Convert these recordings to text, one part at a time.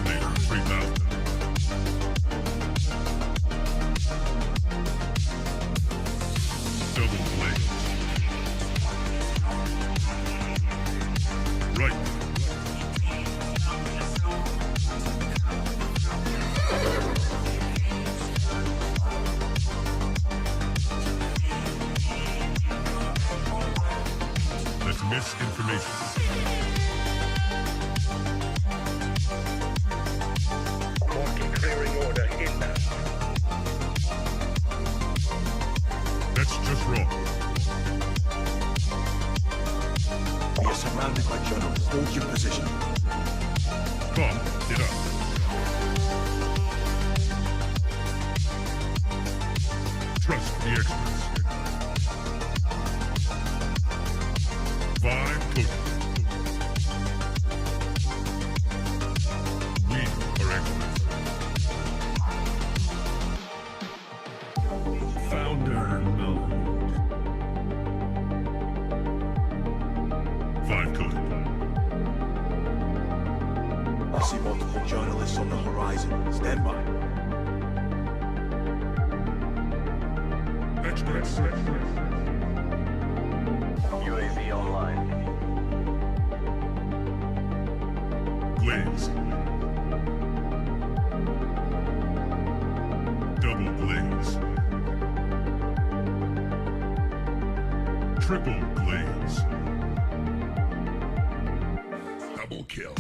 Terminator 3000. Double blade. Right. That's misinformation. Clearing order inbound. That's just wrong. We are surrounded by journalists. Hold your position. Bomb it up. Trust the experts. Vibe coding. We are experts. Founder mode. Vibe coding. I see multiple journalists on the horizon. Stand by. Experts. UAV online. Blaze. Double blaze. Triple blaze. Double kill.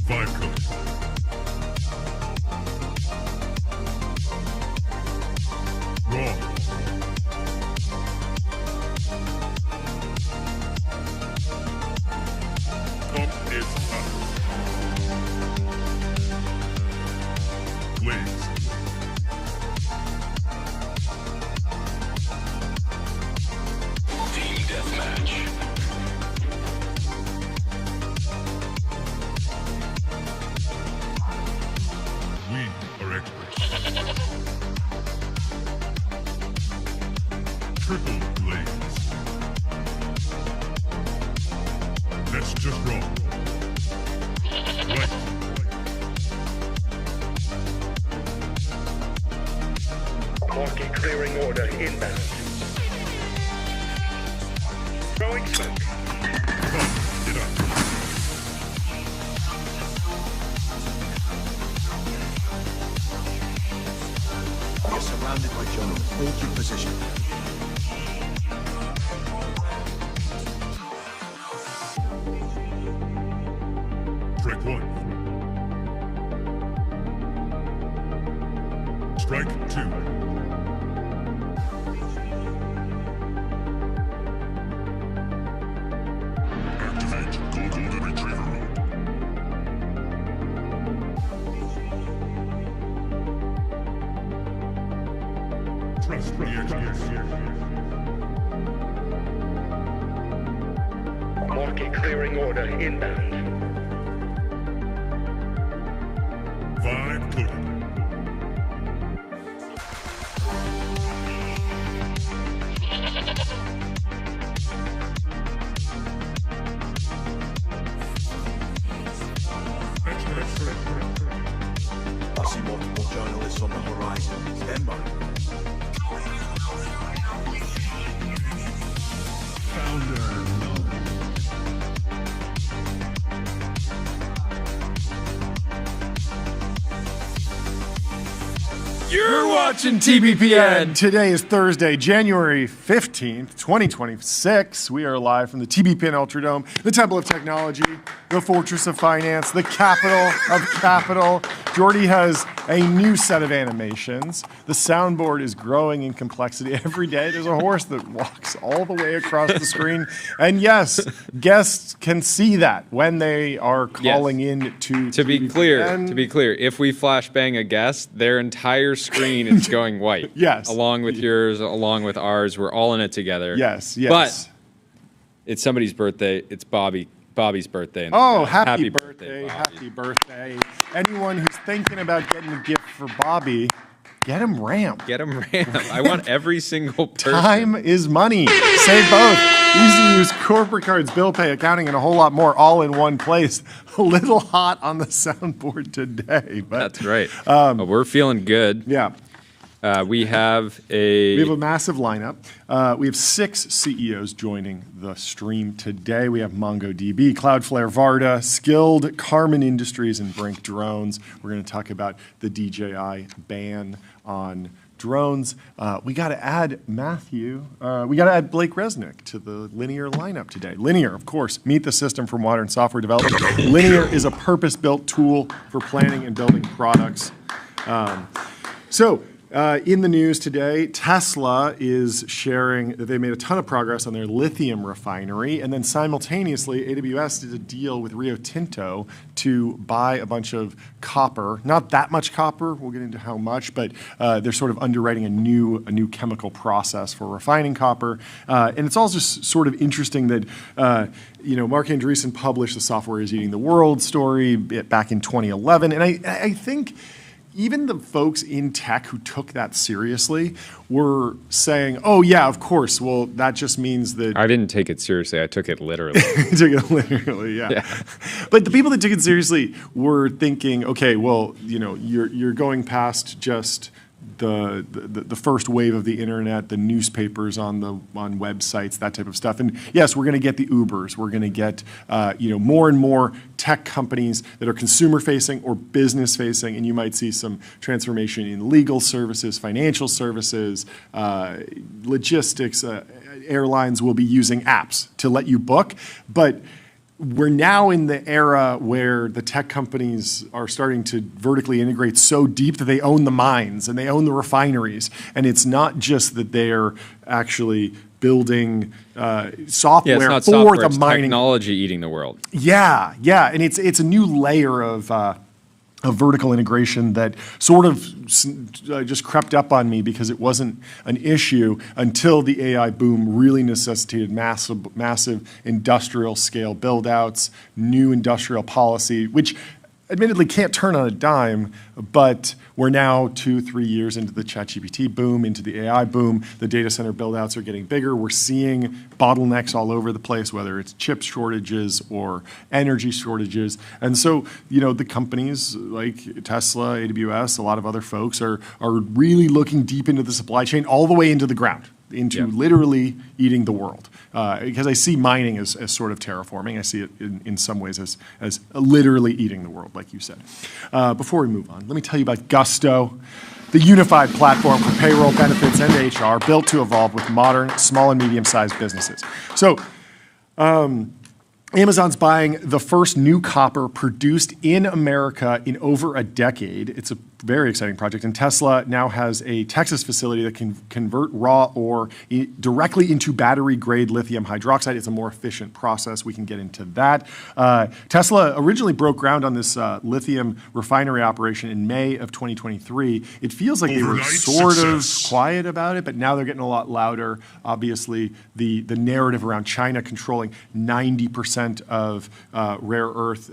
Vibe code. Wrong. Pump is up. Blaze. Team deathmatch. We are experts. Triple blaze. That's just wrong. Right. Marking clearing order inbound. Throwing smoke. Bomb it up. We are surrounded by journalists. Hold your position. Strike one. Strike two. Activate Golden Retriever mode. Trust the experts. Marking clearing order inbound. Vibe coded. I see multiple journalists on the horizon. Stand by. Founder mode. You're watching TBPN. Today is Thursday, January 15th, 2026. We are live from the TBPN Ultradome, the Temple of Technology, the Fortress of Finance, the capital of capital. Jordy has a new set of animations. The soundboard is growing in complexity every day. There's a horse that walks all the way across the screen. And yes, guests can see that when they are calling in to To be TBPN. clear, if we flashbang a guest, their entire screen is going white. Yes. Along with yours, along with ours. We're all in it together. Yes. But it's somebody's birthday. It's Bobby's birthday. Oh, happy birthday, Bobby. happy birthday. Anyone who's thinking about getting a gift for Bobby, Get them ramp. Get them ramp. I want every single person. Time is money. Save both. Easy to use corporate cards, bill pay, accounting, and a whole lot more all in one place. A little hot on the soundboard today. But, That's right. But we're feeling good. Yeah. We have We have a massive lineup. We have 6 CEOs joining the stream today. We have MongoDB, Cloudflare, Varda, Skild, Karman Industries, and BRINC Drones. We're going to talk about the DJI ban on drones. We got to add Matthew. We got to add Blake Resnick to the Linear lineup today. Linear, of course, meet the system for modern software development. Linear is a purpose-built tool for planning and building products. In the news today, Tesla is sharing that they made a ton of progress on their lithium refinery, and then simultaneously, AWS did a deal with Rio Tinto to buy a bunch of copper. Not that much copper. We'll get into how much, but they're sort of underwriting a new chemical process for refining copper. And it's all just sort of interesting that Mark Andreessen published the "Software is Eating the World" story back in 2011, and I think even the folks in tech who took that seriously were saying, oh, yeah, of course. Well, that just means that... I didn't take it seriously. I took it literally. Took it literally, yeah. But the people that took it seriously were thinking, okay, well, you're going past just the first wave of the internet, the newspapers on websites, that type of stuff. And yes, we're going to get the Ubers. We're going to get more and more tech companies that are consumer facing or business facing, and you might see some transformation in legal services, financial services, logistics. Airlines will be using apps to let you book, but we're now in the era where the tech companies are starting to vertically integrate so deep that they own the mines and they own the refineries. And it's not just that they're actually building software it's not for software, the it's mining. Technology eating the world. Yeah, and it's a new layer of vertical integration that sort of just crept up on me because it wasn't an issue until the AI boom really necessitated massive industrial scale build-outs, new industrial policy, which admittedly can't turn on a dime, but we're now 2-3 years into the ChatGPT boom, into the AI boom. The data center build-outs are getting bigger. We're seeing bottlenecks all over the place, whether it's chip shortages or energy shortages. And so, the companies like Tesla, AWS, a lot of other folks are really looking deep into the supply chain, all the way into the ground, into literally eating the world. Because I see mining as sort of terraforming. I see it in some ways as literally eating the world, like you said. Before we move on, let me tell you about Gusto, the unified platform for payroll, benefits, and HR built to evolve with modern, small and medium-sized businesses. So, Amazon's buying the first new copper produced in America in over a decade. It's a very exciting project. And Tesla now has a Texas facility that can convert raw ore directly into battery-grade lithium hydroxide. It's a more efficient process. We can get into that. Tesla originally broke ground on this lithium refinery operation in May of 2023. It feels like they were sort of quiet about it, but now they're getting a lot louder. Obviously, the narrative around China controlling 90% of rare earth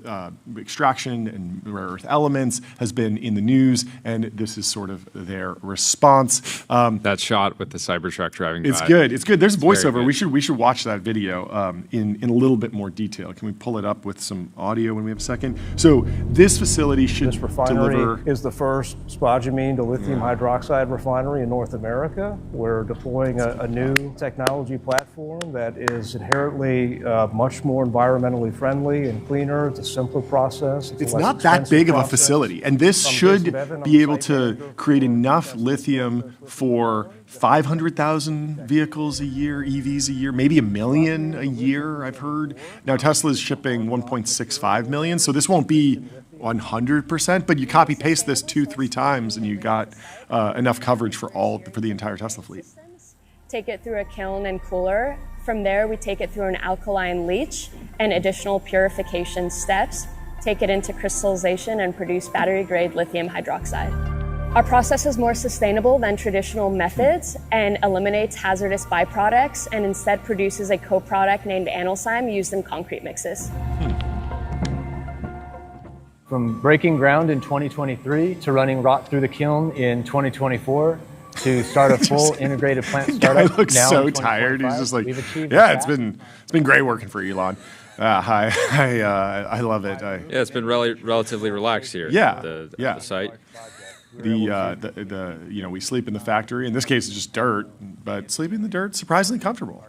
extraction and rare earth elements has been in the news. And this is sort of their response. That shot with the Cybertruck driving by. It's good. It's good. There's a voiceover. We should watch that video in a little bit more detail. Can we pull it up with some audio when we have a second? So this facility should This refinery deliver. is the first spodumene to lithium hydroxide refinery in North America. We're deploying a new technology platform that is inherently much more environmentally friendly and cleaner. It's a simpler process. It's a less not that big of a expensive facility, and this Some should basic evidence be able on to site create enough lithium for 500,000 vehicles a year, EVs a year, maybe 1 million a year, I've heard. Now, Tesla's shipping 1.65 million, so this won't be 100%, but you copy-paste this 2-3 times, and you got enough coverage for the entire Tesla fleet. Take it through a kiln and cooler. From there, we take it through an alkaline leach and additional purification steps, take it into crystallization and produce battery-grade lithium hydroxide. Our process is more sustainable than traditional methods and eliminates hazardous byproducts and instead produces a co-product named analcyme used in concrete mixes. From breaking ground in 2023 to running rot through the kiln in 2024 to start a full integrated plant startup. Guy looks now so in tired. He's just like, we've achieved yeah, a it's been great working for Elon. Hi, I love it. Yeah, it's been relatively relaxed here. Yeah, at the yeah. site. We sleep in the factory. In this case, it's just dirt, but sleeping in the dirt, surprisingly comfortable.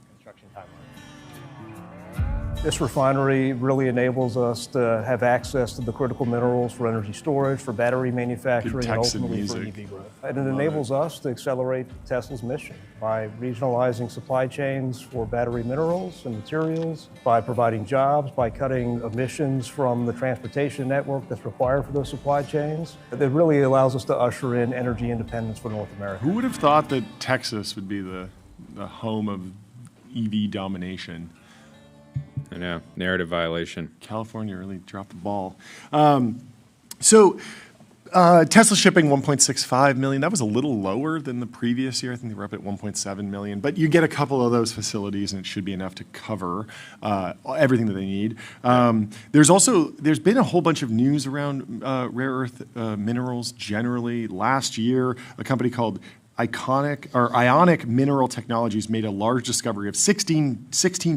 This refinery really enables us to have access to the critical minerals for energy storage, for battery manufacturing, and Texan ultimately for music. EV growth. And it enables us to accelerate Tesla's mission by regionalizing supply chains for battery minerals and materials, by providing jobs, by cutting emissions from the transportation network that's required for those supply chains. It really allows us to usher in energy independence for North America. Who would have thought that Texas would be the home of EV domination? I know, narrative violation. California really dropped the ball. Tesla shipping 1.65 million. That was a little lower than the previous year. I think they were up at 1.7 million. But you get a couple of those facilities, and it should be enough to cover everything that they need. There's been a whole bunch of news around rare earth minerals generally. Last year, a company called Ionic Mineral Technologies made a large discovery of 16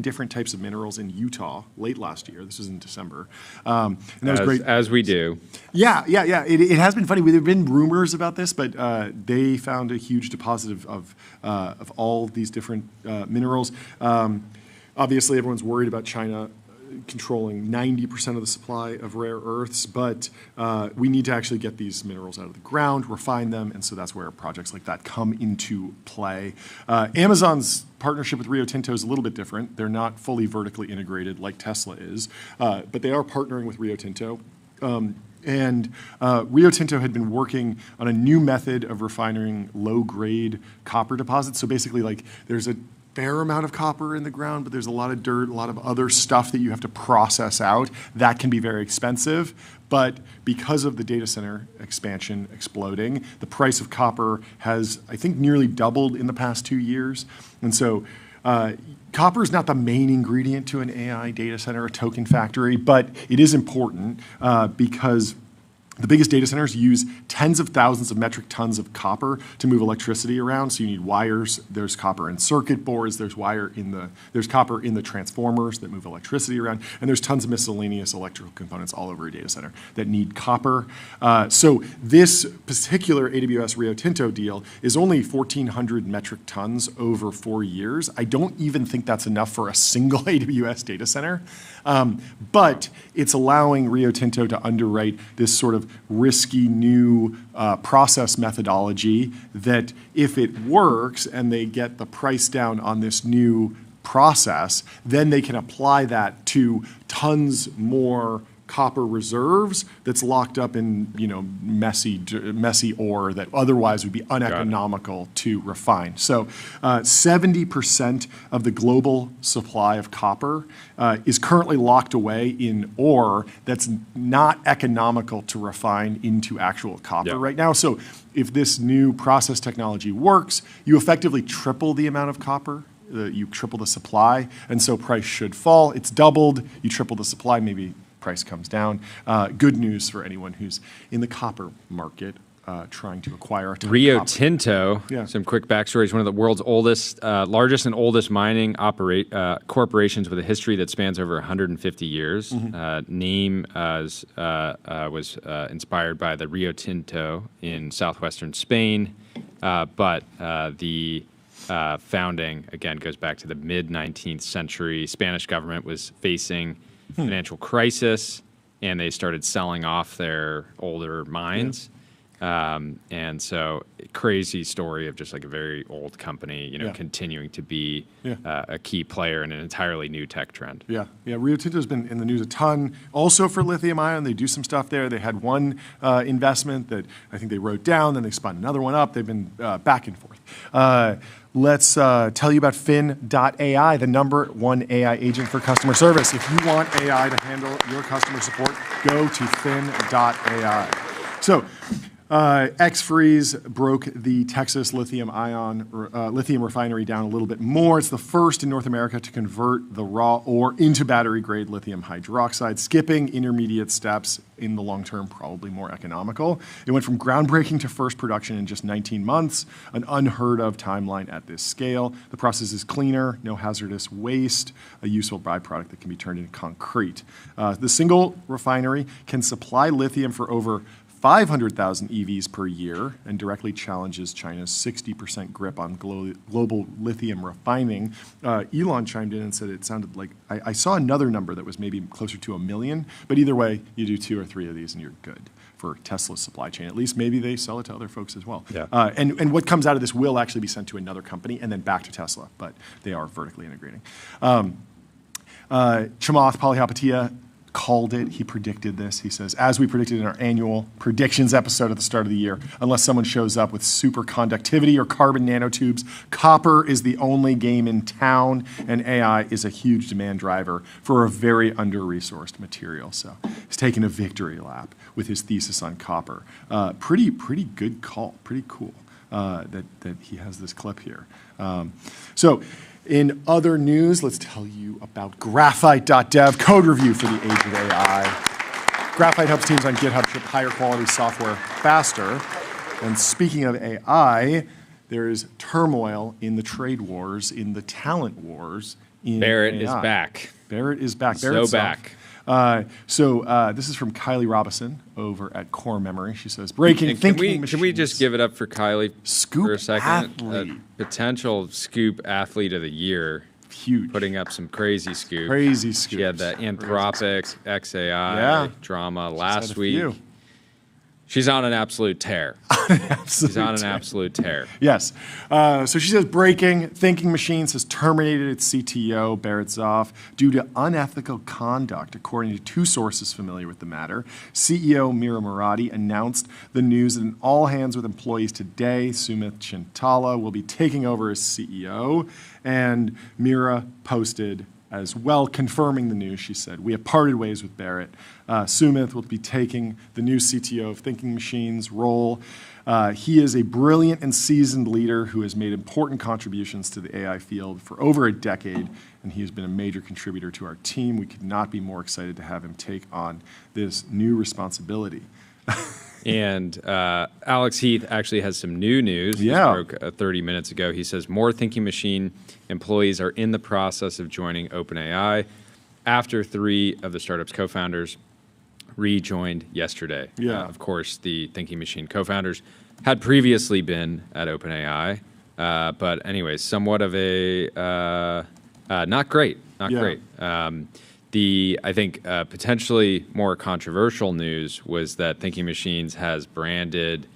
different types of minerals in Utah late last year. This was in December. And that was great. As we do. Yeah. It has been funny. There have been rumors about this, but they found a huge deposit of all these different minerals. Obviously, everyone's worried about China controlling 90% of the supply of rare earths, but we need to actually get these minerals out of the ground, refine them, and so that's where projects like that come into play. Amazon's partnership with Rio Tinto is a little bit different. They're not fully vertically integrated like Tesla is, but they are partnering with Rio Tinto. And Rio Tinto had been working on a new method of refining low-grade copper deposits. So basically, like, there's a fair amount of copper in the ground, but there's a lot of dirt, a lot of other stuff that you have to process out. That can be very expensive. But because of the data center expansion exploding, the price of copper has, I think, nearly doubled in the past 2 years. And so copper is not the main ingredient to an AI data center, a token factory, but it is important because the biggest data centers use tens of thousands of metric tons of copper to move electricity around. So you need wires. There's copper in circuit boards. There's copper in the transformers that move electricity around. And there's tons of miscellaneous electrical components all over a data center that need copper. So this particular AWS Rio Tinto deal is only 1,400 metric tons over 4 years. I don't even think that's enough for a single AWS data center. But it's allowing Rio Tinto to underwrite this sort of risky new process methodology that if it works and they get the price down on this new process, then they can apply that to tons more copper reserves that's locked up in messy ore that otherwise would be uneconomical to refine. So 70% of the global supply of copper is currently locked away in ore that's not economical to refine into actual copper right now. So if this new process technology works, you effectively triple the amount of copper. You triple the supply, and so price should fall. It's doubled. You triple the supply, maybe price comes down. Good news for anyone who's in the copper market trying to acquire a ton Rio of copper. Tinto, some quick backstory, is one of the world's largest and oldest mining corporations with a history that spans over 150 years. Name was inspired by the Rio Tinto in southwestern Spain, but the founding, again, goes back to the mid-19th century. Spanish government was facing financial crisis, and they started selling off their older mines. And so crazy story of just like a very old company, continuing to be a key player in an entirely new tech trend. Rio Tinto's been in the news a ton. Also for lithium ion, they do some stuff there. They had one investment that I think they wrote down, then they spun another one up. They've been back and forth. Let's tell you about Fin.ai, the #1 AI agent for customer service. If you want AI to handle your customer support, go to Fin.ai. So X-Freeze broke the Texas lithium refinery down a little bit more. It's the first in North America to convert the raw ore into battery-grade lithium hydroxide, skipping intermediate steps in the long term, probably more economical. It went from groundbreaking to first production in just 19 months, an unheard of timeline at this scale. The process is cleaner, no hazardous waste, a useful byproduct that can be turned into concrete. The single refinery can supply lithium for over 500,000 EVs per year and directly challenges China's 60% grip on global lithium refining. Elon chimed in and said it sounded like, I saw another number that was maybe closer to 1 million, but either way, you do 2 or 3 of these and you're good for Tesla's supply chain. At least maybe they sell it to other folks as well. Yeah. And what comes out of this will actually be sent to another company and then back to Tesla, but they are vertically integrating. Chamath Palihapitiya called it. He predicted this. He says, as we predicted in our annual predictions episode at the start of the year, unless someone shows up with superconductivity or carbon nanotubes, copper is the only game in town, and AI is a huge demand driver for a very under-resourced material. So he's taken a victory lap with his thesis on copper. Pretty good call. Pretty cool that he has this clip here. In other news, let's tell you about Graphite.dev, code review for the age of AI. Graphite helps teams on GitHub ship higher quality software faster. And speaking of AI, there is turmoil in the trade wars, in the talent wars in Barret AI. is back. Barret is back. So Barret's back. This is from Kylie Robison over at Core Memory. She says, breaking thinking machines. Can we just give it up for Kylie Scoop for a second? athlete. Potential Scoop Athlete of the Year. Huge. Putting up some crazy scoops. Crazy scoops. She had that Anthropic XAI drama last week. Few. She's on an absolute tear. She's on an absolute tear. Yes. So she says, breaking, Thinking Machines has terminated its CTO, Barret Zoff, due to unethical conduct, according to 2 sources familiar with the matter. CEO Mira Murati announced the news that an all hands with employees today, Sumit Chintala will be taking over as CEO, and Mira posted as well, confirming the news. She said, we have parted ways with Barret. Sumit will be taking the new CTO of Thinking Machines role. He is a brilliant and seasoned leader who has made important contributions to the AI field for over a decade, and he has been a major contributor to our team. We could not be more excited to have him take on this new responsibility. And Alex Heath actually has some new news. Yeah. He broke 30 minutes ago. He says more Thinking Machine employees are in the process of joining OpenAI after 3 of the startup's co-founders rejoined yesterday. Yeah. Of course, the Thinking Machine co-founders had previously been at OpenAI, but anyways, somewhat of a not great. I think potentially more controversial news was that Thinking Machines has branded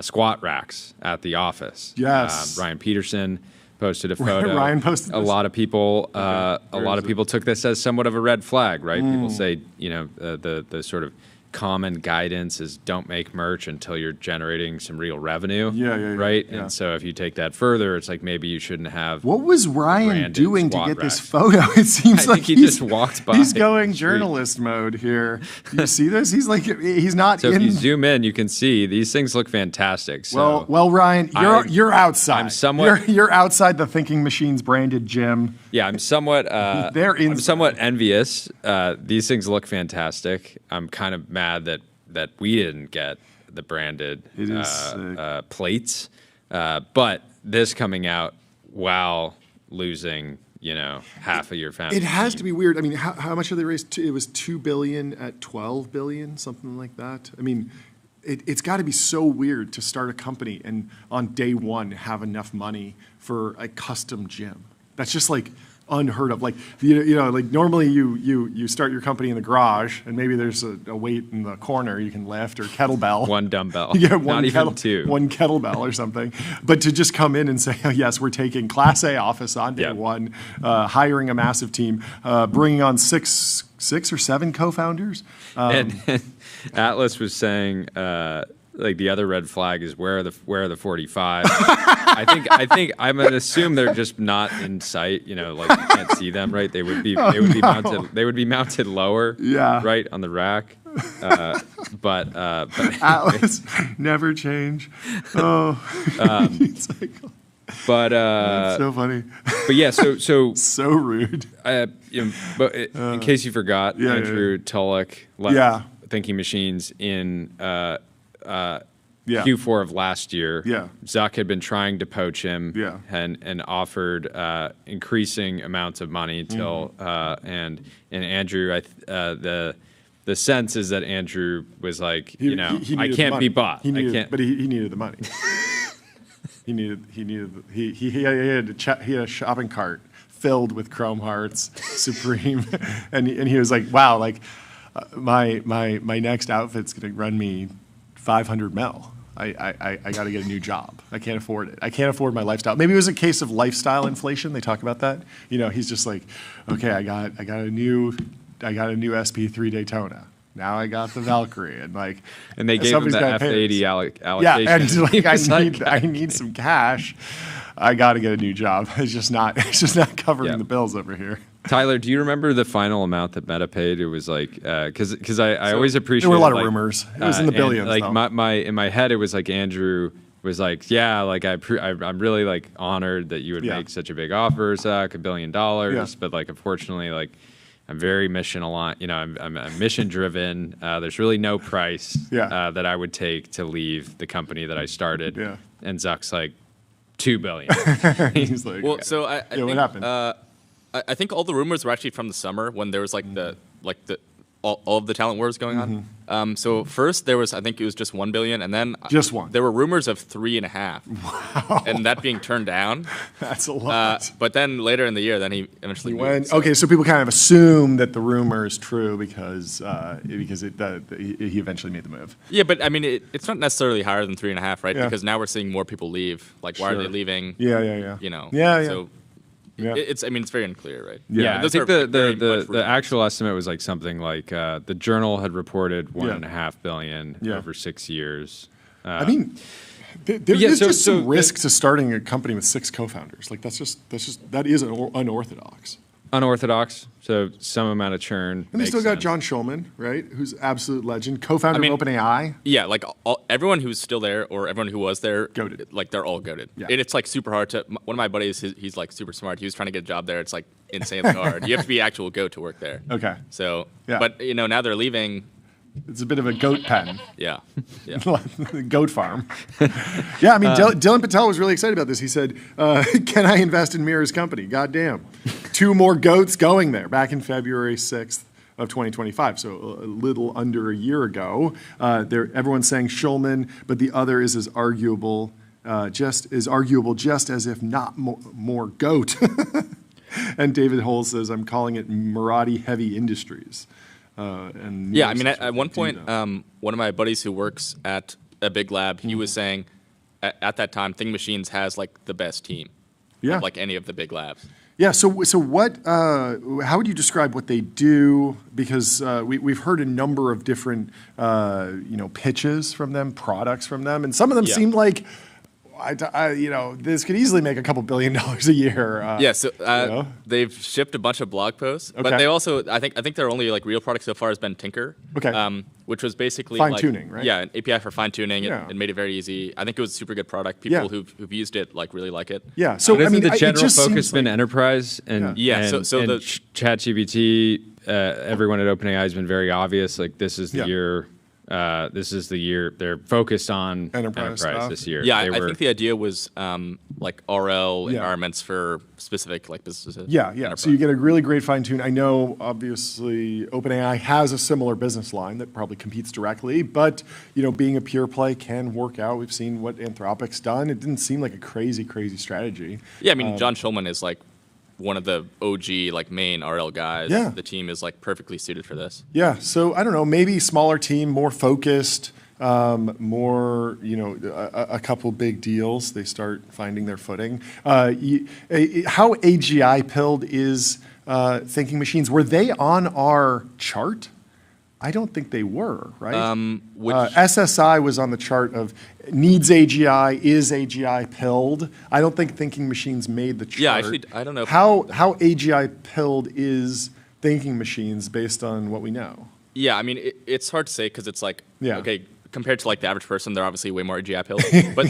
squat racks at the office. Yes. Ryan Peterson posted a photo. Ryan posted a this? lot of people. A lot of people took this as somewhat of a red flag, right? People say, the sort of common guidance is don't make merch until you're generating some real revenue. Right? Yeah. And so if you take that further, it's like maybe you shouldn't have. What was Ryan branded doing to squat get this racks. photo? It seems I like think he just walked by. He's going journalist mode here. Do you see this? He's like, he's not So in. if you zoom in, you can see these things look fantastic. So Well, Ryan, you're outside. I'm somewhat- You're outside the Thinking Machines branded gym. yeah, I'm somewhat. They're I'm inside. somewhat envious. These things look fantastic. I'm kind of mad that we didn't get the branded It is sick. plates, but this coming out while losing, half of your family. It has to be weird. I mean, how much have they raised? It was $2 billion at $12 billion, something like that. I mean, it's got to be so weird to start a company and on day one have enough money for a custom gym. That's just like unheard of. Like like normally you start your company in the garage and maybe there's a weight in the corner you can lift or kettlebell. One dumbbell. Yeah, Not even 2. One kettlebell or something. But to just come in and say, oh, yes, we're taking Class A office on day one, hiring a massive team, bringing on six or seven co-founders. And Atlas was saying like the other red flag is where are the 45? I think I'm gonna assume they're just not in sight. You know, like you can't see them, right? They would be mounted lower. Yeah. Right on the rack. But Atlas never change. Oh, it's like, but it's so funny. But yeah, so So rude. But in case you forgot, Andrew Tulloch left Thinking Machines in Q4 of last year. Yeah. Zuck had been trying to poach him. Yeah. And offered increasing amounts of money till and Andrew the sense is that Andrew was like, I can't be bought. But he needed the money. He had a shopping cart filled with Chrome Hearts, Supreme, and he was like, wow, like my next outfit's gonna run me 500 mil. I got to get a new job. I can't afford it. I can't afford my lifestyle. Maybe it was a case of lifestyle inflation. They talk about that. He's just like, okay, I got a new SP3 Daytona. Now I got the Valkyrie, and they gave him the F80 allocation. Yeah, and he's like, I need some cash. I got to get a new job. It's just not covering the bills over here. Tyler, do you remember the final amount that Meta paid? It was like because I always appreciate. There were a lot of rumors. It was in the billions. Like in my head, it was like Andrew was like, yeah, like I'm really like honored that you would make such a big offer, Zach, $1 billion. But like unfortunately, like I'm very mission aligned. I'm mission driven. There's really no price that I would take to leave the company that I started. Yeah. And Zuck's like $2 billion. He's like, well, so I think, what happened? I think all the rumors were actually from the summer when there was like all of the talent wars going on. So first there was, I think it was just $1 billion, and then just one. There were rumors of 3.5. Wow. And that being turned down. That's a lot. But then later in the year, then he eventually went. So. Okay, so people kind of assume that the rumor is true because he eventually made the move. Yeah, but I mean, it's not necessarily higher than 3.5, right? Yeah. Because now we're seeing more people leave. Like, why are they leaving? Yeah. So it's very unclear, right? Yeah, I think the actual estimate was like something like the Journal had reported $1.5 billion over 6 years. I mean, there is just some risk to starting a company with 6 co-founders. Like that is unorthodox. Unorthodox, so some amount of churn. And they still got John Schulman, right? Who's absolute legend, co-founder of OpenAI. Yeah, like everyone who's still there or everyone who was there, goated. Like they're all goated. Yeah. And it's like super hard to. One of my buddies, he's like super smart. He was trying to get a job there. It's like insanely hard. You have to be actual goat to work there. Okay. So, but now they're leaving. It's a bit of a goat pen. Yeah. Goat farm. Yeah, I mean, Dylan Patel was really excited about this. He said, can I invest in Mirror's company? Goddamn. 2 more goats going there back in February 6th of 2025. So a little under a year ago. Everyone's saying Schulman, but the other is as arguable, just as if not more goat. And David Hole says, I'm calling it Marathi Heavy Industries. At one point, one of my buddies who works at a big lab, he was saying at that time, Thinking Machines has like the best team of like any of the big labs. Yeah. So what? How would you describe what they do? Because we've heard a number of different pitches from them, products from them, and some of them seem like. This could easily make a couple $2 billion a year. They've shipped a bunch of blog posts, but they also, I think their only like real product so far has been Tinker, which was basically fine tuning, right? Yeah, an API for fine tuning. It made it very easy. I think it was a super good product. People who've used it like really like it. Yeah. So the general focus been enterprise and so the ChatGPT. Everyone at OpenAI has been very obvious. Like this is the year. This is the year they're focused on enterprise this year. Yeah, I think the idea was like RL environments for specific like businesses. Yeah. So you get a really great fine tune. I know obviously OpenAI has a similar business line that probably competes directly, but being a pure play can work out. We've seen what Anthropic's done. It didn't seem like a crazy strategy. Yeah, I mean John Schulman is like one of the OG like main RL guys. Yeah. The team is like perfectly suited for this. Yeah. So I don't know, maybe smaller team, more focused, more, a couple big deals. They start finding their footing. How AGI pilled is Thinking Machines? Were they on our chart I don't think they were, right? SSI was on the chart of needs AGI, is AGI pilled. I don't think thinking machines made the chart. Yeah, actually, I don't know. How AGI pilled is thinking machines based on what we know? Yeah, I mean, it's hard to say because it's like, okay, compared to like the average person, they're obviously way more AGI pilled.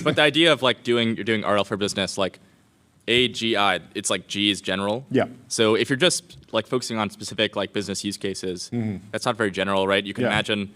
but the idea of like you're doing RL for business, like AGI, it's like G is general. Yeah. So if you're just like focusing on specific like business use cases, that's not very general, right? You can imagine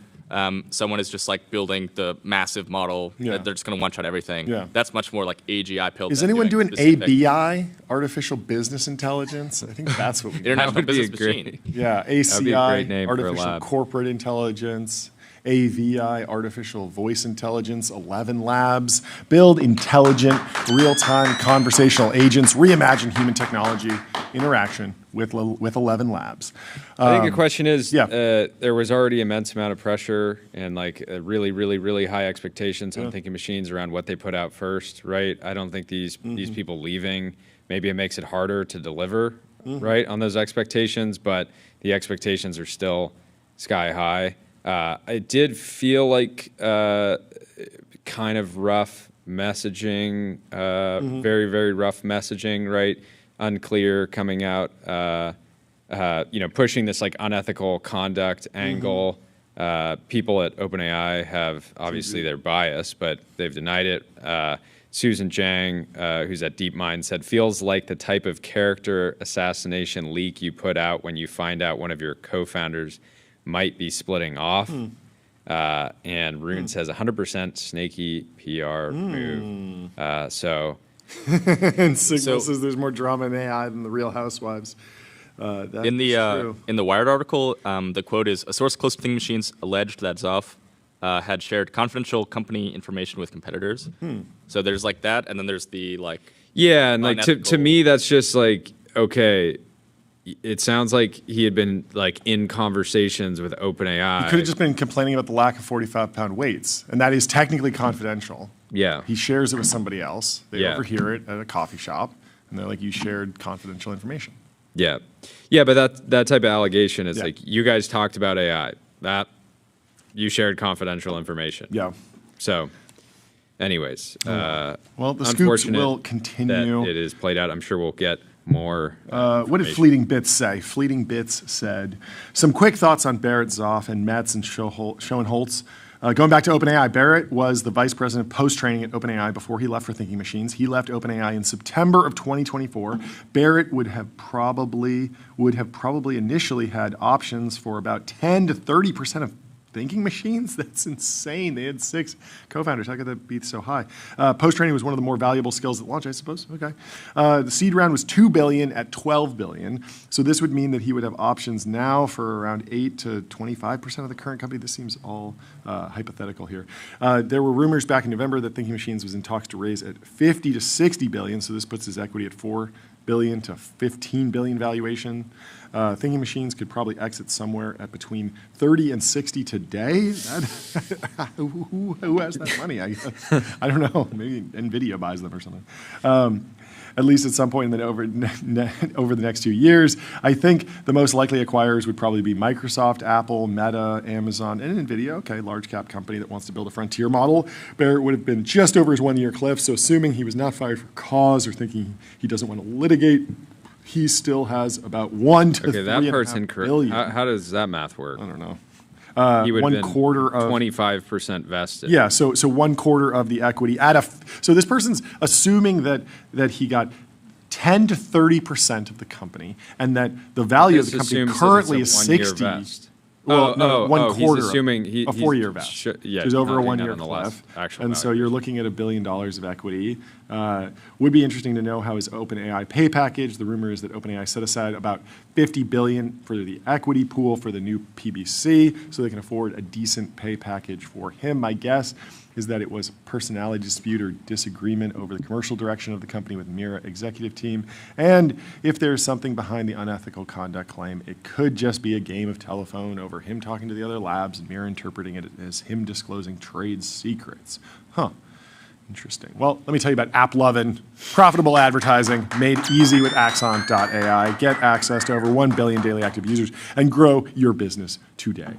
someone is just like building the massive model. They're just going to one-shot everything. Yeah. That's much more like AGI pilled. Is anyone doing ABI, artificial business intelligence? I think that's what we International Business Machine. Yeah, ACI, artificial corporate intelligence. AVI, artificial voice intelligence, 11 labs, build intelligent, real-time conversational agents, reimagine human technology interaction with 11 labs. I think the question is, there was already immense amount of pressure and like really, really, really high expectations on thinking machines around what they put out first, right? I don't think these people leaving, maybe it makes it harder to deliver, right, on those expectations, but the expectations are still sky high. It did feel like kind of rough messaging, very, very rough messaging, right? Unclear coming out, pushing this like unethical conduct angle. People at OpenAI have obviously their bias, but they've denied it. Susan Zhang, who's at DeepMind, said, feels like the type of character assassination leak you put out when you find out one of your co-founders might be splitting off. And Rune says 100% snaky PR move. And Signal says there's more drama in AI than the Real Housewives. In the Wired article, the quote is, a source close to Thinking Machines alleged that Zoff had shared confidential company information with competitors. So there's like that, and then there's the like... Yeah, and like to me, that's just like, okay, it sounds like he had been like in conversations with OpenAI. He could have just been complaining about the lack of 45-pound weights, and that is technically confidential. Yeah. He shares it with somebody else. They overhear it at a coffee shop, and they're like, you shared confidential information. Yeah. Yeah, but that type of allegation is like, you guys talked about AI. That, you shared confidential information. Yeah. So, anyways. Well, the scoops will continue. That it is played out. I'm sure we'll get more. What did Fleeting Bits say? Fleeting Bits said, some quick thoughts on Barret, Zoff, and Metz and Schoenholtz. Going back to OpenAI, Barret was the vice president of post-training at OpenAI before he left for Thinking Machines. He left OpenAI in September of 2024. Barret would have probably initially had options for about 10 to 30% of Thinking Machines? That's insane. They had 6 co-founders. How could that be so high? Post-training was one of the more valuable skills at launch, I suppose. Okay. The seed round was $2 billion at $12 billion. So this would mean that he would have options now for around 8 to 25% of the current company. This seems all hypothetical here. There were rumors back in November that Thinking Machines was in talks to raise at 50 to 60 billion. So this puts his equity at 4 billion to 15 billion valuation. Thinking Machines could probably exit somewhere at between 30 and 60 today. Who has that money? I guess. I don't know. Maybe NVIDIA buys them or something. At least at some point, and then over the next 2 years. I think the most likely acquirers would probably be Microsoft, Apple, Meta, Amazon, and NVIDIA. Okay, large cap company that wants to build a frontier model. Barret would have been just over his 1-year cliff, so assuming he was not fired for cause or thinking he doesn't want to litigate, he still has about 1 to 3.5 billion. How does that math work? I don't know. He would have been 25% vested. Yeah, so 1/4 of the equity so this person's assuming that he got 10 to 30% of the company, and that the value of the company currently is 60. Well, no, 1/4. He's assuming a 4-year vest. So he's over a 1-year cliff. And so you're looking at $1 billion of equity. Would be interesting to know how his OpenAI pay package. The rumor is that OpenAI set aside about $50 billion for the equity pool for the new PBC, so they can afford a decent pay package for him. My guess is that it was personality dispute or disagreement over the commercial direction of the company with Mira executive team. And if there's something behind the unethical conduct claim, it could just be a game of telephone over him talking to the other labs and Mira interpreting it as him disclosing trade secrets. Interesting. Well, let me tell you about AppLovin, profitable advertising made easy with Axon.ai. Get access to over 1 billion daily active users and grow your business today.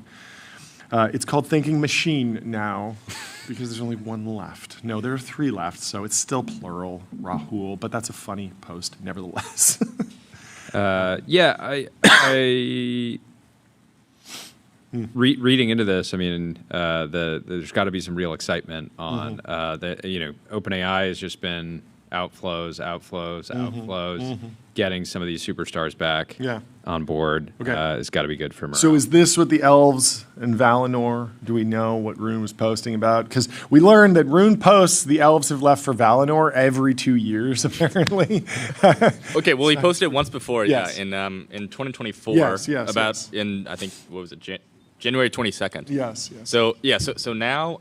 It's called Thinking Machine now because there's only one left. No, there are 3 left, so it's still plural, Rahul, but that's a funny post nevertheless. Reading into this, I mean, there's got to be some real excitement on OpenAI has just been outflows, getting some of these superstars back on board. It's got to be good for morale. So is this what the elves and Valinor, do we know what Rune was posting about? Because we learned that Rune posts the elves have left for Valinor every 2 years, apparently. Okay, well, he posted it once before, Yes. in 2024. Yes, in, I think, what was it, January 22nd. Yes. So now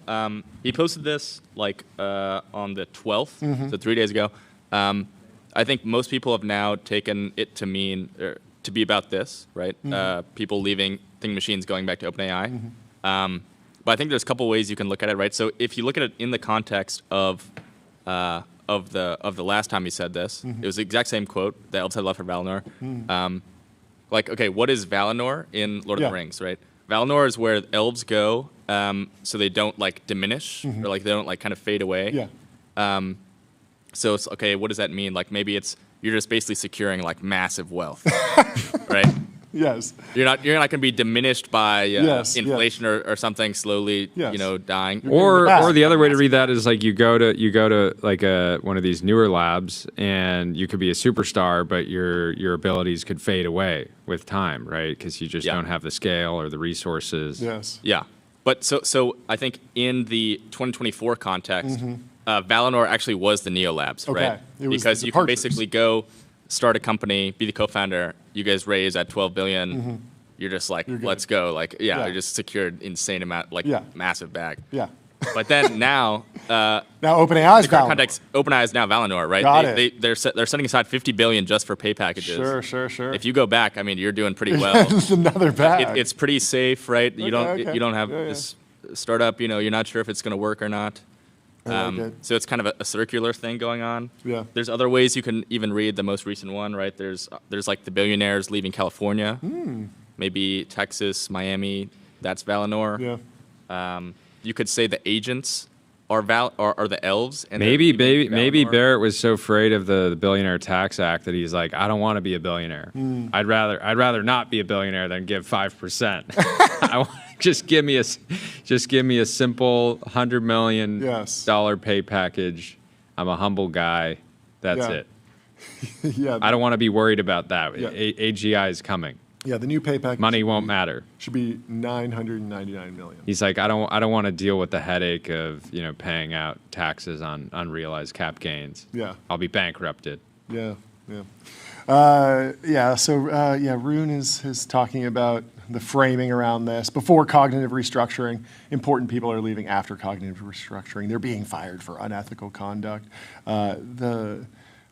he posted this like on the 12th, so 3 days ago. I think most people have now taken it to mean to be about this, right? People leaving Thinking Machines, going back to OpenAI. But I think there's a couple ways you can look at it, right? So if you look at it in the context of the last time he said this, it was the exact same quote. The elves had left for Valinor. Okay, what is Valinor in Lord of the Rings, right? Valinor is where elves go, so they don't like diminish or like they don't like kind of fade away. So it's okay. What does that mean? Like maybe you're just basically securing like massive wealth, right? Yes. You're not going to be diminished by inflation or something slowly, dying. Or the other way to read that is like you go to like one of these newer labs and you could be a superstar, but your abilities could fade away with time, right? Because you just don't have the scale or the resources. Yes. Yeah. But so I think in the 2024 context, Valinor actually was the Neolabs, right? Because you can basically go start a company, be the co-founder. You guys raise at 12 billion. You're just like, let's go. Like, they just secured insane amount, like massive bag. Yeah. But then now OpenAI is Valinor. Context, OpenAI is now Valinor, right? Got it. They're setting aside 50 billion just for pay packages. Sure. If you go back, I mean, you're doing pretty well. It's another bag. It's pretty safe, right? You don't have this startup. You're not sure if it's going to work or not. So it's kind of a circular thing going on. Yeah. There's other ways you can even read the most recent one, right? There's like the billionaires leaving California, maybe Texas, Miami. That's Valinor. Yeah. You could say the agents are the elves. And maybe Barret was so afraid of the Billionaire Tax Act that he's like, I don't want to be a billionaire. I'd rather not be a billionaire than give 5%. Just give me a simple $100 million pay package. I'm a humble guy. That's it. I don't want to be worried about that. AGI is coming. Yeah, the new pay package. Money won't matter. Should be $999 million. He's like, I don't want to deal with the headache of paying out taxes on unrealized cap gains. Yeah, I'll be bankrupted. Yeah. So Rune is talking about the framing around this. Before cognitive restructuring, important people are leaving after cognitive restructuring. They're being fired for unethical conduct.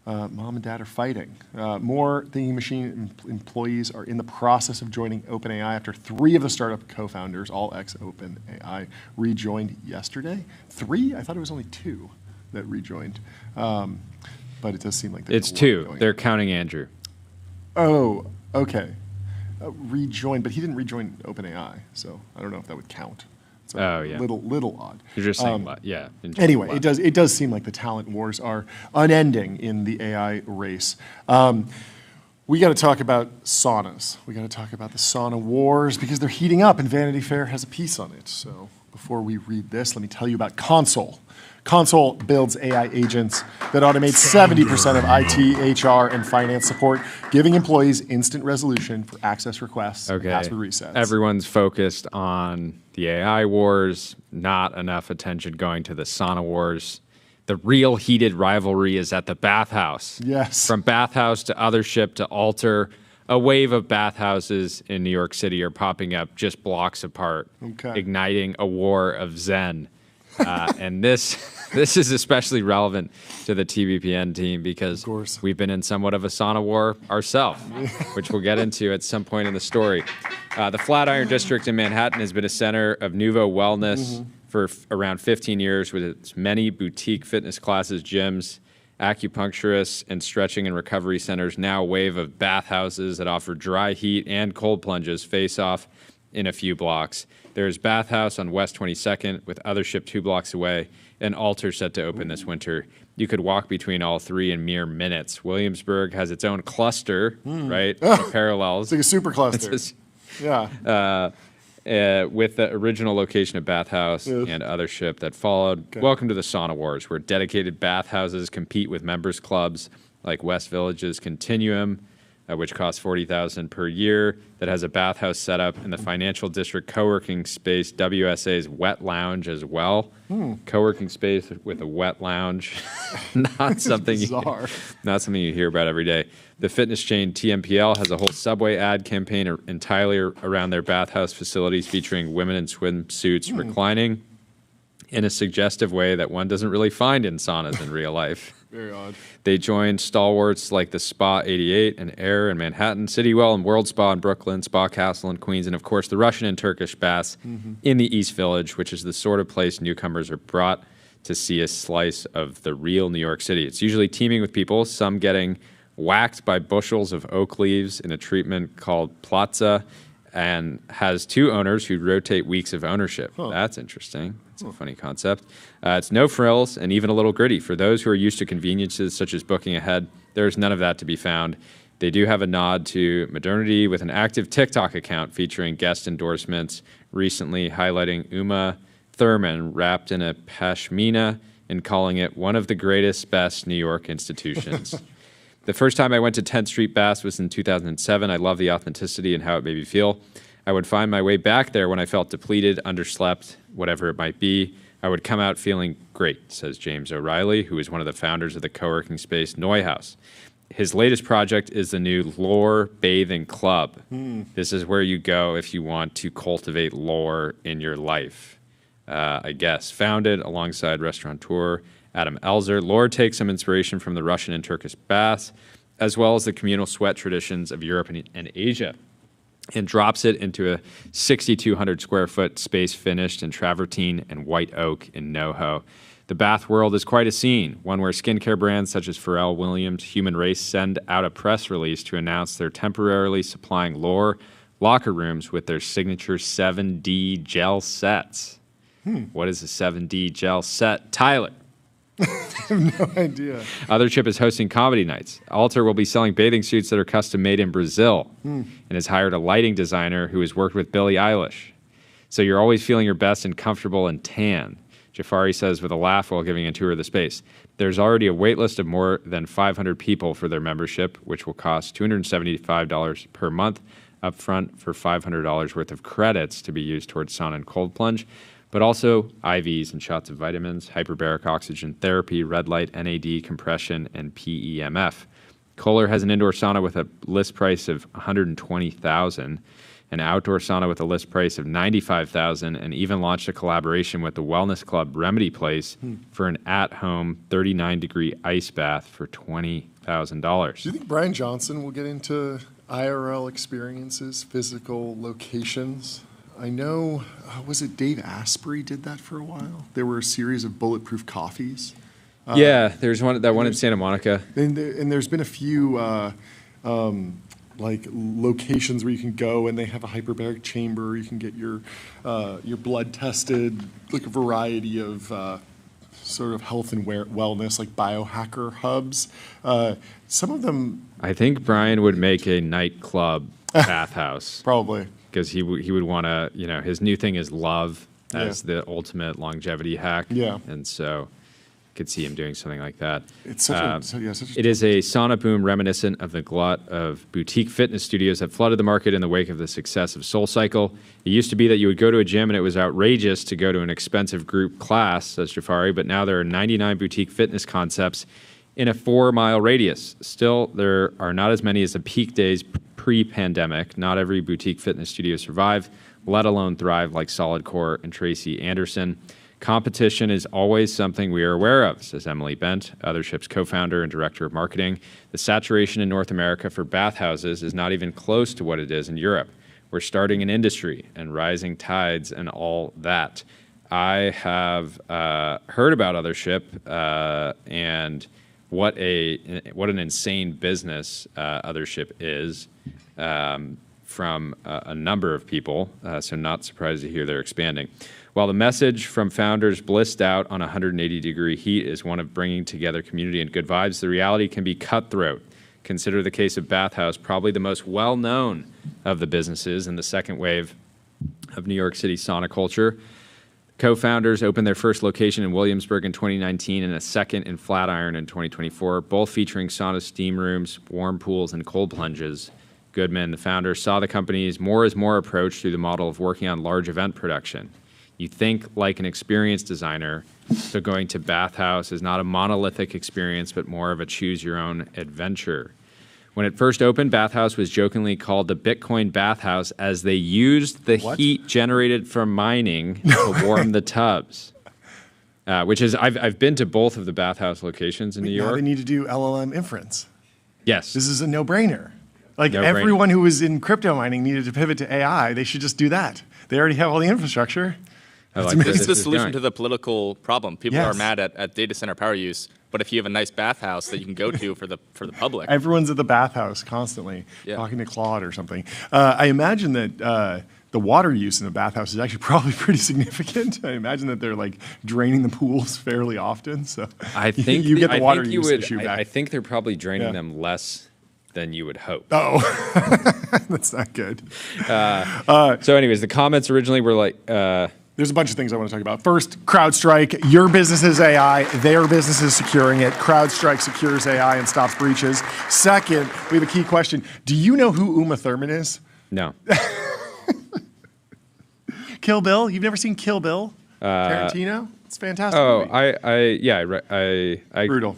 Mom and dad are fighting. More Thinking Machine employees are in the process of joining OpenAI after 3 of the startup co-founders, all ex-OpenAI, rejoined yesterday. 3? I thought it was only 2 that rejoined. But it does seem like it's 2. They're counting Andrew. Oh, okay. Rejoined, but he didn't rejoin OpenAI, so I don't know if that would count. It's little odd. You're just saying, Anyway, it does seem like the talent wars are unending in the AI race. We got to talk about saunas. We got to talk about the sauna wars because they're heating up, and Vanity Fair has a piece on it. So before we read this, let me tell you about Console. Console builds AI agents that automate 70% of IT, HR, and finance support, giving employees instant resolution for access requests and password resets. Everyone's focused on the AI wars, not enough attention going to the sauna wars. The real heated rivalry is at the bathhouse. Yes. From bathhouse to other ship to altar, a wave of bathhouses in New York City are popping up just blocks apart, igniting a war of Zen. And this is especially relevant to the TBPN team because we've been in somewhat of a sauna war ourselves, which we'll get into at some point in the story. The Flatiron District in Manhattan has been a center of nouveau wellness for around 15 years with its many boutique fitness classes, gyms, acupuncturists, and stretching and recovery centers. Now a wave of bathhouses that offer dry heat and cold plunges face off in a few blocks. There's Bathhouse on West 22nd with Othership 2 blocks away, and Alter set to open this winter. You could walk between all three in mere minutes. Williamsburg has its own cluster, right? Parallels. It's like a super cluster. Yeah. With the original location of Bathhouse and Othership that followed. Okay. Welcome to the Sauna Wars, where dedicated bathhouses compete with members clubs like West Village's Continuum, which costs $40,000 per year, that has a bathhouse setup in the financial district co-working space WSA's Wet Lounge as well. Co-working space with a wet lounge, not something you hear about every day. The fitness chain TMPL has a whole Subway ad campaign entirely around their bathhouse facilities, featuring women in swimsuits reclining in a suggestive way that one doesn't really find in saunas in real life. Very odd. They joined stalwarts like the Spa 88 and Air in Manhattan, Citywell and World Spa in Brooklyn, Spa Castle in Queens, and of course the Russian and Turkish baths in the East Village, which is the sort of place newcomers are brought to see a slice of the real New York City. It's usually teeming with people, some getting whacked by bushels of oak leaves in a treatment called Plaza, and has two owners who rotate weeks of ownership. That's interesting. That's a funny concept. It's no frills and even a little gritty. For those who are used to conveniences such as booking ahead, there's none of that to be found. They do have a nod to modernity with an active TikTok account featuring guest endorsements, recently highlighting Uma Thurman wrapped in a pashmina and calling it one of the greatest, best New York institutions. The first time I went to 10th Street Baths was in 2007. I love the authenticity and how it made me feel. I would find my way back there when I felt depleted, underslept, whatever it might be. I would come out feeling great, says James O'Reilly, who is one of the founders of the co-working space Neuhaus. His latest project is the new Lore Bathing Club. This is where you go if you want to cultivate lore in your life, I guess. Founded alongside restaurateur Adam Elzer, Lore takes some inspiration from the Russian and Turkish baths, as well as the communal sweat traditions of Europe and Asia, and drops it into a 6,200 square foot space finished in travertine and white oak in NoHo. The bath world is quite a scene, one where skincare brands such as Pharrell Williams, Human Race send out a press release to announce they're temporarily supplying Lore locker rooms with their signature 7D gel sets. What is a 7D gel set? Tyler. I have no idea. Othership is hosting comedy nights. Alter will be selling bathing suits that are custom made in Brazil and has hired a lighting designer who has worked with Billie Eilish. So you're always feeling your best and comfortable and tan, Jafari says with a laugh while giving a tour of the space. There's already a wait list of more than 500 people for their membership, which will cost $275 per month upfront for $500 worth of credits to be used towards sauna and cold plunge, but also IVs and shots of vitamins, hyperbaric oxygen therapy, red light, NAD, compression, and PEMF. Kohler has an indoor sauna with a list price of $120,000, an outdoor sauna with a list price of $95,000, and even launched a collaboration with the wellness club Remedy Place for an at-home 39-degree ice bath for $20,000. Do you think Brian Johnson will get into IRL experiences, physical locations? I know, was it Dave Asprey did that for a while? There were a series of bulletproof coffees. Yeah, there's one in Santa Monica. And there's been a few like locations where you can go and they have a hyperbaric chamber. You can get your blood tested, like a variety of sort of health and wellness, like biohacker hubs. Some of them. I think Brian would make a nightclub bathhouse. Probably. Because he would want to, his new thing is love as the ultimate longevity hack. Yeah. And so could see him doing something like that. It's such it is a sauna boom reminiscent of the glut of boutique fitness studios that flooded the market in the wake of the success of SoulCycle. It used to be that you would go to a gym and it was outrageous to go to an expensive group class, says Jafari, but now there are 99 boutique fitness concepts in a 4-mile radius. Still, there are not as many as the peak days pre-pandemic. Not every boutique fitness studio survived, let alone thrive like Solid Core and Tracy Anderson. Competition is always something we are aware of, says Emily Bent, Othership's co-founder and director of marketing. The saturation in North America for bathhouses is not even close to what it is in Europe. We're starting an industry and rising tides and all that. I have heard about Othership and what an insane business Othership is. from a number of people, so not surprised to hear they're expanding. While the message from founders blissed out on 180-degree heat is one of bringing together community and good vibes, the reality can be cutthroat. Consider the case of Bathhouse, probably the most well-known of the businesses in the second wave of New York City sauna culture. Co-founders opened their first location in Williamsburg in 2019 and a second in Flatiron in 2024, both featuring sauna steam rooms, warm pools, and cold plunges. Goodman, the founder, saw the company's more is more approach through the model of working on large event production. You think like an experienced designer, so going to Bathhouse is not a monolithic experience, but more of a choose-your-own adventure. When it first opened, Bathhouse was jokingly called the Bitcoin Bathhouse as they used the heat generated from mining to warm the tubs. Which is, I've been to both of the Bathhouse locations in New York. Now they need to do LLM inference. Yes. This is a no-brainer. Like No-brainer. everyone who was in crypto mining needed to pivot to AI. They should just do that. They already have all the infrastructure. I like This this is the is solution going. to the political problem. People Yes. are mad at data center power use, but if you have a nice bathhouse that you can go to for the public, Everyone's at the bathhouse constantly Yeah. talking to Claude or something. I imagine that the water use in a bathhouse is actually probably pretty significant. I imagine that they're like draining the pools fairly often. So I think you get the I water think you use would, issue back. I think they're probably draining Yeah. them less than you would hope. Oh, that's not good. So anyways, the comments originally were like, There's a bunch of things I want to talk about. First, CrowdStrike. Your business is AI. Their business is securing it. CrowdStrike secures AI and stops breaches. Second, we have a key question. Do you know who Uma Thurman is? no. Kill Bill? You've never seen Kill Bill? Tarantino? It's a fantastic. Oh, movie. I Brutal.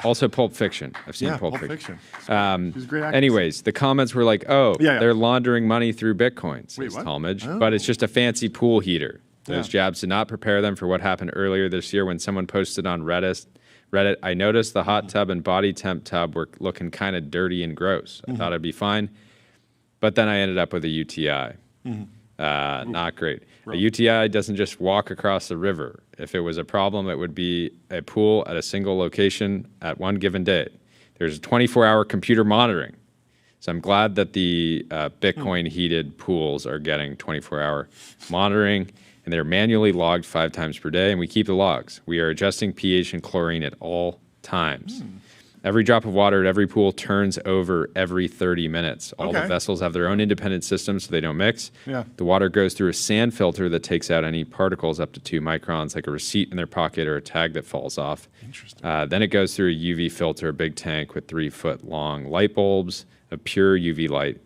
also Pulp Fiction. I've seen Yeah, Pulp Pulp Fiction. Fiction. She's a great actress. Anyways, the comments were like, oh, Yeah, yeah. they're laundering money through Bitcoin, says what? Talmadge, Oh. but it's just a fancy pool heater. Those Yeah. jabs did not prepare them for what happened earlier this year when someone posted on Reddit, I noticed the hot tub and body temp tub were looking kind of dirty and gross. I thought it'd be fine, but then I ended up with a UTI. Not great. A UTI doesn't just walk across the river. If it was a problem, it would be a pool at a single location at one given day. There's 24-hour computer monitoring. So I'm glad that the Bitcoin heated pools are getting 24-hour monitoring, and they're manually logged 5 times per day, and we keep the logs. We are adjusting pH and chlorine at all times. Every drop of water at every pool turns over every 30 minutes. All the Okay. vessels have their own independent systems so they don't mix. Yeah. The water goes through a sand filter that takes out any particles up to 2 microns, like a receipt in their pocket or a tag that falls off. Interesting. Then it goes through a UV filter, a big tank with 3-foot-long light bulbs of pure UV light.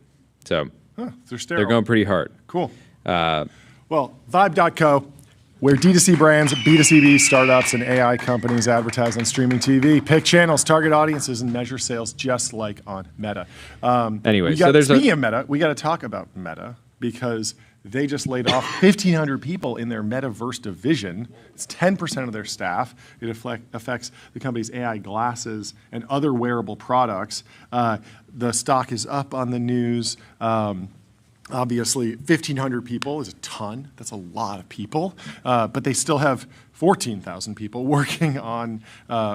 So Huh, they're sterile. they're going pretty hard. Cool. Well, Vibe.co, where D2C brands, B2C startups, and AI companies advertise on streaming TV, pick channels, target audiences, and measure sales just like on Meta. Anyway, so there's speaking of Meta, we got to talk about Meta because they just laid off 1,500 people in their metaverse division. It's 10% of their staff. It affects the company's AI glasses and other wearable products. The stock is up on the news. Obviously, 1,500 people is a ton. That's a lot of people. But they still have 14,000 people working on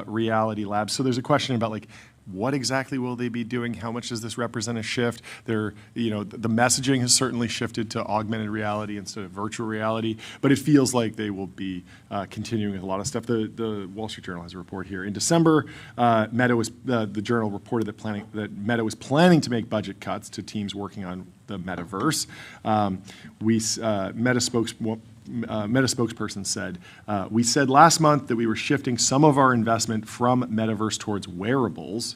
Reality Labs. So there's a question about like, what exactly will they be doing? How much does this represent a shift? The messaging has certainly shifted to augmented reality instead of virtual reality, but it feels like they will be continuing with a lot of stuff. The Wall Street Journal has a report here. In December, the journal reported that Meta was planning to make budget cuts to teams working on the metaverse. Meta spokesperson said, we said last month that we were shifting some of our investment from metaverse towards wearables.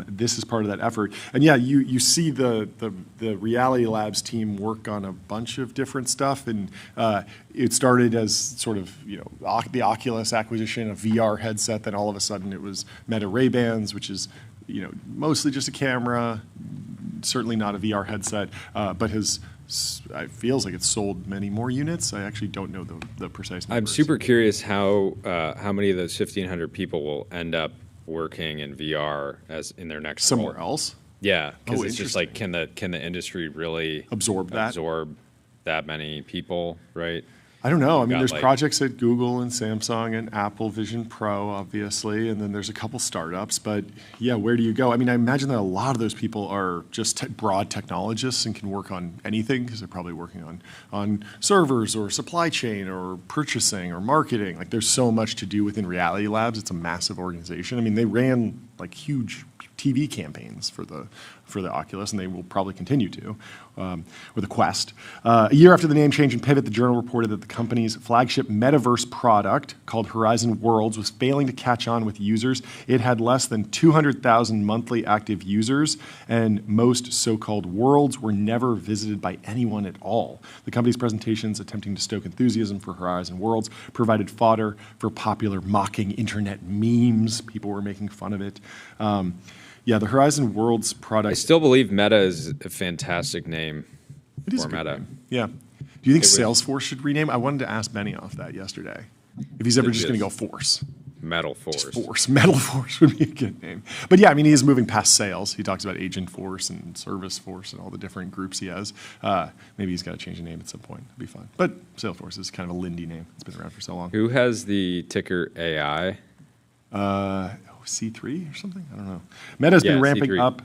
This is part of that effort. And yeah, you see the Reality Labs team work on a bunch of different stuff. And it started as sort of, the Oculus acquisition, a VR headset. Then all of a sudden it was Meta Ray-Bans, which is, mostly just a camera, certainly not a VR headset, but it feels like it's sold many more units. I actually don't know the precise numbers. I'm super curious how many of those 1,500 people will end up working in VR as in their next Somewhere role. else? Yeah, because it's just interesting. like, can the industry really Absorb that? Absorb that many people, right? I don't know. I mean, got, there's like- projects at Google and Samsung and Apple Vision Pro, obviously, and then there's a couple startups. But yeah, where do you go? I mean, I imagine that a lot of those people are just broad technologists and can work on anything because they're probably working on servers or supply chain or purchasing or marketing. Like, there's so much to do within Reality Labs. It's a massive organization. I mean, they ran like huge TV campaigns for the Oculus, and they will probably continue to, or the Quest. A year after the name change and pivot, the Journal reported that the company's flagship metaverse product, called Horizon Worlds, was failing to catch on with users. It had less than 200,000 monthly active users, and most so-called worlds were never visited by anyone at all. The company's presentations attempting to stoke enthusiasm for Horizon Worlds provided fodder for popular mocking internet memes. People were making fun of it. Yeah, the Horizon Worlds product. I still believe Meta is a fantastic name It is for a good Meta. name. Yeah. Do you think It was- Salesforce should rename? I wanted to ask Benioff that yesterday. If he's ever just going to go Force. Metal Force. Just Force. Metal Force would be a good name. But yeah, I mean, he is moving past sales. He talks about Agent Force and Service Force and all the different groups he has. Maybe he's got to change the name at some point. It'd be fun. But Salesforce is kind of a Lindy name. It's been around for so long. Who has the ticker AI? C3 or something? I don't know. Meta's been ramping C3. up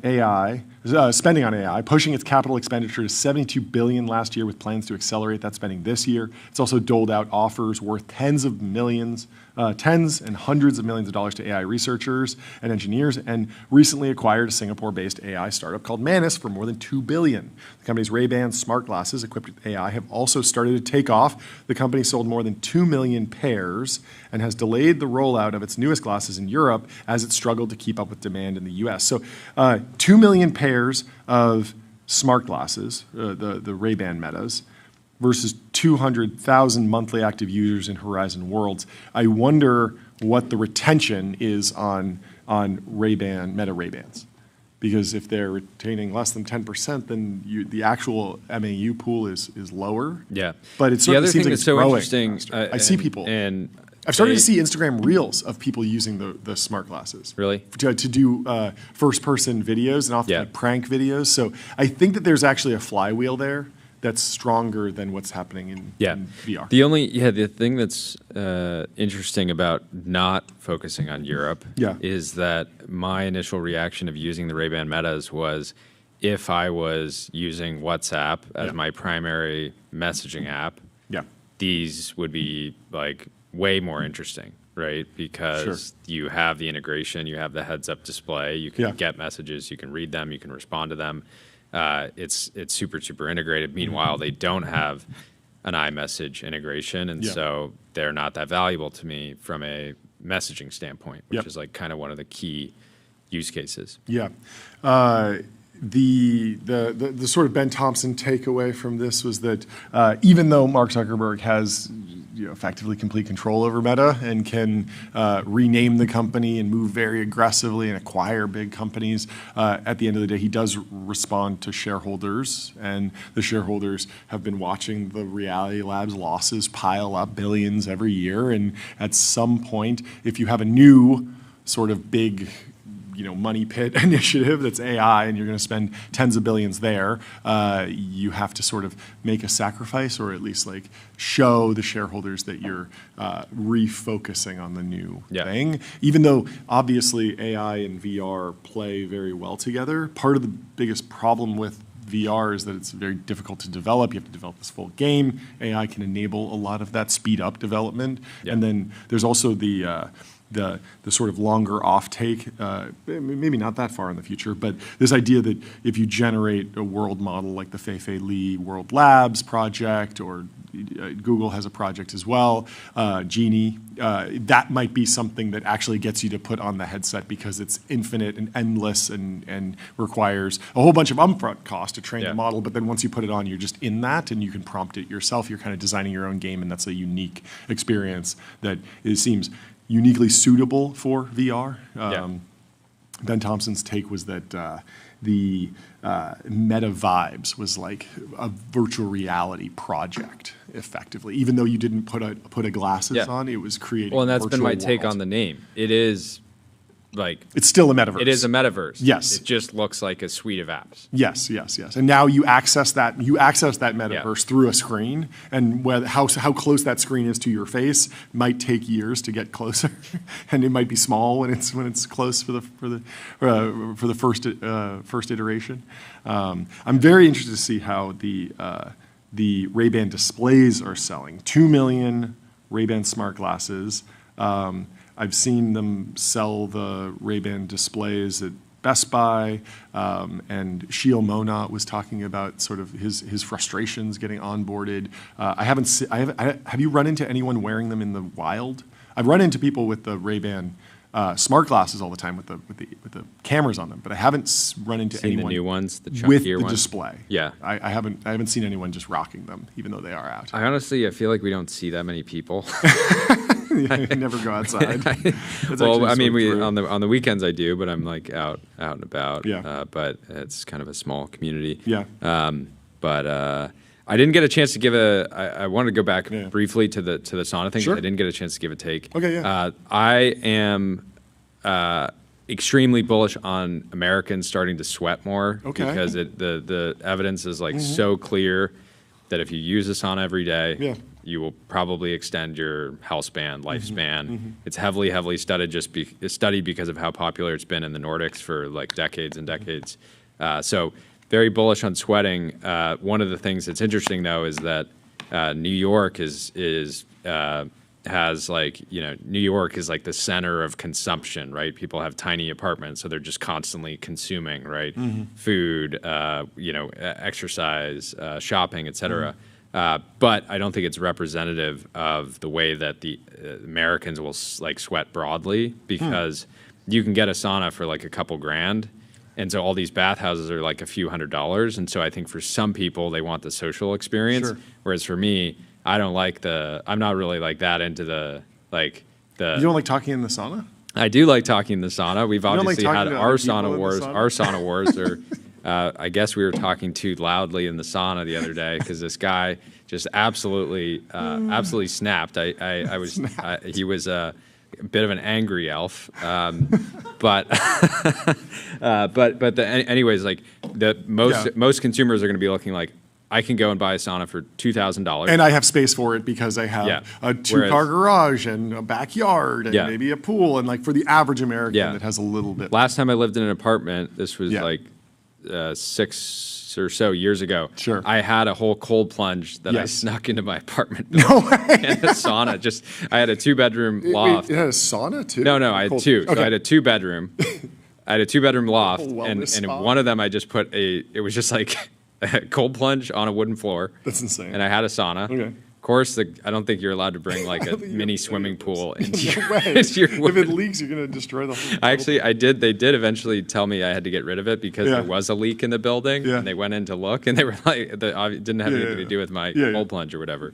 AI, spending on AI, pushing its capital expenditure to $72 billion last year with plans to accelerate that spending this year. It's also doled out offers worth tens and hundreds of millions of dollars to AI researchers and engineers, and recently acquired a Singapore-based AI startup called Manus for more than $2 billion. The company's Ray-Ban smart glasses equipped with AI have also started to take off. The company sold more than 2 million pairs and has delayed the rollout of its newest glasses in Europe as it struggled to keep up with demand in the US. So 2 million pairs of smart glasses, the Ray-Ban Metas, versus 200,000 monthly active users in Horizon Worlds. I wonder what the retention is on Ray-Ban, Meta Ray-Bans. Because if they're retaining less than 10%, then the actual MAU pool is lower. Yeah. But it The certainly other seems thing like that's it's so growing interesting, faster. I see people. And I've started to see Instagram reels of people using the smart glasses. Really? To do first-person videos and often Yeah. like prank videos. So I think that there's actually a flywheel there that's stronger than what's happening in VR. The thing that's interesting about not focusing on Europe is that my initial reaction of using the Ray-Ban Metas was, if I was using WhatsApp as my primary messaging app, these would be like way more interesting, right? Because you have the integration, you have the heads-up display, you can get messages, you can read them, you can respond to them. It's super integrated. Meanwhile, they don't have an iMessage integration, and so they're not that valuable to me from a messaging standpoint, which is like kind of one of the key use cases. Yeah. The sort of Ben Thompson takeaway from this was that even though Mark Zuckerberg has effectively complete control over Meta and can rename the company and move very aggressively and acquire big companies, at the end of the day, he does respond to shareholders, and the shareholders have been watching the Reality Labs losses pile up billions every year, and at some point, if you have a new sort of big money pit initiative that's AI, and you're going to spend tens of billions there, you have to sort of make a sacrifice, or at least like show the shareholders that you're refocusing on the new thing. Even though obviously AI and VR play very well together, part of the biggest problem with VR is that it's very difficult to develop. You have to develop this full game. AI can enable a lot of that, speed up development. And then there's also the sort of longer offtake, maybe not that far in the future, but this idea that if you generate a world model like the Fei-Fei Li World Labs project, or Google has a project as well, Genie, that might be something that actually gets you to put on the headset because it's infinite and endless and requires a whole bunch of upfront cost to train the model, but then once you put it on, you're just in that and you can prompt it yourself. You're kind of designing your own game, and that's a unique experience that it seems uniquely suitable for VR. Ben Thompson's take was that the Meta Vibes was like a virtual reality project, effectively. Even though you didn't put a glasses on, it was creating. Well, and that's been my virtual take world. on the name. It is like It's still a metaverse. it is a metaverse. Yes. It just looks like a suite of apps. Yes. And now you access that metaverse through a screen, and how close that screen is to your face might take years to get closer, and it might be small when it's close for the first iteration. I'm very interested to see how the Ray-Ban displays are selling. 2 million Ray-Ban smart glasses. I've seen them sell the Ray-Ban displays at Best Buy, and Sheel Monat was talking about sort of his frustrations getting onboarded. Have you run into anyone wearing them in the wild? I've run into people with the Ray-Ban smart glasses all the time with the cameras on them, but I haven't run into anyone the new ones, the with chunkier the ones? display. Yeah. I haven't seen anyone just rocking them, even though they are out. I feel like we don't see that many people. I never go outside. Well, I mean, on the weekends I do, but I'm like out and about. Yeah. But it's kind of a small community. Yeah. But I didn't get a chance to give I wanted to go back briefly to the sauna thing. Sure. I didn't get a chance to give a take. Okay, yeah. I am extremely bullish on Americans starting to sweat more. Okay. Because the evidence is like so clear that if you use a sauna every day, you will probably extend your health span, lifespan. It's heavily studied because of how popular it's been in the Nordics for like decades and decades. So very bullish on sweating. One of the things that's interesting though is that New York has like, New York is like the center of consumption, right? People have tiny apartments, so they're just constantly consuming, right? Food, exercise, shopping, et cetera. But I don't think it's representative of the way that the Americans will like sweat broadly, because you can get a sauna for like a couple grand. And so all these bathhouses are like a few $100s. And so I think for some people, they want the social experience. Sure. Whereas for me, I'm not really like that into the. You don't like talking in the sauna? I do like talking in the sauna. We've obviously talking had to our other people sauna in the wars. sauna? Our sauna wars are. I guess we were talking too loudly in the sauna the other day because this guy just absolutely snapped. He was a bit of an angry elf, anyways, like most consumers are going to be looking like, I can go and buy a sauna for $2,000. And I have space for it because I have a two-car garage and a backyard and maybe a pool. And like for the average American, it has a little bit. Last time I lived in an apartment, this was like 6 or so years ago. Sure. I had a whole cold plunge that I snuck into my apartment. No way. And a sauna. I had a 2-bedroom loft. It had a sauna too? No, I had two. Okay. So I had a 2-bedroom. I had a 2-bedroom loft, Wellness and in spa. one of them I just put it was just like a cold plunge on a wooden floor. That's insane. And I had a sauna. Okay. Of course, I don't think you're allowed to bring like a mini swimming pool into No your, way. into your If it leaks, you're going to destroy the whole. They did eventually tell me I had to get rid of it because there was a leak in the building, and they went in to look, and they were like, it didn't have anything to do with my cold plunge or whatever.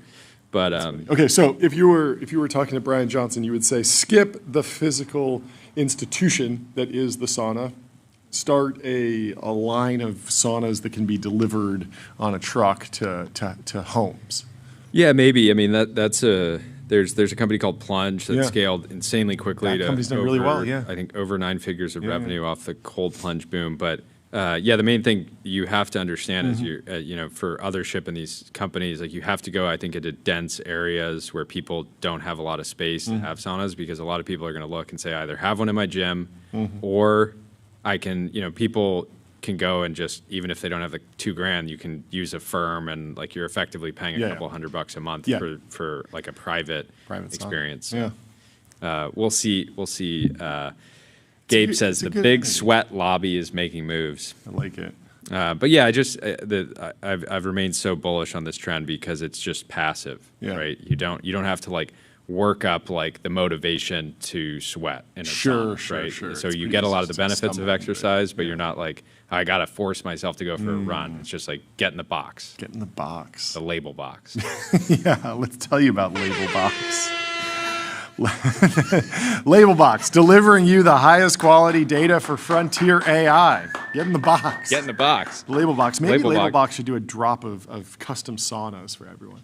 But okay, so if you were talking to Brian Johnson, you would say skip the physical institution that is the sauna. Start a line of saunas that can be delivered on a truck to homes. Yeah, maybe. I mean, there's a company called Plunge that scaled insanely quickly. That company's done really well, I think over 9 figures of revenue off the cold plunge boom. But the main thing you have to understand is for othership in these companies, like you have to go, I think, into dense areas where people don't have a lot of space to have saunas, because a lot of people are going to look and say, I either have one in my gym or I can, people can go and just, even if they don't have the $2,000, you can use a firm, and like you're effectively paying a couple $100 a month for like a private experience. We'll see. Gabe says the big sweat lobby is making moves. I like it. But yeah, I've remained so bullish on this trend because it's just passive, right? You don't have to like work up like the motivation to sweat in a sauna, right? Sure. So you get a lot of the benefits of exercise, but you're not like, I got to force myself to go for a run. It's just like, get in the box. Get in the box. The label box. Yeah, let's tell you about label box. Label box, delivering you the highest quality data for frontier AI. Get in the box. Get in the box. Label box. Maybe Label Label box. box should do a drop of custom saunas for everyone.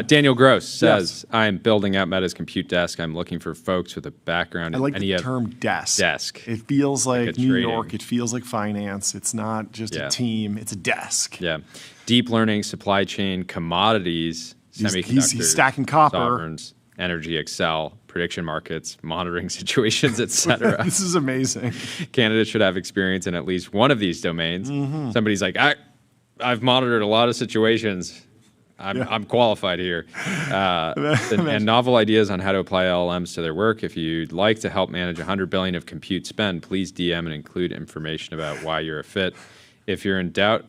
Daniel Gross says, Yes. I'm building out Meta's compute desk. I'm looking for folks with a background I in like any the of term desk. desk. It feels like a New trading. York. It feels like finance. It's not just Yeah. a team. It's a desk. Yeah. Deep learning, supply chain, commodities, He's semiconductors, stacking copper. sovereigns, energy, Excel, prediction markets, monitoring situations, etc. This is amazing. Candidates should have experience in at least one of these domains. Mm-hmm. Somebody's like, I've monitored a lot of situations. I'm qualified here. And novel ideas on how to apply LLMs to their work. If you'd like to help manage $100 billion of compute spend, please DM and include information about why you're a fit. If you're in doubt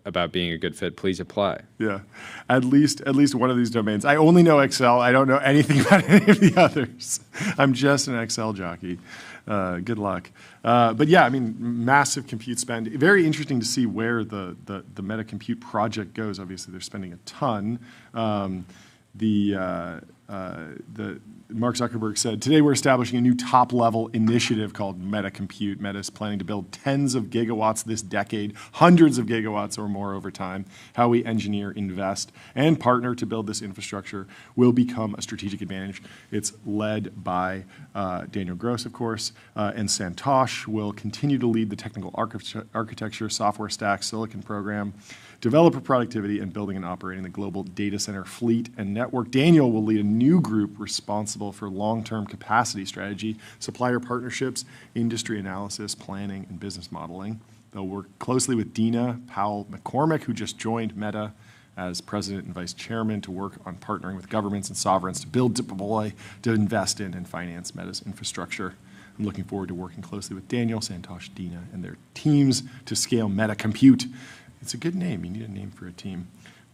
about being a good fit, please apply. Yeah, at least one of these domains. I only know Excel. I don't know anything about any of the others. I'm just an Excel jockey. Good luck. But yeah, I mean, massive compute spend. Very interesting to see where the Meta Compute project goes. Obviously, they're spending a ton. Mark Zuckerberg said, today we're establishing a new top-level initiative called Meta Compute. Meta is planning to build tens of gigawatts this decade, hundreds of gigawatts or more over time. How we engineer, invest, and partner to build this infrastructure will become a strategic advantage. It's led by Daniel Gross, of course, and Santosh will continue to lead the technical architecture, software stack, silicon program, developer productivity, and building and operating the global data center fleet and network. Daniel will lead a new group responsible for long-term capacity strategy, supplier partnerships, industry analysis, planning, and business modeling. They'll work closely with Dina Powell-McCormick, who just joined Meta as president and vice chairman, to work on partnering with governments and sovereigns to build, deploy, to invest in, and finance Meta's infrastructure. I'm looking forward to working closely with Daniel, Santosh, Dina, and their teams to scale Meta Compute. It's a good name. You need a name for a team.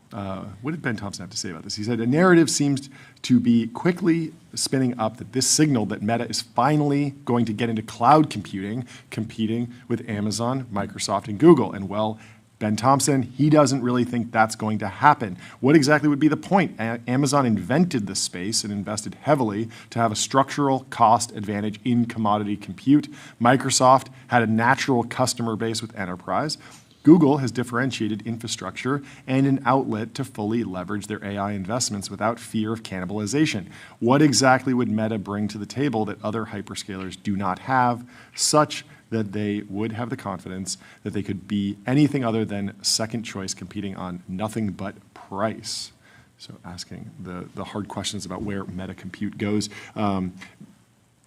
What did Ben Thompson have to say about this? He said, a narrative seems to be quickly spinning up that this signaled that Meta is finally going to get into cloud computing, competing with Amazon, Microsoft, and Google. And well, Ben Thompson, he doesn't really think that's going to happen. What exactly would be the point? Amazon invented this space and invested heavily to have a structural cost advantage in commodity compute. Microsoft had a natural customer base with enterprise. Google has differentiated infrastructure and an outlet to fully leverage their AI investments without fear of cannibalization. What exactly would Meta bring to the table that other hyperscalers do not have, such that they would have the confidence that they could be anything other than second choice, competing on nothing but price? So asking the hard questions about where Meta Compute goes.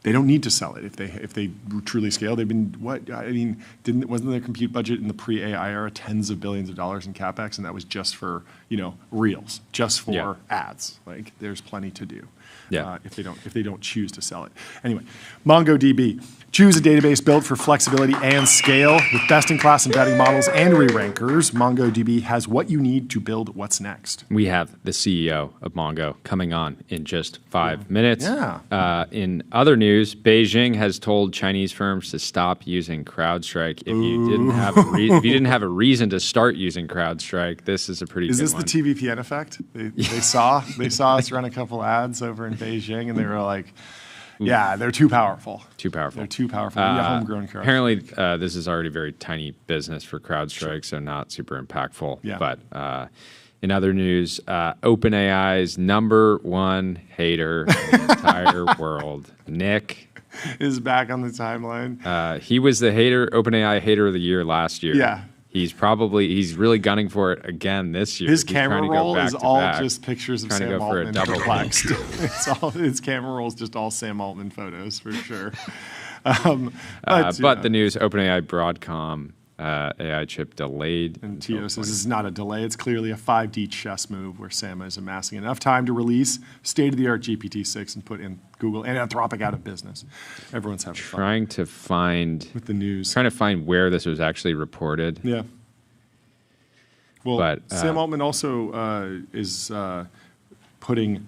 They don't need to sell it if they truly scale. They've been wasn't their compute budget in the pre-AI era tens of billions of dollars in capex, and that was just for reels, just for ads. Like there's plenty to do. If they don't choose to sell it. Anyway, MongoDB. Choose a database built for flexibility and scale with best-in-class embedding models and re-rankers. MongoDB has what you need to build what's next. We have the CEO of Mongo coming on in just 5 minutes. Yeah. In other news, Beijing has told Chinese firms to stop using CrowdStrike. If you didn't have a reason to start using CrowdStrike, this is a pretty good one. Is this the TBPN effect? They saw us run a couple ads over in Beijing, and they were like, yeah, they're too powerful. Too powerful. They're too powerful. We need a homegrown CrowdStrike. Apparently, this is already very tiny business for CrowdStrike, so not super impactful. Yeah. But in other news, OpenAI's #1 hater in the entire world, Nick, is back on the timeline. he was the OpenAI hater of the year last year. Yeah. He's really gunning for it again this year. His He's camera trying to go all back is to all back, just pictures of trying to Sam go for a Altman double perplexed. His camera roll is just all Sam Altman photos for sure. But the news: OpenAI Broadcom AI chip delayed. And Tearse says this is not a delay. It's clearly a 5D chess move where Sam is amassing enough time to release state-of-the-art GPT-6 and put in Google and Anthropic out of business. Everyone's having fun. Trying to find where this was actually reported. Yeah. Well, but, Sam Altman also is putting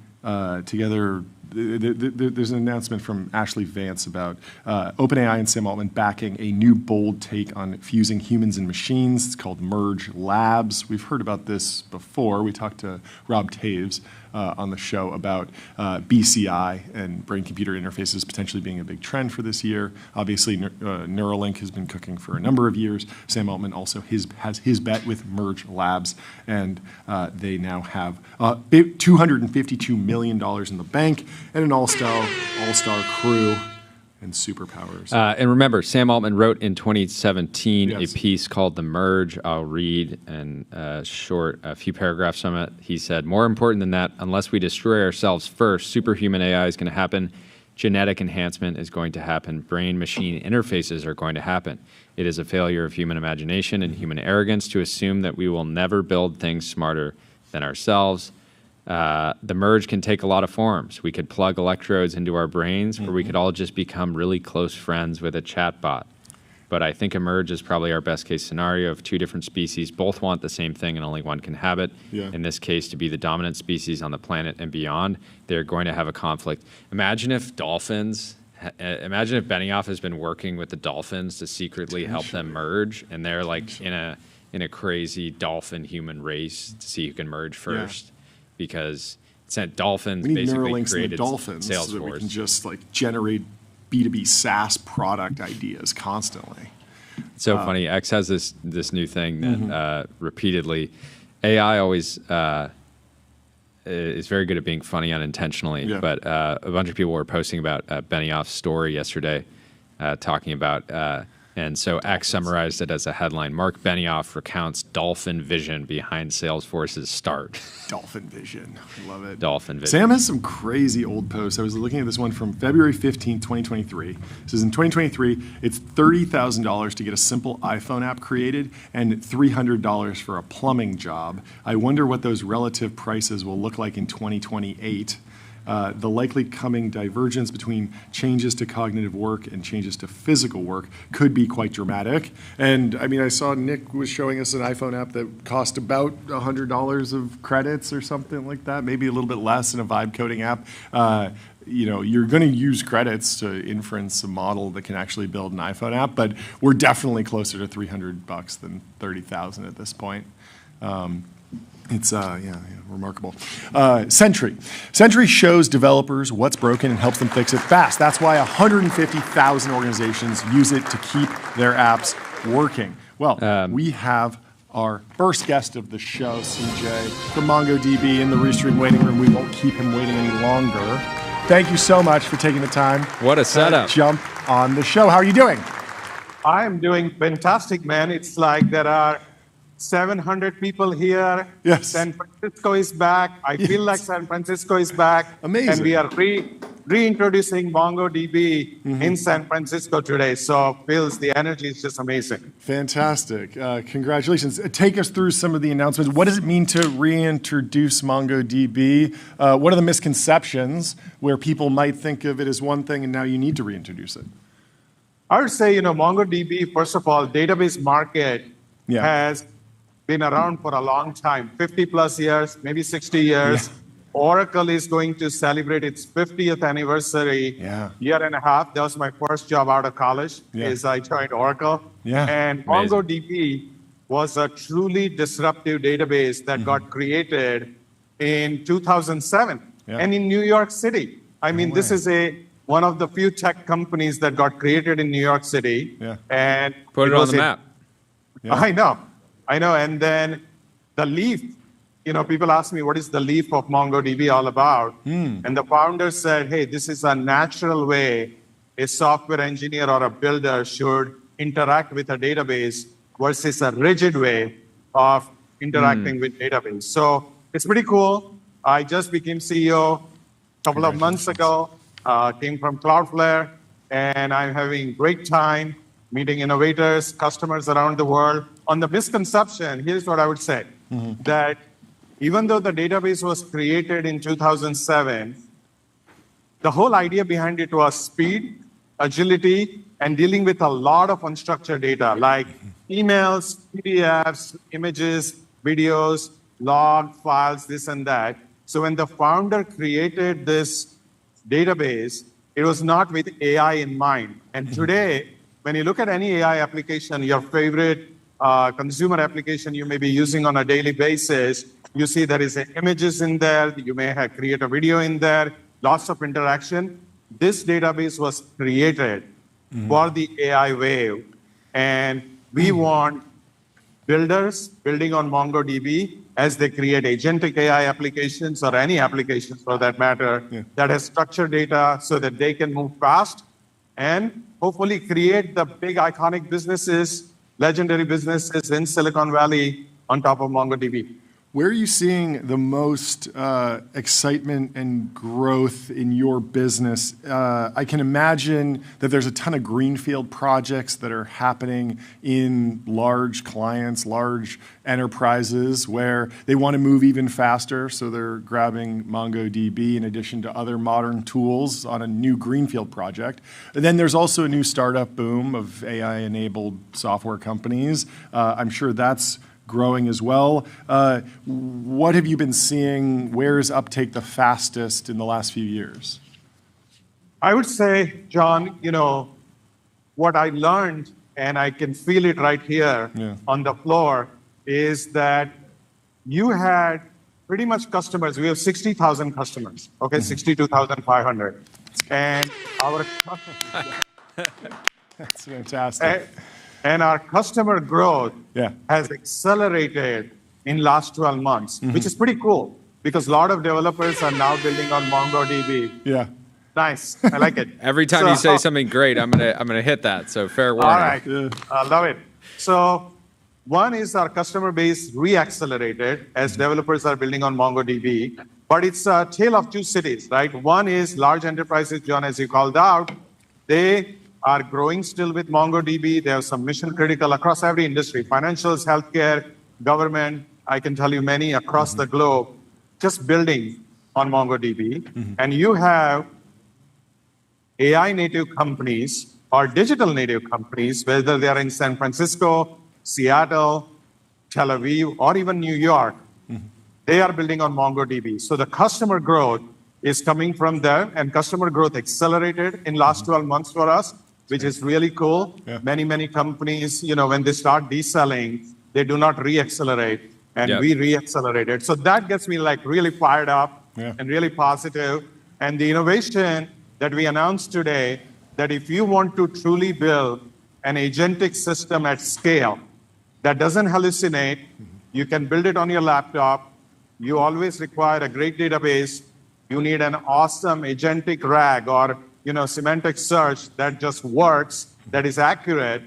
together. There's an announcement from Ashley Vance about OpenAI and Sam Altman backing a new bold take on fusing humans and machines. It's called Merge Labs. We've heard about this before. We talked to Rob Taves on the show about BCI and brain computer interfaces potentially being a big trend for this year. Obviously, Neuralink has been cooking for a number of years. Sam Altman also has his bet with Merge Labs, and they now have $252 million in the bank and an all-star crew and superpowers. And remember, Sam Altman wrote in 2017 Yes. a piece called The Merge. I'll read a few paragraphs from it. He said, more important than that, unless we destroy ourselves first, superhuman AI is going to happen. Genetic enhancement is going to happen. Brain-machine interfaces are going to happen. It is a failure of human imagination and human arrogance to assume that we will never build things smarter than ourselves. The merge can take a lot of forms. We could plug electrodes into our brains, or we could all just become really close friends with a chatbot. But I think a merge is probably our best case scenario of two different species. Both want the same thing and only one can have it. Yeah. In this case, to be the dominant species on the planet and beyond, they're going to have a conflict. Imagine if Benioff has been working with the dolphins to secretly help them merge, and they're like in a crazy dolphin-human race to see who can merge first. Because dolphins We need basically Neuralinks in the created dolphins Salesforce. so that we can just like generate B2B SaaS product ideas constantly. So funny. X has this new thing that repeatedly, AI always is very good at being funny unintentionally. Yeah. But a bunch of people were posting about Benioff's story yesterday, talking about. And so X summarized it as a headline: Mark Benioff recounts dolphin vision behind Salesforce's start. Dolphin vision. I love it. Dolphin vision. Sam has some crazy old posts. I was looking at this one from February 15, 2023. It says in 2023, it's $30,000 to get a simple iPhone app created and $300 for a plumbing job. I wonder what those relative prices will look like in 2028. The likely coming divergence between changes to cognitive work and changes to physical work could be quite dramatic. And I mean, I saw Nick was showing us an iPhone app that cost about $100 of credits or something like that, maybe a little bit less in a vibe coding app. You're going to use credits to inference a model that can actually build an iPhone app, but we're definitely closer to $300 than $30,000 at this point. It's remarkable. Sentry. Sentry shows developers what's broken and helps them fix it fast. That's why 150,000 organizations use it to keep their apps working. Well, we have our first guest of the show, CJ, from MongoDB in the Restream waiting room. We won't keep him waiting any longer. Thank you so much for taking the time. What a setup. To jump on the show. How are you doing? I'm doing fantastic, man. It's like there are 700 people here. Yes. San Francisco is back. I feel like San Francisco is back. Amazing. And we are reintroducing MongoDB in San Francisco today. So, Phil's, the energy is just amazing. Fantastic. Congratulations. Take us through some of the announcements. What does it mean to reintroduce MongoDB? What are the misconceptions where people might think of it as one thing and now you need to reintroduce it? I would say, MongoDB, first of all, database market has been around for a long time, 50 plus years, maybe 60 years. Yeah. Oracle is going to celebrate its 50th anniversary year and a half. That was my first job out of college, is I joined Oracle. Yeah. And MongoDB was a truly disruptive database that got created in 2007 and in New York City. I mean, this is one of the few tech companies that got created in New York City. Yeah. And Put it on the map. Yeah. I know. And then the leaf, people ask me, what is the leaf of MongoDB all about? And the founder said, hey, this is a natural way a software engineer or a builder should interact with a database versus a rigid way of interacting with database. So it's pretty cool. I just became CEO a couple of months ago, came from Cloudflare, and I'm having great time meeting innovators, customers around the world. On the misconception, here's what I would say, that even though the database was created in 2007, the whole idea behind it was speed, agility, and dealing with a lot of unstructured data like emails, PDFs, images, videos, log files, this and that. So when the founder created this database, it was not with AI in mind. And today, when you look at any AI application, your favorite consumer application you may be using on a daily basis, you see there is images in there. You may have create a video in there, lots of interaction. This database was created for the AI wave. And we want builders building on MongoDB as they create agentic AI applications or any applications for that matter that has structured data so that they can move fast and hopefully create the big iconic businesses, legendary businesses in Silicon Valley on top of MongoDB. Where are you seeing the most excitement and growth in your business? I can imagine that there's a ton of greenfield projects that are happening in large clients, large enterprises where they want to move even faster, so they're grabbing MongoDB in addition to other modern tools on a new greenfield project. And then there's also a new startup boom of AI-enabled software companies. I'm sure that's growing as well. What have you been seeing? Where is uptake the fastest in the last few years? I would say, John, what I learned, and I can feel it right here on the floor, is that you had pretty much customers. We have 60,000 customers, okay, 62,500. And our That's fantastic. And our customer growth has accelerated in last 12 months, which is pretty cool because a lot of developers are now building on MongoDB. Yeah. Nice. I like it. Every time you say something great, I'm gonna hit that. So fair warning. All right. I love it. So one is our customer base re-accelerated as developers are building on MongoDB, but it's a tale of two cities, right? One is large enterprises, John, as you called out. They are growing still with MongoDB. They have some mission critical across every industry, financials, healthcare, government. I can tell you many across the globe, just building on MongoDB. And you have AI native companies or digital native companies, whether they are in San Francisco, Seattle, Tel Aviv, or even New York, they are building on MongoDB. So the customer growth is coming from there, and customer growth accelerated in last 12 months for us, which is really cool. Many companies, when they start deselling, they do not re-accelerate, and we re-accelerated. So that gets me really fired up and really positive. And the innovation that we announced today, that if you want to truly build an agentic system at scale that doesn't hallucinate, you can build it on your laptop. You always require a great database. You need an awesome agentic RAG or semantic search that just works, that is accurate.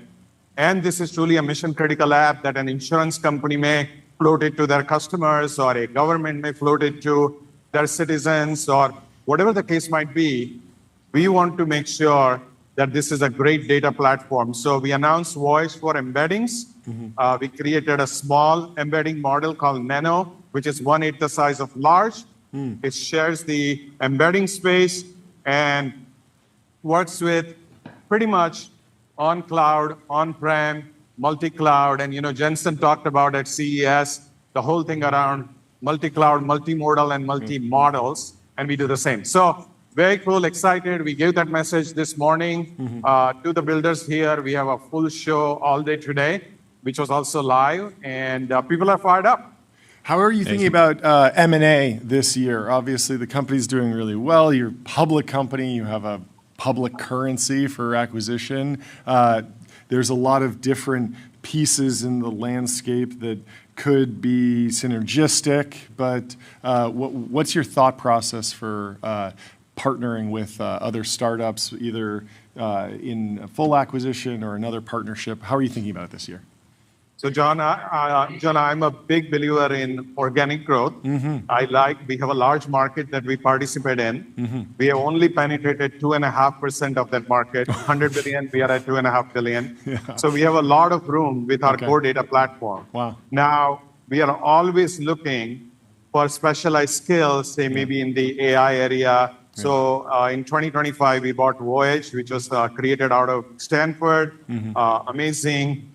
And this is truly a mission critical app that an insurance company may float it to their customers, or a government may float it to their citizens, or whatever the case might be. We want to make sure that this is a great data platform. So we announced Voice for embeddings. We created a small embedding model called Nano, which is 1/8 the size of large. It shares the embedding space and works with pretty much on cloud, on-prem, multi-cloud. And Jensen talked about at CES, the whole thing around multi-cloud, multimodal, and multi-models, and we do the same. So very cool, excited. We gave that message this morning to the builders here. We have a full show all day today, which was also live, and people are fired up. How are you thinking about M&A this year? Obviously, the company's doing really well. You're a public company. You have a public currency for acquisition. There's a lot of different pieces in the landscape that could be synergistic, but what's your thought process for partnering with other startups, either in full acquisition or another partnership? How are you thinking about it this year? So John, I'm a big believer in organic growth. We have a large market that we participate in. We have only penetrated 2.5% of that market. 100 billion, we are at 2.5 billion. So we have a lot of room with our core data platform. Wow. Now, we are always looking for specialized skills, say maybe in the AI area. So in 2025, we bought Voyage, which was created out of Stanford. Amazing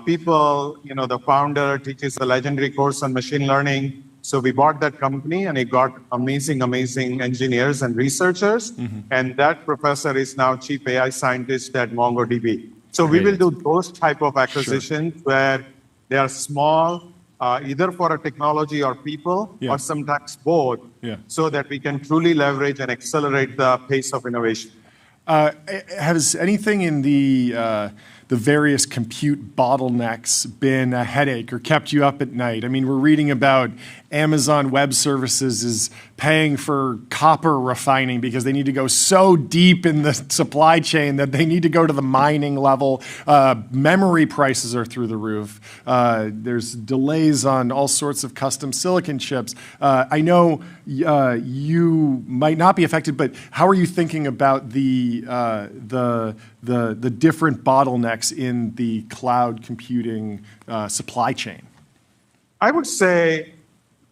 people, the founder teaches a legendary course on machine learning. So we bought that company, and it got amazing engineers and researchers. And that professor is now chief AI scientist at MongoDB. So we will do those type of acquisitions where They are small, either for a technology or people, or sometimes both, so that we can truly leverage and accelerate the pace of innovation. Has anything in the various compute bottlenecks been a headache or kept you up at night? I mean, we're reading about Amazon Web Services is paying for copper refining because they need to go so deep in the supply chain that they need to go to the mining level. Memory prices are through the roof. There's delays on all sorts of custom silicon chips. I know you might not be affected, but how are you thinking about the different bottlenecks in the cloud computing supply chain? I would say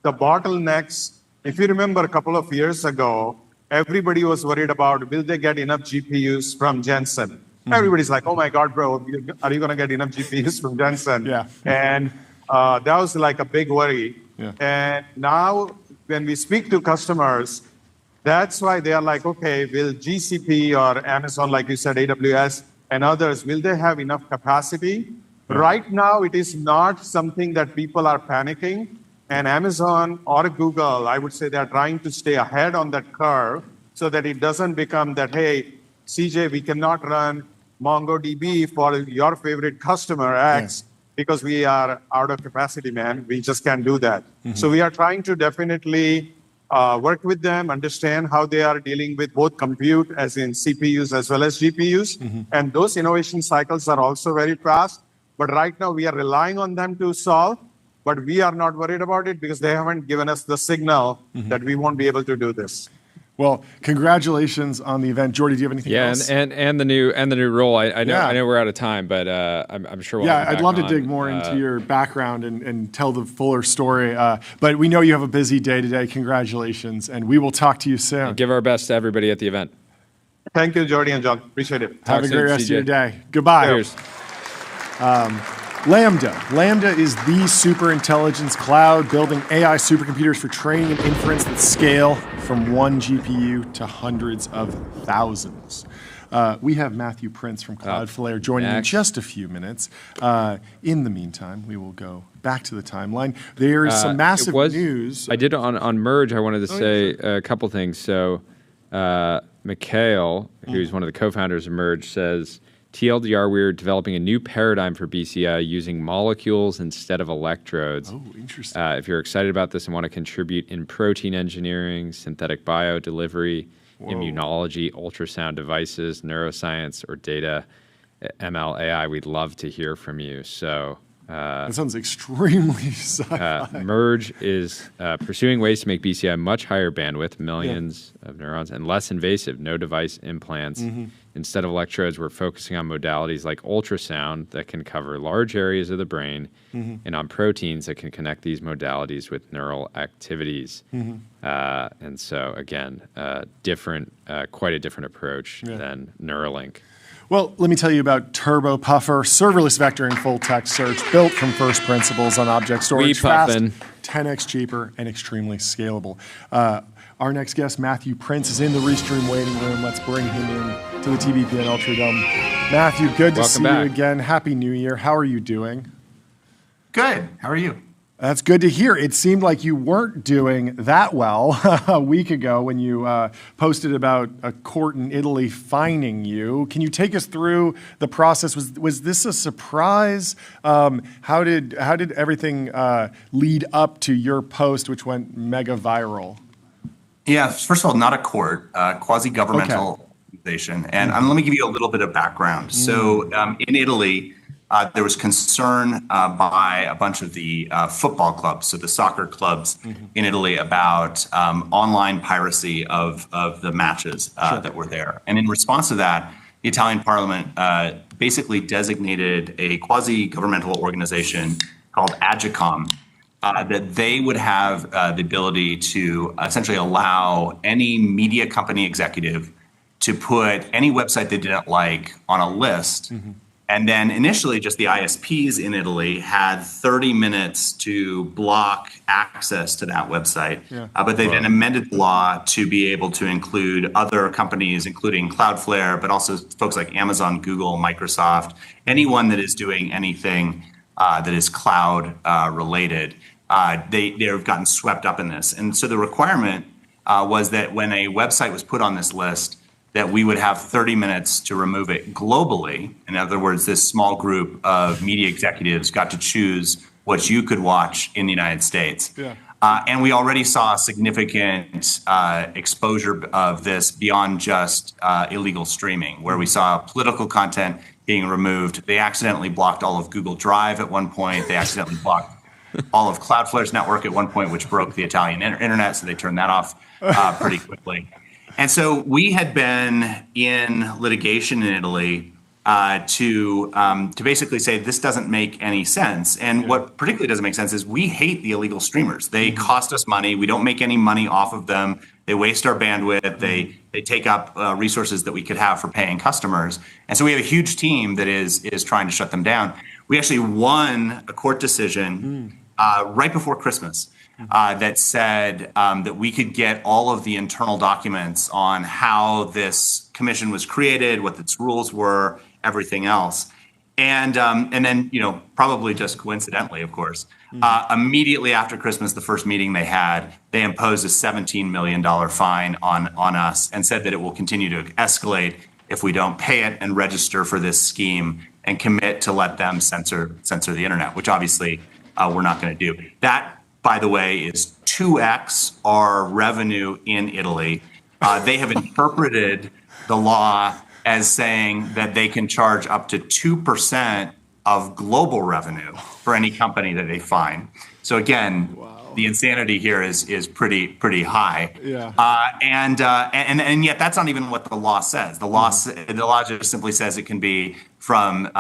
the bottlenecks, if you remember a couple of years ago, everybody was worried about, will they get enough GPUs from Jensen? Everybody's like, oh my God, bro, are you going to get enough GPUs from Jensen? And that was like a big worry. And now when we speak to customers, that's why they are like, okay, will GCP or Amazon, like you said, AWS and others, will they have enough capacity? Right now, it is not something that people are panicking. And Amazon or Google, I would say they're trying to stay ahead on that curve so that it doesn't become that, hey, CJ, we cannot run MongoDB for your favorite customer X because we are out of capacity, man. We just can't do that. So we are trying to definitely work with them, understand how they are dealing with both compute, as in CPUs as well as GPUs. And those innovation cycles are also very fast. But right now, we are relying on them to solve. But we are not worried about it because they haven't given us the signal that we won't be able to do this. Well, congratulations on the event, Jordy. Do you have anything else? and the new role. I know we're out of time, but I'm sure. We'll I'd love to dig more into your background and tell the fuller story. But we know you have a busy day today. Congratulations, and we will talk to you soon. And give our best to everybody at the event. Thank you, Jordy and John. Appreciate it. Have a great rest of your day. Goodbye. Cheers. Lambda is the superintelligence cloud building AI supercomputers for training and inference that scale from one GPU to hundreds of thousands. We have Matthew Prince from Cloudflare joining in just a few minutes. In the meantime, we will go back to the timeline. There is some massive news. I did on Merge, I wanted to say a couple things. So Mikhail, who's one of the co-founders of Merge, says, TLDR, we're developing a new paradigm for BCI using molecules instead of electrodes. Oh, interesting. If you're excited about this and want to contribute in protein engineering, synthetic bio delivery, immunology, ultrasound devices, neuroscience, or data, ML, AI, we'd love to hear from you. So that sounds extremely sci-fi. Merge is pursuing ways to make BCI much higher bandwidth, millions of neurons, and less invasive, no device implants. Instead of electrodes, we're focusing on modalities like ultrasound that can cover large areas of the brain and on proteins that can connect these modalities with neural activities. And so, again, quite a different approach than Neuralink. Well, let me tell you about Turbo Puffer, serverless vectoring full text search built from first principles on object storage, fast, 10x cheaper, and extremely scalable. Our next guest, Matthew Prince, is in the Restream waiting room. Let's bring him in to the TBPN Ultradome. Matthew, good to see you again. Happy New Year. How are you doing? Good. How are you? That's good to hear. It seemed like you weren't doing that well a week ago when you posted about a court in Italy fining you. Can you take us through the process? Was this a surprise? How did everything lead up to your post, which went mega viral? Yeah, first of all, not a court, quasi-governmental organization. And let me give you a little bit of background. So in Italy, there was concern by a bunch of the football clubs, so the soccer clubs in Italy, about online piracy of the matches that were there. And in response to that, the Italian parliament basically designated a quasi-governmental organization called Agicom that they would have the ability to essentially allow any media company executive to put any website they didn't like on a list. And then initially, just the ISPs in Italy had 30 minutes to block access to that website. But they then amended the law to be able to include other companies, including Cloudflare, but also folks like Amazon, Google, Microsoft, anyone that is doing anything that is cloud related, they've gotten swept up in this. And so the requirement was that when a website was put on this list, that we would have 30 minutes to remove it globally. In other words, this small group of media executives got to choose what you could watch in the United States. Yeah. And we already saw significant exposure of this beyond just illegal streaming, where we saw political content being removed. They accidentally blocked all of Google Drive at one point. They accidentally blocked all of Cloudflare's network at one point, which broke the Italian internet, so they turned that off pretty quickly. And so we had been in litigation in Italy to basically say this doesn't make any sense. And what particularly doesn't make sense is we hate the illegal streamers. They cost us money. We don't make any money off of them. They waste our bandwidth. They take up resources that we could have for paying customers. And so we have a huge team that is trying to shut them down. We actually won a court decision right before Christmas that said that we could get all of the internal documents on how this commission was created, what its rules were, everything else. And then, probably just coincidentally, of course, immediately after Christmas, the first meeting they had, they imposed a $17 million fine on us and said that it will continue to escalate if we don't pay it and register for this scheme and commit to let them censor the internet, which obviously we're not going to do. That, by the way, is 2x our revenue in Italy. They have interpreted the law as saying that they can charge up to 2% of global revenue for any company that they fine. So again, the insanity here is pretty high. Yeah. And yet that's not even what the law says. The law just simply says it can be from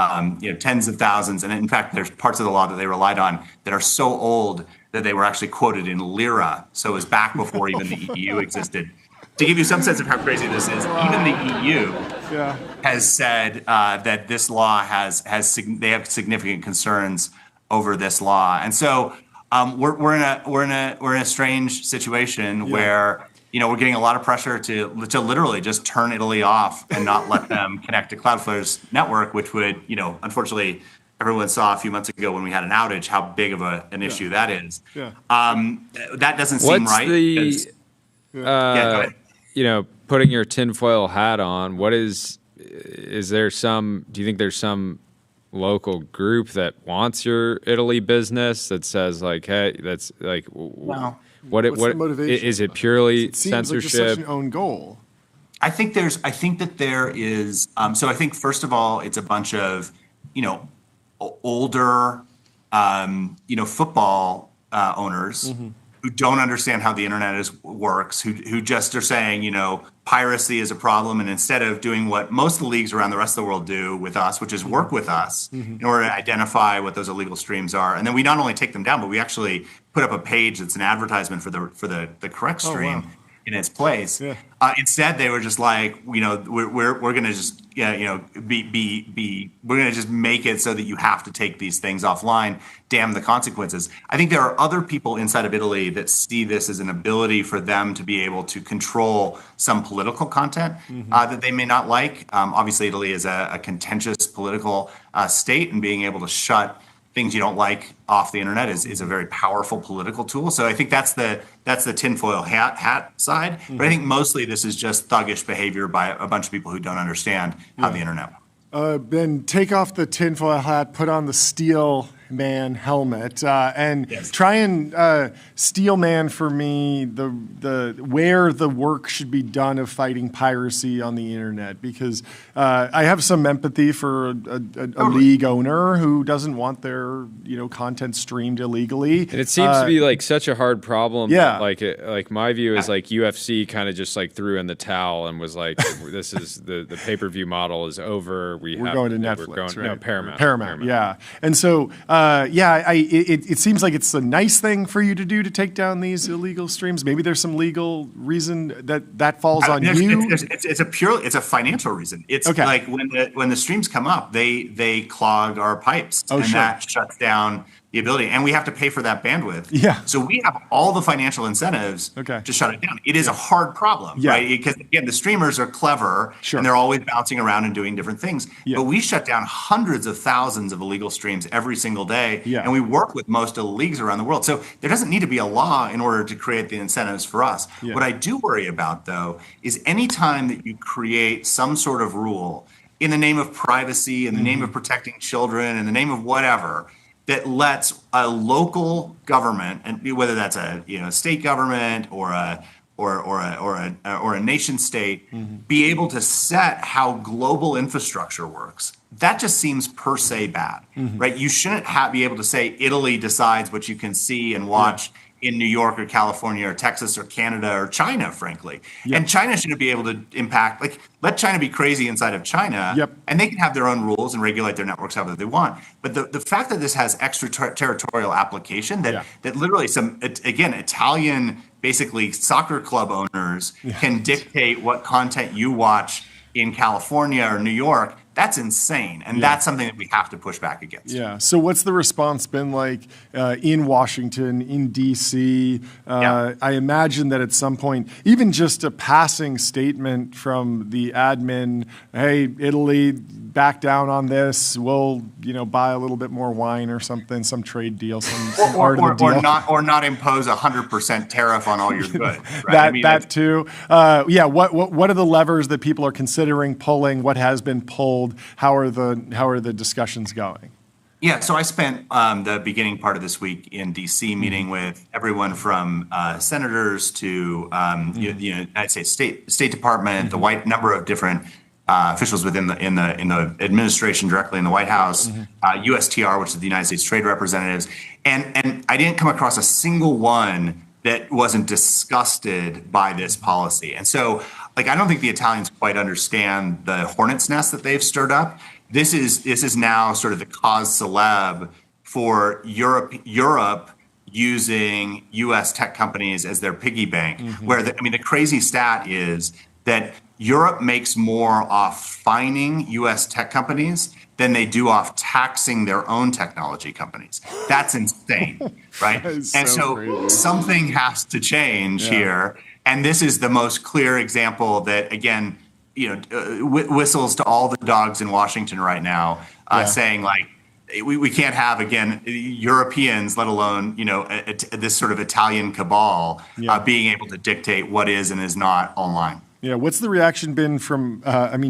tens of thousands, and in fact, there's parts of the law that they relied on that are so old that they were actually quoted in lira. So it was back before even the EU existed. To give you some sense of how crazy this is, even the EU has said that this law they have significant concerns over this law, and so we're in a strange situation where we're getting a lot of pressure to literally just turn Italy off and not let them connect to Cloudflare's network, which would unfortunately everyone saw a few months ago when we had an outage how big of an issue that is. Yeah. That doesn't seem right. Go ahead. Putting your tinfoil hat on, is there do you think there's some local group that wants your Italy business that says like, hey, that's like, wow. What the motivation? Is it purely censorship? Like it's such an own goal. I think that there is, so I think first of all, it's a bunch of, older, football owners who don't understand how the internet works, who just are saying, piracy is a problem. And instead of doing what most of the leagues around the rest of the world do with us, which is work with us in order to identify what those illegal streams are. And then we not only take them down, but we actually put up a page that's an advertisement for the correct stream in its place. Yeah. Instead, they were just like, we're going to just, we're going to just make it so that you have to take these things offline. Damn the consequences. I think there are other people inside of Italy that see this as an ability for them to be able to control some political content that they may not like. Obviously, Italy is a contentious political state, and being able to shut things you don't like off the internet is a very powerful political tool. So I think that's the tinfoil hat side. But I think mostly this is just thuggish behavior by a bunch of people who don't understand how the internet works. Then take off the tinfoil hat, put on the steel man helmet, and try and steel man for me the where the work should be done of fighting piracy on the internet, because I have some empathy for a league owner who doesn't want their content streamed illegally. And it seems to be like such a hard problem. Yeah. Like my view is like UFC kind of just like threw in the towel and was like, this is the pay-per-view model is over. We're going to Netflix. We're going, right? No, Paramount. Yeah. And so it seems like it's a nice thing for you to do to take down these illegal streams. Maybe there's some legal reason that falls on you. It's a financial reason. It's like when the streams come up, they clog our pipes, that shuts down the ability, and we have to pay for that bandwidth. Yeah. So we have all the financial incentives to shut it down. It is a hard problem, right? Because again, the streamers are clever and they're always bouncing around and doing different things. But we shut down hundreds of thousands of illegal streams every single day, and we work with most of the leagues around the world. So there doesn't need to be a law in order to create the incentives for us. What I do worry about, though, is any time that you create some sort of rule in the name of privacy, in the name of protecting children, in the name of whatever, that lets a local government, and whether that's a state government or a nation state, be able to set how global infrastructure works. That just seems per se bad, right? You shouldn't be able to say Italy decides what you can see and watch in New York or California or Texas or Canada or China, frankly. And China shouldn't be able to impact, let China be crazy inside of China, and they can have their own rules and regulate their networks however they want. But the fact that this has extraterritorial application, that literally Italian, basically soccer club owners can dictate what content you watch in California or New York, that's insane. And that's something that we have to push back against. Yeah. So what's the response been like in Washington, in D.C.? I imagine that at some point, even just a passing statement from the admin, hey, Italy, back down on this. We'll, buy a little bit more wine or something, some trade deal, some art of the deal. Or not impose 100% tariff on all your goods. Right? that too. What are the levers that people are considering pulling? What has been pulled? How are the discussions going? Yeah, so I spent the beginning part of this week in D.C. meeting with everyone from senators to the United States State Department, the number of different officials within the administration directly in the White House, USTR, which is the United States Trade Representatives, and I didn't come across a single one that wasn't disgusted by this policy. And so, I don't think the Italians quite understand the hornet's nest that they've stirred up. This is now sort of the cause célèbre for Europe using U.S. tech companies as their piggy bank. Where the crazy stat is that Europe makes more off fining U.S. tech companies than they do off taxing their own technology companies. That's insane, right? So crazy. Something has to change here. And this is the most clear example that, again, whistles to all the dogs in Washington right now, saying we can't have, again, Europeans, let alone this sort of Italian cabal being able to dictate what is and is not online. Yeah, what's the reaction been from,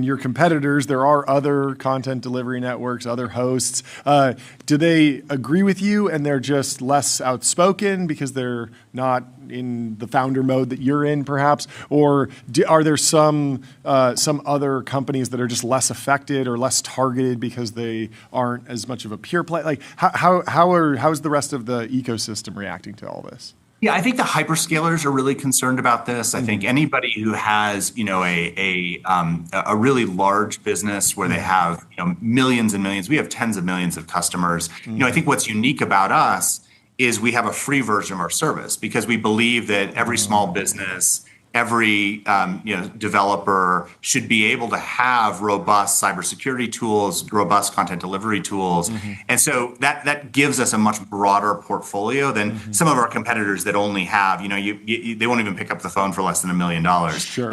your competitors? There are other content delivery networks, other hosts. Do they agree with you and they're just less outspoken because they're not in the founder mode that you're in, perhaps? Or are there some other companies that are just less affected or less targeted because they aren't as much of a pure play? How's the rest of the ecosystem reacting to all this? Yeah, I think the hyperscalers are really concerned about this. I think anybody who has, a really large business where they have, millions and millions, we have tens of millions of customers. I think what's unique about us is we have a free version of our service because we believe that every small business, every developer should be able to have robust cybersecurity tools, robust content delivery tools. And so that gives us a much broader portfolio than some of our competitors that only have, they won't even pick up the phone for less than $1 million. Sure.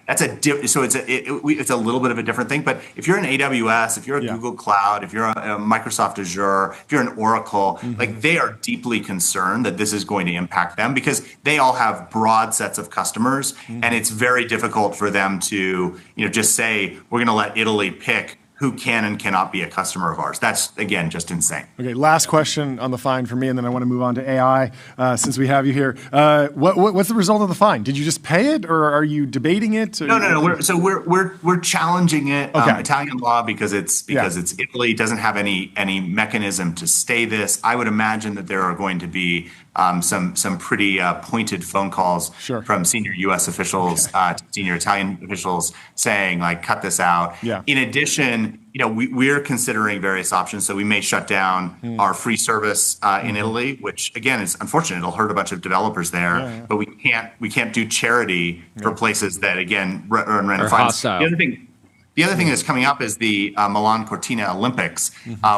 It's a little bit of a different thing. But if you're an AWS, if you're a Google Cloud, if you're a Microsoft Azure, if you're an Oracle, they are deeply concerned that this is going to impact them because they all have broad sets of customers. And it's very difficult for them to, just say, we're going to let Italy pick who can and cannot be a customer of ours. That's, again, just insane. Okay, last question on the fine for me, and then I want to move on to AI since we have you here. What's the result of the fine? Did you just pay it, or are you debating it? No. We're challenging it. Italian law because it's Italy doesn't have any mechanism to stay this. I would imagine that there are going to be some pretty pointed phone calls from senior U.S. officials to senior Italian officials saying, cut this out. In addition, we're considering various options. So we may shut down our free service in Italy, which again is unfortunate. It'll hurt a bunch of developers there. But we can't do charity for places that again run fines. The other thing. The other thing that's coming up is the Milan Cortina Olympics,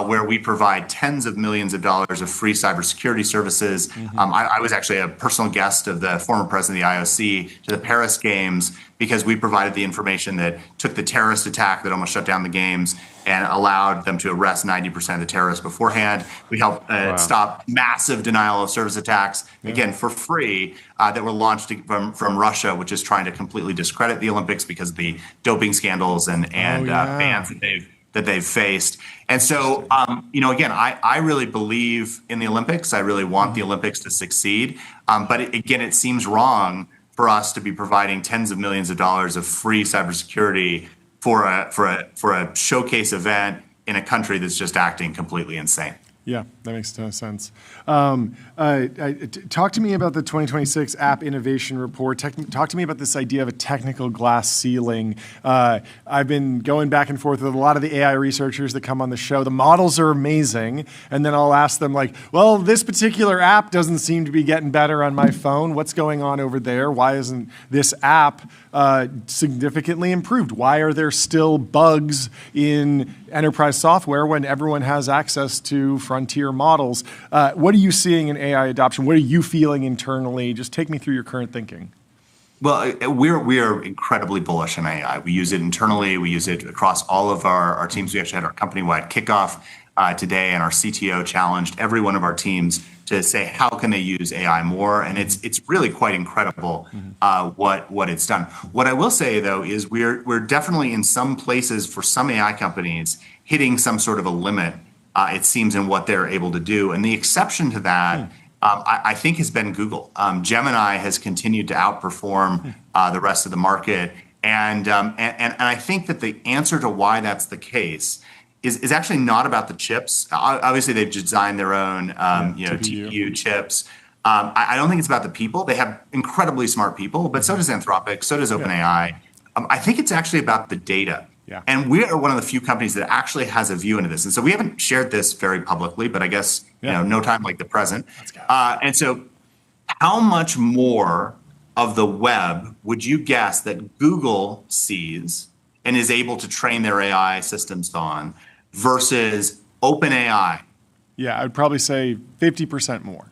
where we provide tens of millions of dollars of free cybersecurity services. I was actually a personal guest of the former president of the IOC to the Paris Games because we provided the information that took the terrorist attack that almost shut down the games and allowed them to arrest 90% of the terrorists beforehand. We helped stop massive denial of service attacks, again, for free, that were launched from Russia, which is trying to completely discredit the Olympics because of the doping scandals and bans that they've faced. And so, again, I really believe in the Olympics. I really want the Olympics to succeed. But again, it seems wrong for us to be providing tens of millions of dollars of free cybersecurity for a showcase event in a country that's just acting completely insane. Yeah, that makes a ton of sense. Talk to me about the 2026 App Innovation Report. Talk to me about this idea of a technical glass ceiling. I've been going back and forth with a lot of the AI researchers that come on the show. The models are amazing, and then I'll ask them like, well, this particular app doesn't seem to be getting better on my phone. What's going on over there? Why isn't this app significantly improved? Why are there still bugs in enterprise software when everyone has access to frontier models? What are you seeing in AI adoption? What are you feeling internally? Just take me through your current thinking. Well, we are incredibly bullish on AI. We use it internally. We use it across all of our teams. We actually had our company-wide kickoff today, and our CTO challenged every one of our teams to say how can they use AI more, and it's really quite incredible what it's done. What I will say though is we're definitely in some places for some AI companies hitting some sort of a limit. It seems in what they're able to do, and the exception to that. I think has been Google. Gemini has continued to outperform the rest of the market, and I think that the answer to why that's the case is actually not about the chips. Obviously, they've designed their own TPU chips. I don't think it's about the people. They have incredibly smart people, but so does Anthropic, so does OpenAI. I think it's actually about the data. Yeah. And we are one of the few companies that actually has a view into this. And so we haven't shared this very publicly, but I guess, no time like the present. And so how much more of the web would you guess that Google sees and is able to train their AI systems on versus OpenAI? Yeah, I'd probably say 50% more.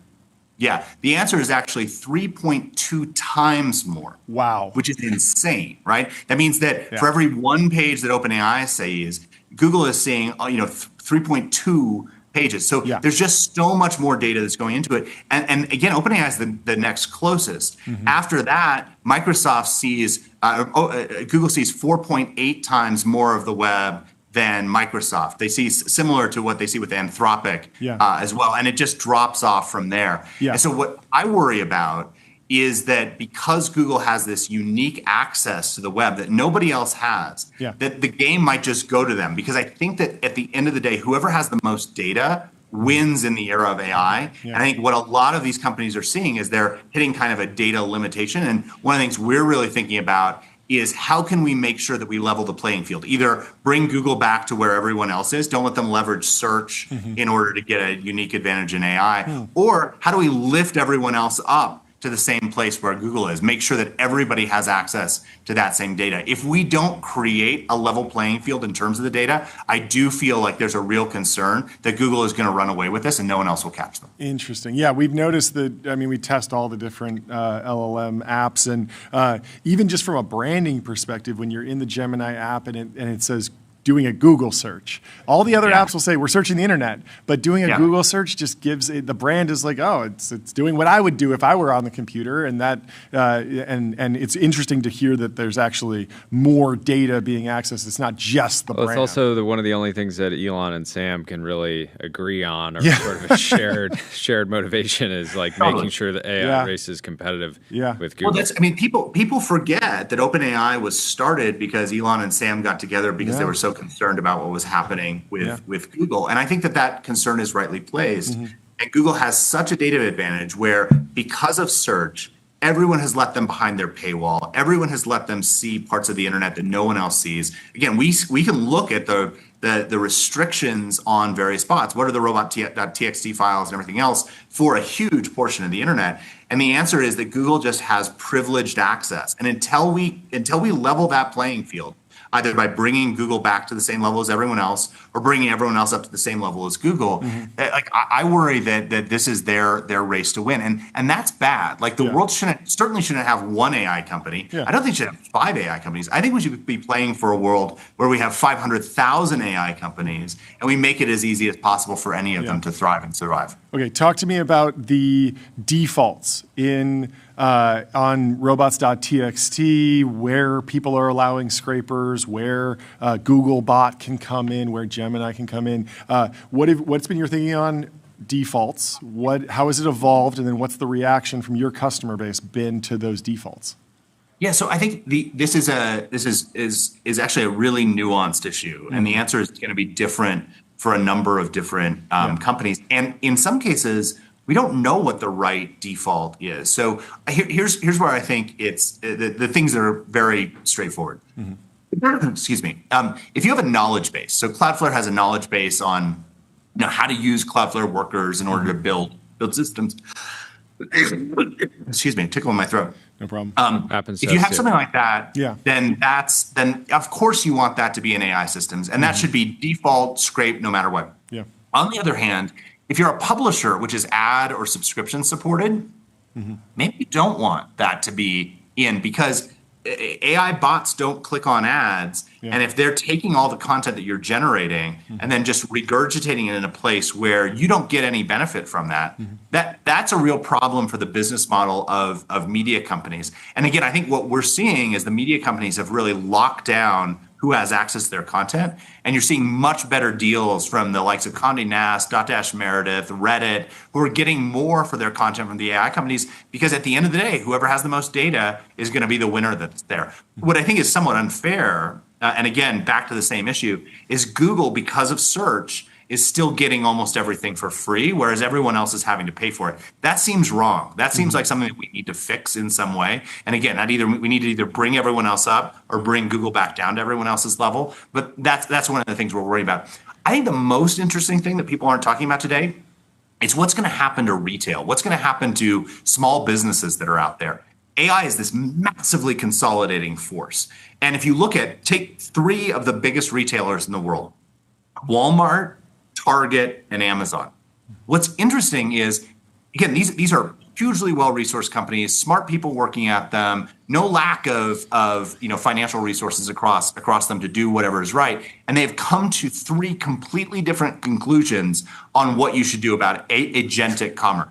Yeah, the answer is actually 3.2 times more. Wow. Which is insane, right? That means that for every one page that OpenAI sees, Google is seeing 3.2 pages. So there's just so much more data that's going into it. And again, OpenAI is the next closest. After that, Microsoft sees, Google sees 4.8 times more of the web than Microsoft. They see similar to what they see with Anthropic as well, and it just drops off from there. And so what I worry about is that because Google has this unique access to the web that nobody else has, that the game might just go to them. Because I think that at the end of the day, whoever has the most data wins in the era of AI. And I think what a lot of these companies are seeing is they're hitting kind of a data limitation. And one of the things we're really thinking about is how can we make sure that we level the playing field? Either bring Google back to where everyone else is, don't let them leverage search in order to get a unique advantage in AI, or how do we lift everyone else up to the same place where Google is, make sure that everybody has access to that same data. If we don't create a level playing field in terms of the data, I do feel like there's a real concern that Google is going to run away with this and no one else will catch them. Interesting. Yeah, we've noticed that, we test all the different LLM apps, and even just from a branding perspective, when you're in the Gemini app and it says doing a Google search. All the other apps will say we're searching the internet, but doing a Google search just gives it, the brand is like, oh, it's doing what I would do if I were on the computer, and that and it's interesting to hear that there's actually more data being accessed. It's not just the brand. It's also one of the only things that Elon and Sam can really agree on, or sort of a shared motivation is like making sure the AI race is competitive with Google. Well, people forget that OpenAI was started because Elon and Sam got together because they were so concerned about what was happening with Google. And I think that concern is rightly placed. And Google has such a data advantage where, because of search, everyone has let them behind their paywall. Everyone has let them see parts of the internet that no one else sees. Again, we can look at the restrictions on various spots. What are the robot.txt files and everything else for a huge portion of the internet? And the answer is that Google just has privileged access. And until we level that playing field, either by bringing Google back to the same level as everyone else or bringing everyone else up to the same level as Google. Like I worry that this is their race to win, and that's bad. Like the world certainly shouldn't have one AI company. I don't think it should have 5 AI companies. I think we should be playing for a world where we have 500,000 AI companies and we make it as easy as possible for any of them to thrive and survive. Okay, talk to me about the defaults in on robots.txt, where people are allowing scrapers, where Googlebot can come in, where Gemini can come in. What's been your thinking on defaults? How has it evolved, and then what's the reaction from your customer base been to those defaults? Yeah, so I think this is actually a really nuanced issue, and the answer is going to be different for a number of different companies, and in some cases, we don't know what the right default is. So here's where I think it's the things that are very straightforward. Excuse me. If you have a knowledge base, so Cloudflare has a knowledge base on how to use Cloudflare workers in order to build systems. Excuse me, tickle in my throat. No problem. If you have something like that, then of course you want that to be in AI systems, and that should be default scrape no matter what. On the other hand, if you're a publisher, which is ad or subscription supported, maybe you don't want that to be in, because AI bots don't click on ads. And if they're taking all the content that you're generating and then just regurgitating it in a place where you don't get any benefit from that, that's a real problem for the business model of media companies. And again, I think what we're seeing is the media companies have really locked down who has access to their content. And you're seeing much better deals from the likes of Condé Nast, Dotdash Meredith, Reddit, who are getting more for their content from the AI companies, because at the end of the day, whoever has the most data is going to be the winner that's there. What I think is somewhat unfair, and again, back to the same issue, is Google, because of search, is still getting almost everything for free, whereas everyone else is having to pay for it. That seems wrong. That seems like something that we need to fix in some way. And again, we need to either bring everyone else up or bring Google back down to everyone else's level. But that's one of the things we're worried about. I think the most interesting thing that people aren't talking about today is what's going to happen to retail. What's going to happen to small businesses that are out there? AI is this massively consolidating force. And if you take 3 of the biggest retailers in the world, Walmart, Target, and Amazon. What's interesting is, again, these are hugely well-resourced companies, smart people working at them, no lack of financial resources across them to do whatever is right, and they've come to 3 completely different conclusions on what you should do about agentic commerce.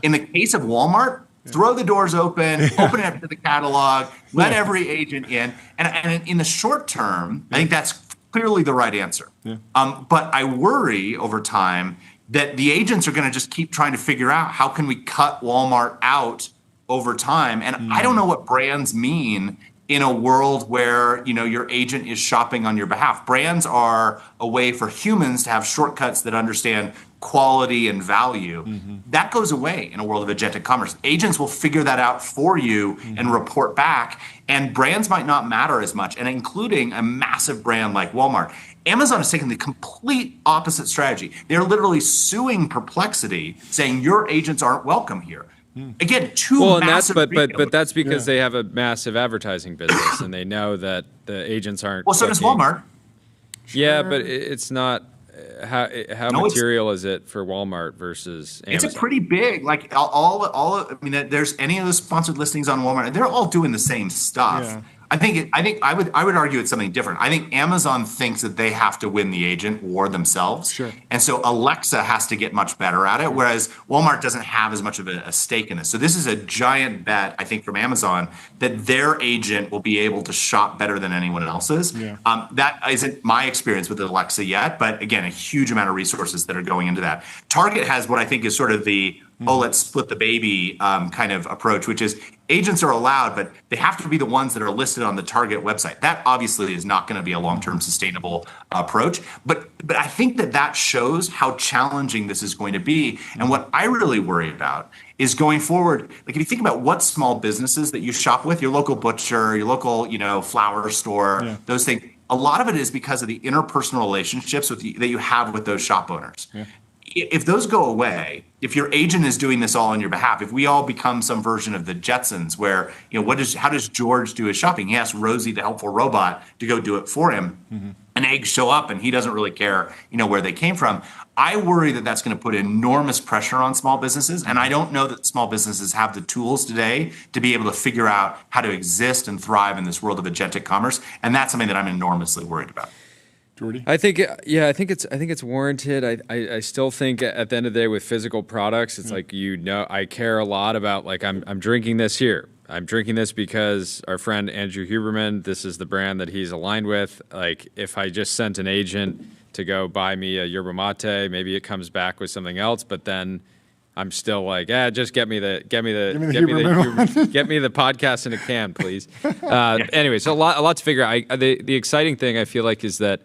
In the case of Walmart, throw the doors open, open it up to the catalog, let every agent in, and in the short term, I think that's clearly the right answer. But I worry over time that the agents are going to just keep trying to figure out how can we cut Walmart out over time. And I don't know what brands mean in a world where your agent is shopping on your behalf. Brands are a way for humans to have shortcuts that understand quality and value. That goes away in a world of agentic commerce. Agents will figure that out for you and report back, and brands might not matter as much, and including a massive brand like Walmart. Amazon has taken the complete opposite strategy. They're literally suing Perplexity, saying your agents aren't welcome here. Again, massive but that's because they have a massive advertising business and they know that the agents aren't. Well, so does Walmart. Yeah, but it's not. How material is it for Walmart versus Amazon? It's a pretty big, like there's any of the sponsored listings on Walmart, they're all doing the same stuff. I would argue it's something different. I think Amazon thinks that they have to win the agent war themselves. And so Alexa has to get much better at it, whereas Walmart doesn't have as much of a stake in this. So this is a giant bet, I think, from Amazon that their agent will be able to shop better than anyone else's. That isn't my experience with Alexa yet, but again, a huge amount of resources that are going into that. Target has what I think is sort of the let's split the baby kind of approach, which is agents are allowed, but they have to be the ones that are listed on the Target website. That obviously is not going to be a long-term sustainable approach, but I think that shows how challenging this is going to be. And what I really worry about is going forward, like if you think about what small businesses that you shop with, your local butcher, your local flower store, those things, a lot of it is because of the interpersonal relationships that you have with those shop owners. if those go away, if your agent is doing this all on your behalf, if we all become some version of the Jetsons where, how does George do his shopping? He asks Rosie, the helpful robot, to go do it for him. And eggs show up and he doesn't really care, where they came from. I worry that that's going to put enormous pressure on small businesses. And I don't know that small businesses have the tools today to be able to figure out how to exist and thrive in this world of agentic commerce. And that's something that I'm enormously worried about. Jordy? I think it's warranted. I still think at the end of the day with physical products, it's like, I care a lot about, like, I'm drinking this here. I'm drinking this because our friend Andrew Huberman, this is the brand that he's aligned with. Like, if I just sent an agent to go buy me a yerba mate, maybe it comes back with something else, but then I'm still like, just get me the podcast in a can, please. Anyway, so a lot to figure out. The exciting thing I feel like is that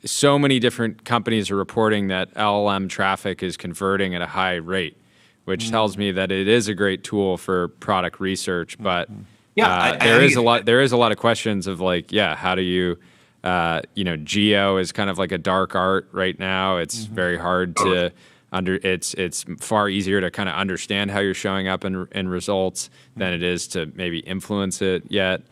so many different companies are reporting that LLM traffic is converting at a high rate, which tells me that it is a great tool for product research. But there is a lot of questions of, like, how do you, geo is kind of like a dark art right now. It's very hard to it's far easier to kind of understand how you're showing up in results than it is to maybe influence it yet.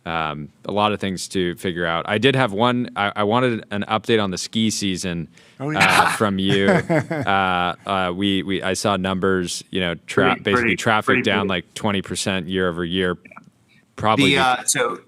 A lot of things to figure out. I did have one. I wanted an update on the ski season from you. I saw numbers. Basically traffic down like 20% year over year. Probably. So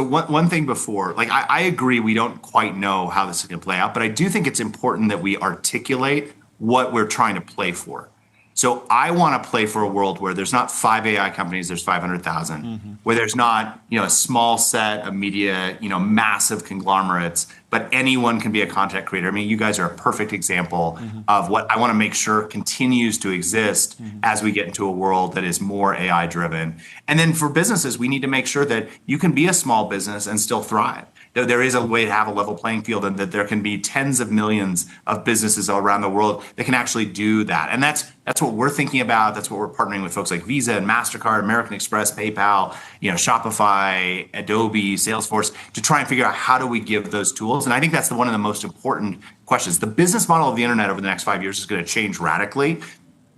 one thing before, like, I agree we don't quite know how this is going to play out, but I do think it's important that we articulate what we're trying to play for. So I want to play for a world where there's not 5 AI companies, there's 500,000, where there's not, a small set of media, massive conglomerates, but anyone can be a content creator. I mean, you guys are a perfect example of what I want to make sure continues to exist as we get into a world that is more AI driven. And then for businesses, we need to make sure that you can be a small business and still thrive. There is a way to have a level playing field, and that there can be tens of millions of businesses around the world that can actually do that. And that's what we're thinking about. That's what we're partnering with folks like Visa and MasterCard, American Express, PayPal, Shopify, Adobe, Salesforce, to try and figure out how do we give those tools. And I think that's one of the most important questions. The business model of the internet over the next 5 years is going to change radically.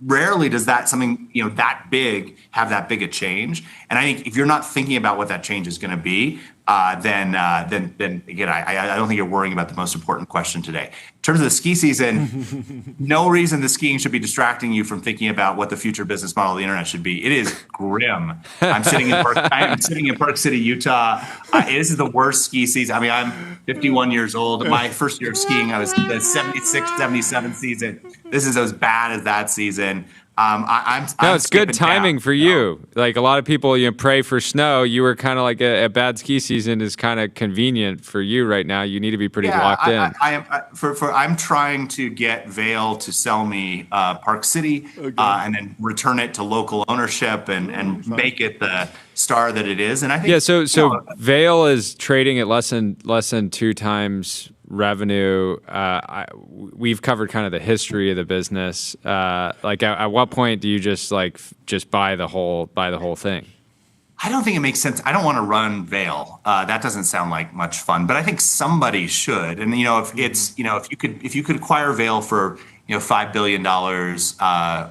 Rarely does something that big have that big a change. And I think if you're not thinking about what that change is going to be, then again, I don't think you're worrying about the most important question today. In terms of the ski season, no reason the skiing should be distracting you from thinking about what the future business model of the internet should be. It is grim. I am sitting in Park City, Utah. This is the worst ski season. I mean, I'm 51 years old. My first year of skiing, I was the 76, 77 season. This is as bad as that season. It's good timing for you. Like, a lot of people, pray for snow. You were kind of like a bad ski season is kind of convenient for you right now. You need to be pretty locked in. I'm trying to get Vail to sell me Park City and then return it to local ownership and make it the star that it is. And I think so Vail is trading at less than 2 times revenue. We've covered kind of the history of the business. At what point do you just buy the whole thing? I don't think it makes sense. I don't want to run Vail. That doesn't sound like much fun, but I think somebody should. And if you could acquire Vail for $5 billion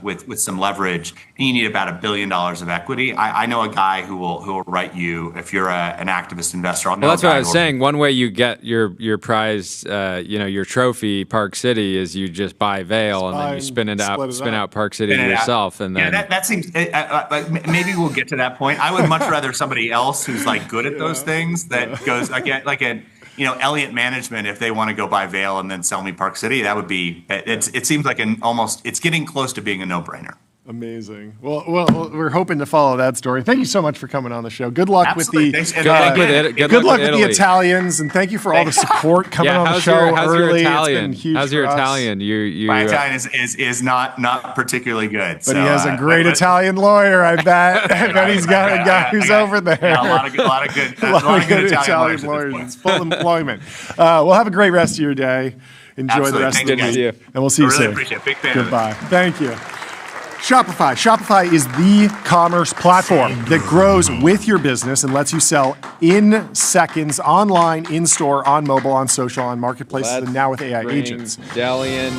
with some leverage, and you need about $1 billion of equity. I know a guy who will write you if you're an activist investor. Well, that's what I was saying. One way you get your prize, your trophy, Park City, is you just buy Vail and then you spin out Park City yourself, and then that seems. Maybe we'll get to that point. I would much rather somebody else who's good at those things that goes Elliott Management, if they want to go buy Vail and then sell me Park City, that would be. It seems like it's getting close to being a no-brainer. Amazing. Well, we're hoping to follow that story. Thank you so much for coming on the show. Good luck with the Italians, and thank you for all the support coming on the show early. Italian? It's been huge. How's your for us. Italian? My Italian is not particularly good. But he has a great Italian lawyer, I bet. I bet he's got a guy who's over there. Yeah, a lot of good Italian lawyers. Full employment. Well, have a great rest of your day. Enjoy the rest of the day. And we'll see you soon. Appreciate it. Big fan. Goodbye. Thank you. Shopify. Shopify is the commerce platform that grows with your business and lets you sell in seconds, online, in-store, on mobile, on social, on marketplaces, and now with AI agents. Delian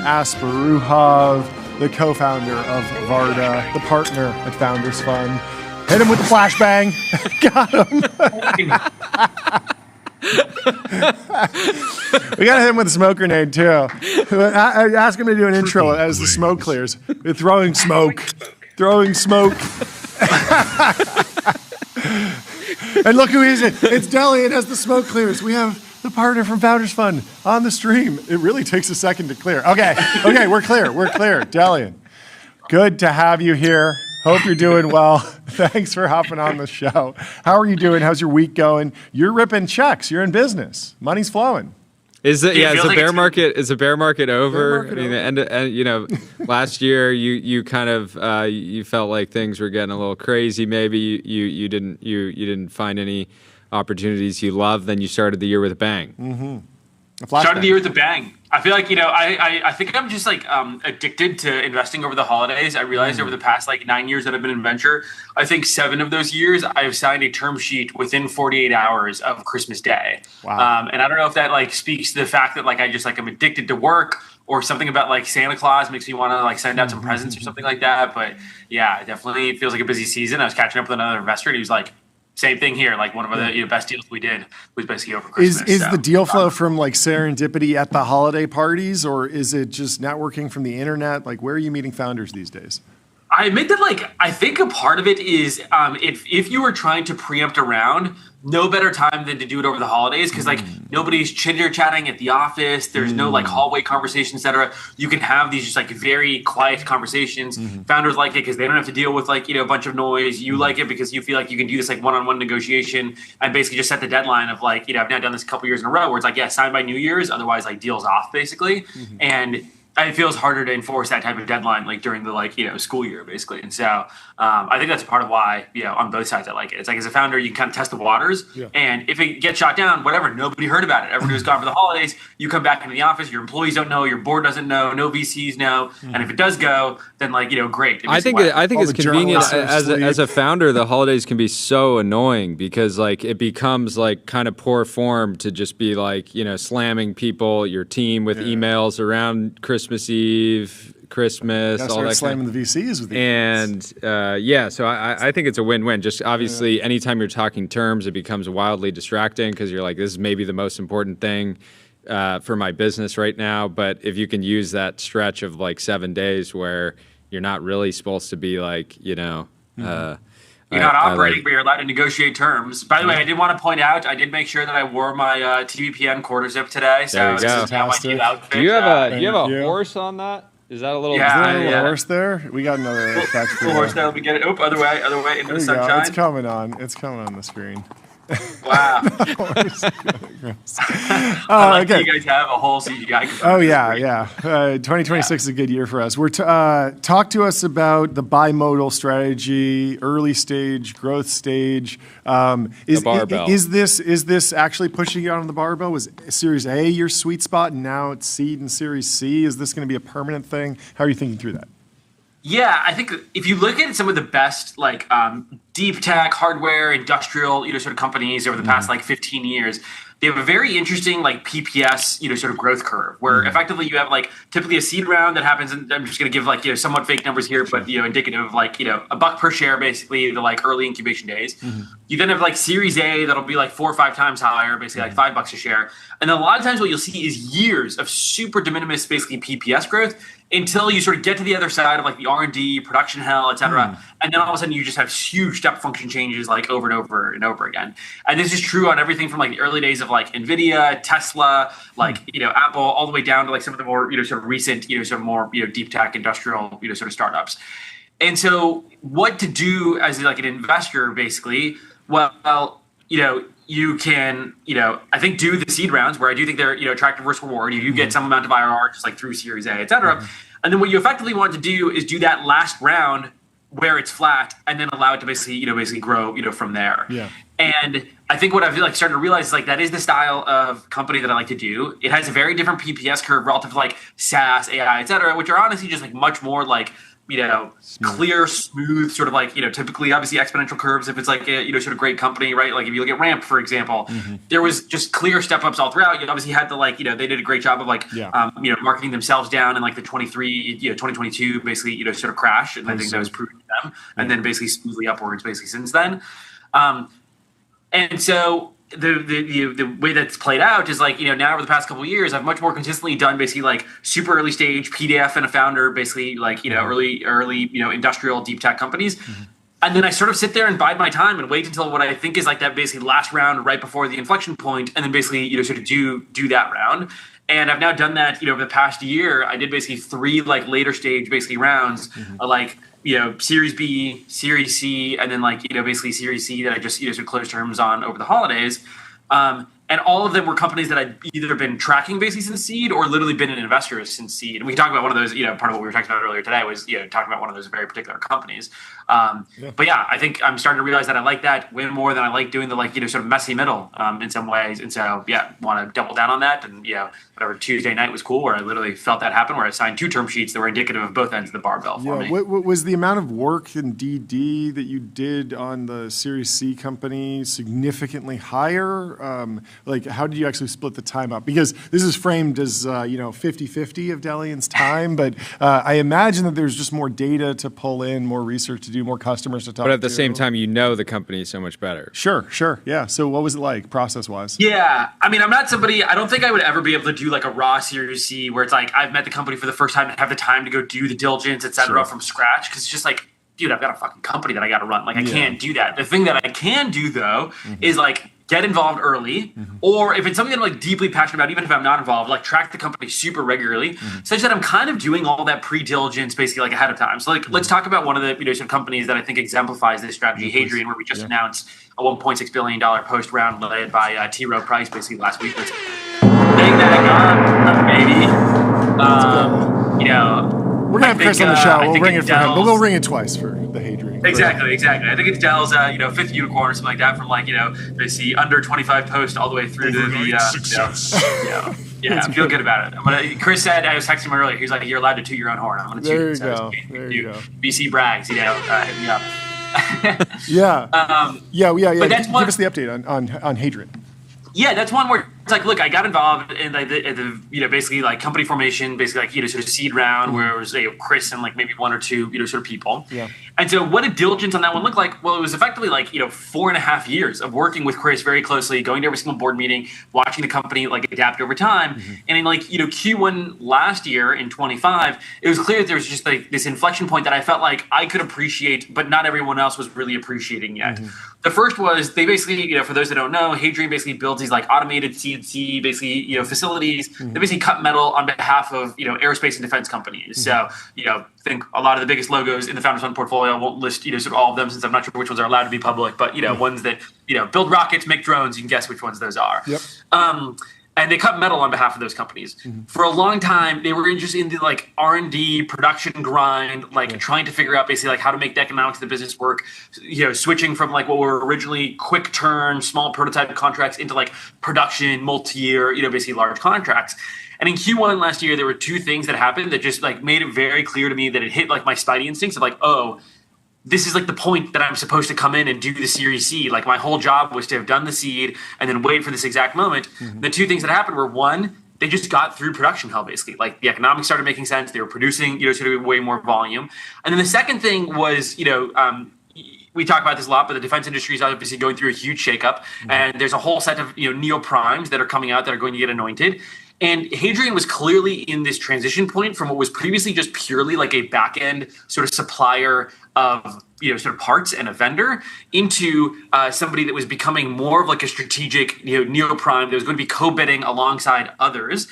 Asparouhov, the co-founder of Varda, the partner at Founders Fund. Hit him with the flashbang. Got him. We got to hit him with a smoke grenade, too. I ask him to do an intro as the smoke clears. We're throwing smoke. Throwing smoke. And look who is it. It's Delian as the smoke clears. We have the partner from Founders Fund on the stream. It really takes a second to clear. Okay, we're clear. We're clear. Delian, good to have you here. Hope you're doing well. Thanks for hopping on the show. How are you doing? How's your week going? You're ripping checks. You're in business. Money's flowing. Is the bear market over? Last year you kind of you felt like things were getting a little crazy. Maybe you didn't find any opportunities you loved. Then you started the year with a bang. Mm-hmm. Started the year with a bang. I feel like, I think I'm just addicted to investing over the holidays. I realized over the past 9 years that I've been in venture, I think 7 of those years I've signed a term sheet within 48 hours of Christmas Day. Wow. And I don't know if that speaks to the fact that I'm addicted to work, or something about Santa Claus makes me want to send out some presents or something like that. But yeah, it definitely feels like a busy season. I was catching up with another investor and he was like, same thing here. One of the best deals we did was basically over Christmas. Is the deal flow from serendipity at the holiday parties, or is it just networking from the internet? Where are you meeting founders these days? I admit that I think a part of it is if you were trying to preempt a round, no better time than to do it over the holidays because nobody's chitter-chatting at the office. There's no hallway conversations, etc. You can have these just very quiet conversations. Founders like it because they don't have to deal with a bunch of noise. You like it because you feel like you can do this one-on-one negotiation and basically just set the deadline of I've now done this a couple years in a row where it's sign by New Year's, otherwise deals off basically. And it feels harder to enforce that type of deadline during the school year basically. And so I think that's part of why on both sides I like it. It's as a founder you can kind of test the waters, and if it gets shot down, whatever, nobody heard about it. Everybody was gone for the holidays. You come back into the office, your employees don't know, your board doesn't know, no VCs know, and if it does go, then great. I think it's convenient as a founder. The holidays can be so annoying because it becomes kind of poor form to just be slamming people, your team with emails around Christmas Eve, Christmas, all that. Slamming the VCs with the and so I think it's a win-win. Just obviously, anytime you're talking terms, it becomes wildly distracting because you're this is maybe the most important thing for my business right now. But if you can use that stretch of 7 days where you're not really supposed to be you're not operating, but you're allowed to negotiate terms. By the way, I did want to point out, I did make sure that I wore my TBPN quarter zip today. So this is now my new outfit. Do you have a horse on that? Is that a little? Yeah, is there a horse there? We got another effect for horse there. Let me get it. Oh, other way into the sunshine. Go. It's coming on. It's coming on the screen. Wow. I like you guys have a whole CGI. Oh, yeah. 2026 is a good year for us. Talk to us about the bimodal strategy, early stage, growth stage. The barbell. Is this actually pushing you out on the barbell? Was Series A your sweet spot, and now it's seed and Series C? Is this going to be a permanent thing? How are you thinking through that? Yeah, I think if you look at some of the best deep tech, hardware, industrial, sort of companies over the past 15 years, they have a very interesting PPS, sort of growth curve where effectively you have typically a seed round that happens, and I'm just going to give somewhat fake numbers here, but indicative of $1 per share basically the early incubation days. You then have Series A that'll be 4 or 5 times higher, basically $5 a share. And then a lot of times what you'll see is years of super de minimis basically PPS growth until you sort of get to the other side of the R&D, production hell, et cetera. And then all of a sudden you just have huge step function changes over and over and over again. And this is true on everything from the early days of NVIDIA, Tesla, Apple, all the way down to some of the more, sort of recent, sort of more, deep tech industrial, sort of startups. And so what to do as an investor basically, well, you can, I think do the seed rounds where I do think they're, attractive risk reward. You get some amount of IRR just through Series A, et cetera. And then what you effectively want to do is do that last round where it's flat and then allow it to basically grow, from there. Yeah. And I think what I've started to realize is that is the style of company that I like to do. It has a very different PPS curve relative to SaaS, AI, et cetera, which are honestly just much more clear, smooth, sort of like, typically obviously exponential curves if it's like a, sort of great company, right? Like if you look at Ramp, for example, there was just clear step ups all throughout. You obviously had the like, they did a great job of like, marketing themselves down in like the 2022, basically, sort of crash. And I think that was proven to them. And then basically smoothly upwards basically since then. And so the way that's played out is like, now over the past couple of years, I've much more consistently done basically like super early stage PDF and a founder, basically like, early, industrial deep tech companies. And then I sort of sit there and bide my time and wait until what I think is like that basically last round right before the inflection point, and then basically, sort of do that round. And I've now done that, over the past year. I did basically 3 like later stage basically rounds, like, Series B, Series C, and then like, basically Series C that I just, sort of closed terms on over the holidays. And all of them were companies that I'd either been tracking basically since seed or literally been an investor since seed. And we can talk about one of those, part of what we were talking about earlier today was, talking about one of those very particular companies. But yeah, I think I'm starting to realize that I like that way more than I like doing the like, sort of messy middle in some ways. And so, yeah, want to double down on that. And, whatever Tuesday night was cool where I literally felt that happen, where I signed 2 term sheets that were indicative of both ends of the barbell for me. What was the amount of work in DD that you did on the Series C company significantly higher? Like, how did you actually split the time up? Because this is framed as, 50-50 of Delian's time, but I imagine that there's just more data to pull in, more research to do, more customers to talk to. But at the same time, the company so much better. Sure. Yeah. So what was it like process-wise? Yeah. I mean, I'm not somebody, I don't think I would ever be able to do like a raw Series C where it's like I've met the company for the first time and have the time to go do the diligence, et cetera, from scratch. Because it's just like, dude, I've got a fucking company that I got to run. Like I can't do that. The thing that I can do though is like get involved early, or if it's something that I'm like deeply passionate about, even if I'm not involved, like track the company super regularly, such that I'm kind of doing all that pre-diligence basically like ahead of time. So like, let's talk about one of the some companies that I think exemplifies this strategy, Hadrian, where we just announced a $1.6 billion post round led by T. Rowe Price basically last week. Let's big that baby. We're gonna have Chris on the show. We'll ring it for him, but we'll ring it twice for the Hadrian. Exactly. I think it's Dell's, 5th unicorn or something like that, from like, basically under 25 post all the way through to the, I feel good about it. But Chris said, I was texting him earlier, he's like, you're allowed to toot your own horn. I'm going to toot it. There you go. BC brags, hit me up. Yeah. But that's Give us the update on Hadrian. Yeah, that's one where it's like, look, I got involved in like the basically like company formation, basically like sort of seed round where it was Chris and like maybe 1 or 2 sort of people. Yeah. And so what did diligence on that one look like? Well, it was effectively like 4.5 years of working with Chris very closely, going to every single board meeting, watching the company like adapt over time. And in like Q1 last year in 25, it was clear that there was just like this inflection point that I felt like I could appreciate, but not everyone else was really appreciating yet. The first was they basically, for those that don't know, Hadrian basically builds these like automated CNC basically, facilities. They basically cut metal on behalf of, aerospace and defense companies. So, think a lot of the biggest logos in the Founders Fund portfolio. I won't list, sort of all of them since I'm not sure which ones are allowed to be public, but, ones that, build rockets, make drones, you can guess which ones those are. Yep. And they cut metal on behalf of those companies. For a long time, they were just in the like R&D production grind, like trying to figure out basically like how to make the economics of the business work, switching from like what were originally quick turn, small prototype contracts into like production, multi-year, basically large contracts. And in Q1 last year, there were 2 things that happened that just like made it very clear to me that it hit like my spidey instincts of like, oh, this is like the point that I'm supposed to come in and do the Series C. Like my whole job was to have done the seed and then wait for this exact moment. The 2 things that happened were, one, they just got through production hell basically. Like the economics started making sense. They were producing, sort of way more volume. And then the second thing was, we talk about this a lot, but the defense industry is obviously going through a huge shakeup. And there's a whole set of, neo-primes that are coming out that are going to get anointed. And Hadrian was clearly in this transition point from what was previously just purely like a back-end sort of supplier of sort of parts and a vendor into somebody that was becoming more of like a strategic neoprime that was going to be co-bidding alongside others,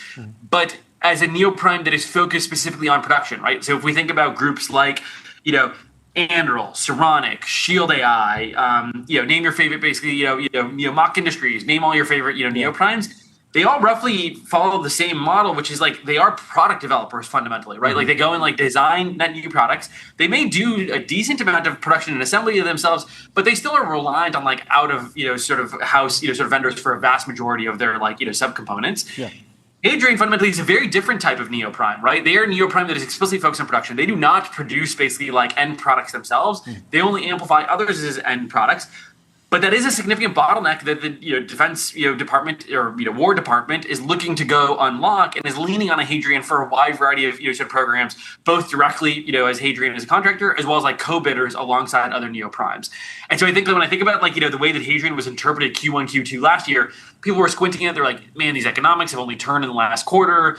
but as a neoprime that is focused specifically on production, right? So if we think about groups like Anduril, Saronic, Skild AI, name your favorite basically Mock Industries, name all your favorite neoprimes. They all roughly follow the same model, which is like they are product developers fundamentally, right? Like they go and like design net new products. They may do a decent amount of production and assembly of themselves, but they still are reliant on like out of sort of house sort of vendors for a vast majority of their like subcomponents. Yeah. Hadrian fundamentally is a very different type of neoprime, right? They are a neoprime that is explicitly focused on production. They do not produce basically like end products themselves. They only amplify others as end products. But that is a significant bottleneck that the defense department or War Department is looking to go unlock, and is leaning on a Hadrian for a wide variety of sort of programs, both directly as Hadrian as a contractor, as well as like co-bidders alongside other neoprimes. And so I think that when I think about like the way that Hadrian was interpreted Q1, Q2 last year, people were squinting at it. They're like, man, these economics have only turned in the last quarter.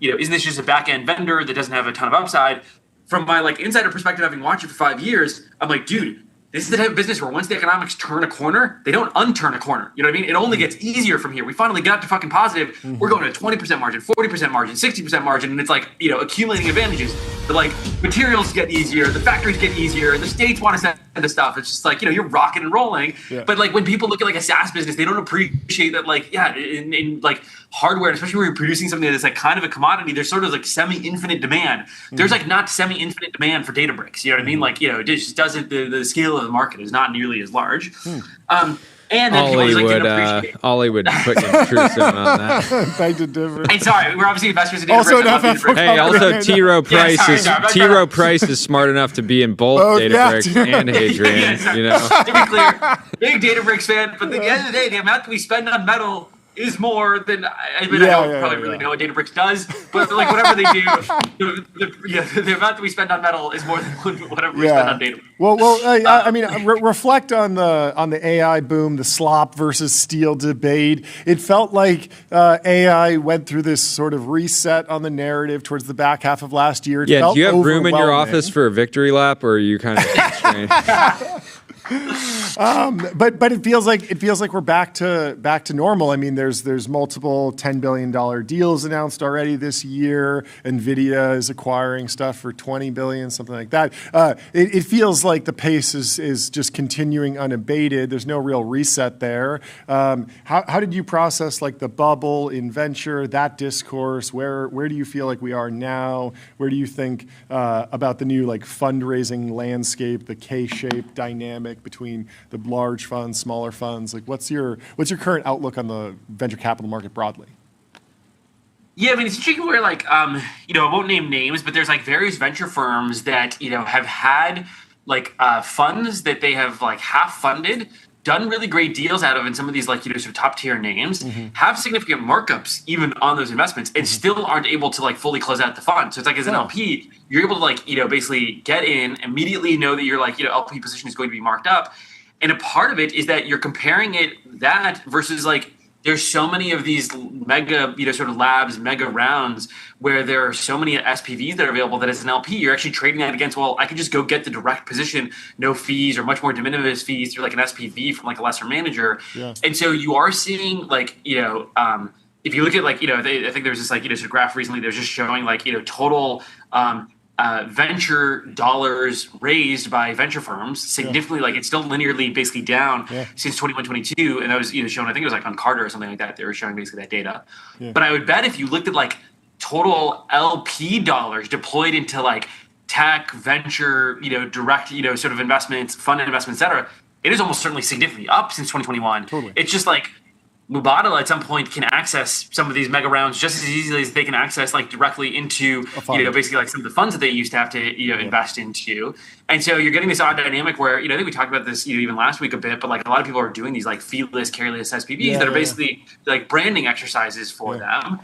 Isn't this just a back end vendor that doesn't have a ton of upside? From my like insider perspective, having watched it for 5 years, I'm like, dude. This is the type of business where once the economics turn a corner, they don't unturn a corner. You know what I mean? It only gets easier from here. We finally got to fucking positive. We're going to 20% margin, 40% margin, 60% margin, and it's like, accumulating advantages. The like materials get easier, the factories get easier, the states want to send the stuff. It's just like, you're rocking and rolling. Yeah. But like when people look at like a SaaS business, they don't appreciate that like, in like hardware, especially when you're producing something that's like kind of a commodity, there's sort of like semi-infinite demand. There's like not semi-infinite demand for Databricks. You know what I mean? Like, it just doesn't, the scale of the market is not nearly as large. And then Ollie people would, didn't appreciate it. Ollie would put your truth in on that. Beg to differ. Hey, sorry, we're obviously investors in Databricks. Also, Hey, also T. Rowe Price is smart enough to be in both Databricks and Hadrian. To be clear, big Databricks fan, but at the end of the day, the amount that we spend on metal is more than I don't probably really know what Databricks does, but like whatever they do, the amount that we spend on metal is more than whatever we spend on Databricks. Well, reflect on the AI boom, the slop versus steel debate. It felt like AI went through this sort of reset on the narrative towards the back half of last year. Do you have room in your office for a victory lap, or are you kind of constrained? But it feels like we're back to normal. I mean, there's multiple $10 billion deals announced already this year. NVIDIA is acquiring stuff for $20 billion, something like that. It feels like the pace is just continuing unabated. There's no real reset there. How did you process like the bubble in venture, that discourse? Where do you feel like we are now? Where do you think about the new like fundraising landscape, the K-shaped dynamic between the large funds, smaller funds? Like, what's your current outlook on the venture capital market broadly? Yeah, I mean, it's interesting where like, I won't name names, but there's like various venture firms that, have had like funds that they have like half funded, done really great deals out of in some of these like, sort of top tier names, have significant markups even on those investments, and still aren't able to like fully close out the fund. So it's like as an LP, you're able to like, basically get in, immediately know that your like, LP position is going to be marked up. And a part of it is that you're comparing that versus like, there's so many of these mega, sort of labs, mega rounds where there are so many SPVs that are available that as an LP, you're actually trading that against, well, I could just go get the direct position, no fees or much more de minimis fees through like an SPV from like a lesser manager. Yeah. And so you are seeing like, if you look at like, I think there's this like, sort of graph recently that was just showing like, total venture dollars raised by venture firms significantly, like it's still linearly basically down since 21-22, and that was shown, I think it was like on Carter or something like that. They were showing basically that data. But I would bet if you looked at like total LP dollars deployed into like tech, venture, direct, sort of investments, fund investments, et cetera, it is almost certainly significantly up since 2021. Totally. It's just like Mubadala at some point can access some of these mega rounds just as easily as they can access like directly into basically like some of the funds that they used to have to invest into. And so you're getting this odd dynamic where I think we talked about this even last week a bit, but like a lot of people are doing these like feeless, careless SPVs that are basically like branding exercises for them.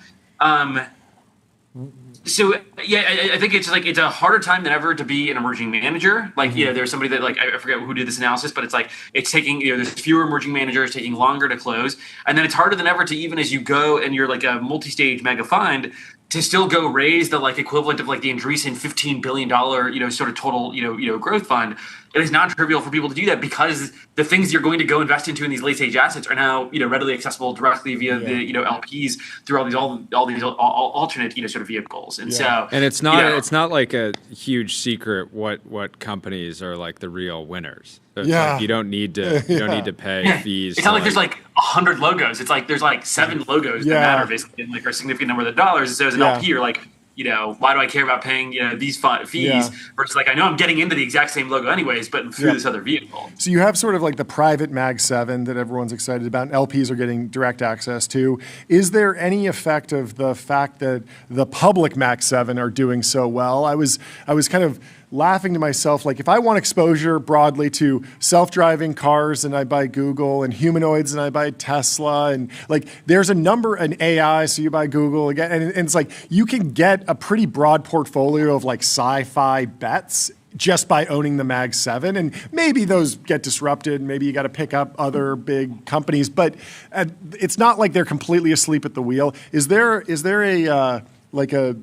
So I think it's like it's a harder time than ever to be an emerging manager. Like there's somebody that like I forget who did this analysis, but it's like it's taking there's fewer emerging managers, taking longer to close, and then it's harder than ever to even as you go and you're like a multi-stage mega fund to still go raise the like equivalent of like the Andreessen $15 billion sort of total growth fund. It is not trivial for people to do that because the things you're going to go invest into in these late stage assets are now readily accessible directly via the LPs through all these alternate sort of vehicles. And so it's not like a huge secret what companies are like the real winners. So it's like you don't need to pay fees. It's not like there's like 100 logos. It's like there's like 7 logos that matter basically, and like a significant number of the dollars. So as an LP, you're like, why do I care about paying, these fees versus like, I know I'm getting into the exact same logo anyways, but through this other vehicle. So you have sort of like the private Mag 7 that everyone's excited about, and LPs are getting direct access to. Is there any effect of the fact that the public Mag 7 are doing so well? I was kind of laughing to myself, like if I want exposure broadly to self-driving cars and I buy Google, and humanoids and I buy Tesla, and like there's a number, an AI, so you buy Google again, and it's like you can get a pretty broad portfolio of like sci-fi bets just by owning the Mag 7, and maybe those get disrupted, maybe you got to pick up other big companies, but it's not like they're completely asleep at the wheel. Is there a like a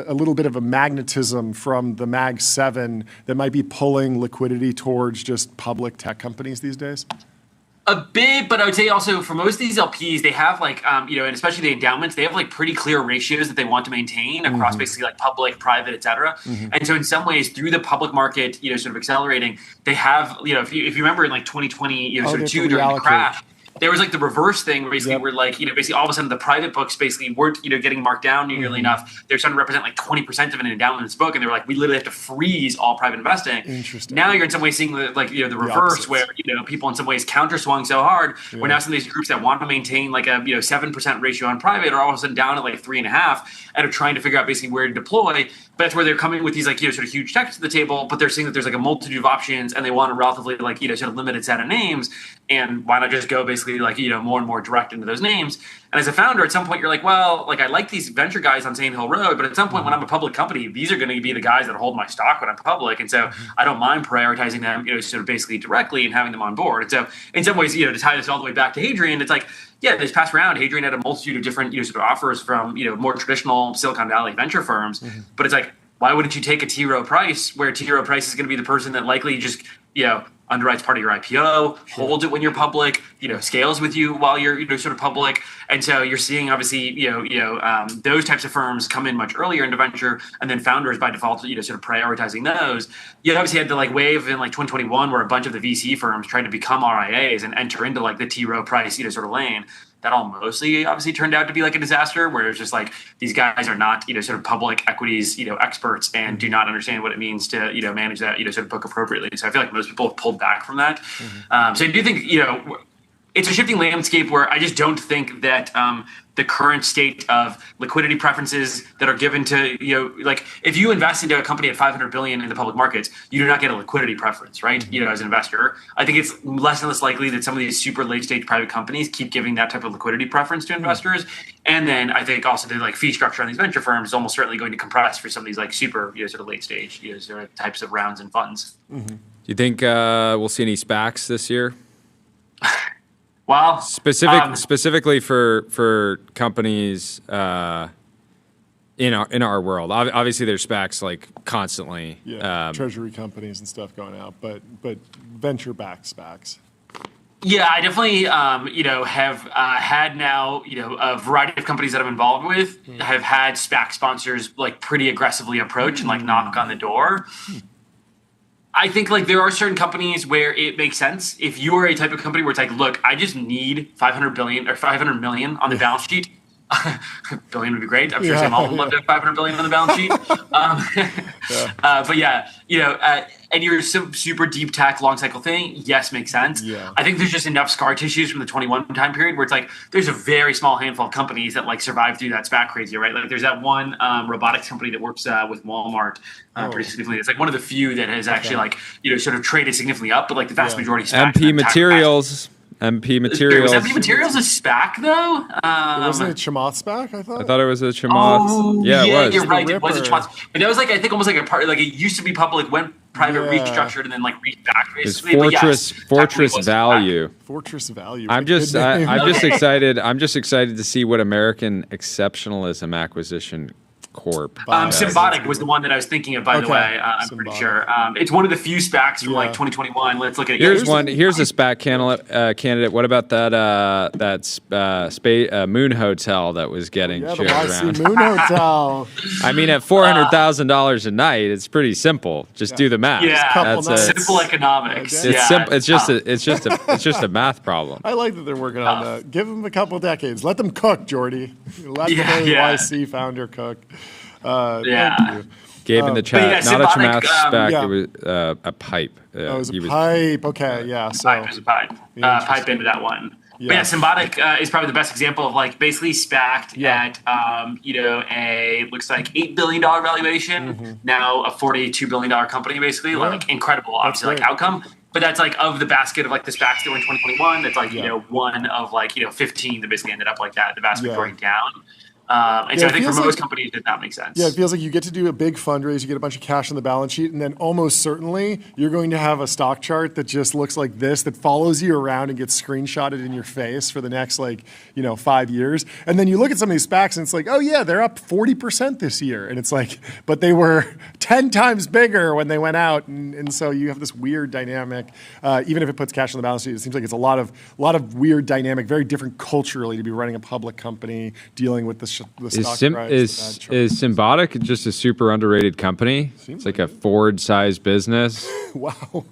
little bit of a magnetism from the Mag 7 that might be pulling liquidity towards just public tech companies these days? A bit, but I would say also for most of these LPs, they have like, and especially the endowments, they have like pretty clear ratios that they want to maintain across basically like public, private, et cetera. And so in some ways, through the public market, sort of accelerating, they have, if you remember in like 2020, sort of during the crash, there was like the reverse thing basically where like, basically all of a sudden the private books basically weren't, getting marked down nearly enough. They're starting to represent like 20% of an endowment's book. And they were like, we literally have to freeze all private investing. Interesting. Now you're in some ways seeing the reverse where, people in some ways counter swung so hard where now some of these groups that want to maintain like a, 7% ratio on private are all of a sudden down at like 3.5 and are trying to figure out basically where to deploy. But that's where they're coming with these like, sort of huge checks to the table, but they're seeing that there's like a multitude of options and they want a relatively like, sort of limited set of names. And why not just go basically like, more and more direct into those names. And as a founder, at some point you're like, well, like I like these venture guys on Sand Hill Road, but at some point when I'm a public company, these are going to be the guys that hold my stock when I'm public. And so I don't mind prioritizing them, sort of basically directly and having them on board. And so in some ways, to tie this all the way back to Hadrian, it's like, this past round, Hadrian had a multitude of different, sort of offers from, more traditional Silicon Valley venture firms. But it's like, why wouldn't you take a T. Rowe Price where T. Rowe Price is going to be the person that likely just, underwrites part of your IPO, holds it when you're public, scales with you while you're, sort of public. And so you're seeing obviously, those types of firms come in much earlier into venture, and then founders by default, sort of prioritizing those. You obviously had the like wave in like 2021 where a bunch of the VC firms tried to become RIAs and enter into like the T. Rowe Price, sort of lane. That all mostly obviously turned out to be like a disaster where it's just like these guys are not, sort of public equities, experts and do not understand what it means to, manage that, sort of book appropriately. So I feel like most people have pulled back from that. So I do think, it's a shifting landscape where I just don't think that the current state of liquidity preferences that are given to, like if you invest into a company at 500 billion in the public markets, you do not get a liquidity preference, right? As an investor, I think it's less and less likely that some of these super late stage private companies keep giving that type of liquidity preference to investors. And then I think also the like fee structure on these venture firms is almost certainly going to compress for some of these like super, sort of late stage, sort of types of rounds and funds. Do you think we'll see any SPACs this year? Well, specifically for companies in our world. Obviously, there's SPACs like constantly. Treasury companies and stuff going out, but venture-backed SPACs. Yeah, I definitely, have had now, a variety of companies that I'm involved with have had SPAC sponsors like pretty aggressively approach and like knock on the door. I think like there are certain companies where it makes sense. If you are a type of company where it's like, look, I just need 500 billion or 500 million on the balance sheet. Billion would be great. I'm sure Sam Altman would love to have 500 billion on the balance sheet. But yeah, and you're some super deep tech, long cycle thing. Yes, makes sense. Yeah. I think there's just enough scar tissues from the 21 time period where it's like there's a very small handful of companies that like survive through that SPAC crazy, right? Like there's that one robotics company that works with Walmart pretty significantly. It's like one of the few that has actually like sort of traded significantly up, but like the vast majority. MP Materials. MP Materials. Was MP Materials a SPAC though? Wasn't it Chamath SPAC? I thought it was a Chamath. Oh, yeah, it was. You're right. It was a Chamath. But that was like I think almost like a part. Like it used to be public, went private, restructured, and then like rebacked. It's Fortress Value. Fortress Value. I'm just excited. I'm just excited to see what American Exceptionalism Acquisition Corp. Symbotic was the one that I was thinking of, by the way. I'm pretty sure. It's one of the few SPACs from like 2021. Let's look at it. Here's a SPAC candidate. What about that Moon Hotel that was getting shared around? The YC Moon Hotel. I mean, at $400,000 a night, it's pretty simple. Just do the math. Yeah, simple economics. It's simple. It's just a math problem. I like that they're working on that. Give them a couple decades. Let them cook, Jordy. Let the YC founder cook. Thank you. Gabe in the chat, yeah, not a symbolic, traumatic spec, yeah. it was a pipe. Oh, it was he a pipe. Okay, yeah. So Pipe is a pipe. Pipe into that one. But yeah, symbolic is probably the best example of like basically SPACed at a looks like $8 billion valuation, now a $42 billion company, basically. Like incredible, obviously, like outcome. But that's like of the basket of like the SPACs that were in 2021, that's like, one of like, 15 that basically ended up like that, the vast majority down. And so I think for most companies, it did not make sense. Yeah, it feels like you get to do a big fundraise, you get a bunch of cash on the balance sheet, and then almost certainly you're going to have a stock chart that just looks like this, that follows you around and gets screenshotted in your face for the next 5 years. And then you look at some of these SPACs and it's like, oh yeah, they're up 40% this year. And it's like, but they were 10 times bigger when they went out. And so you have this weird dynamic, even if it puts cash on the balance sheet, it seems like it's a lot of weird dynamic, very different culturally to be running a public company, dealing with the Is Symbolic just a super underrated company? It's like a Ford-sized business. Wow.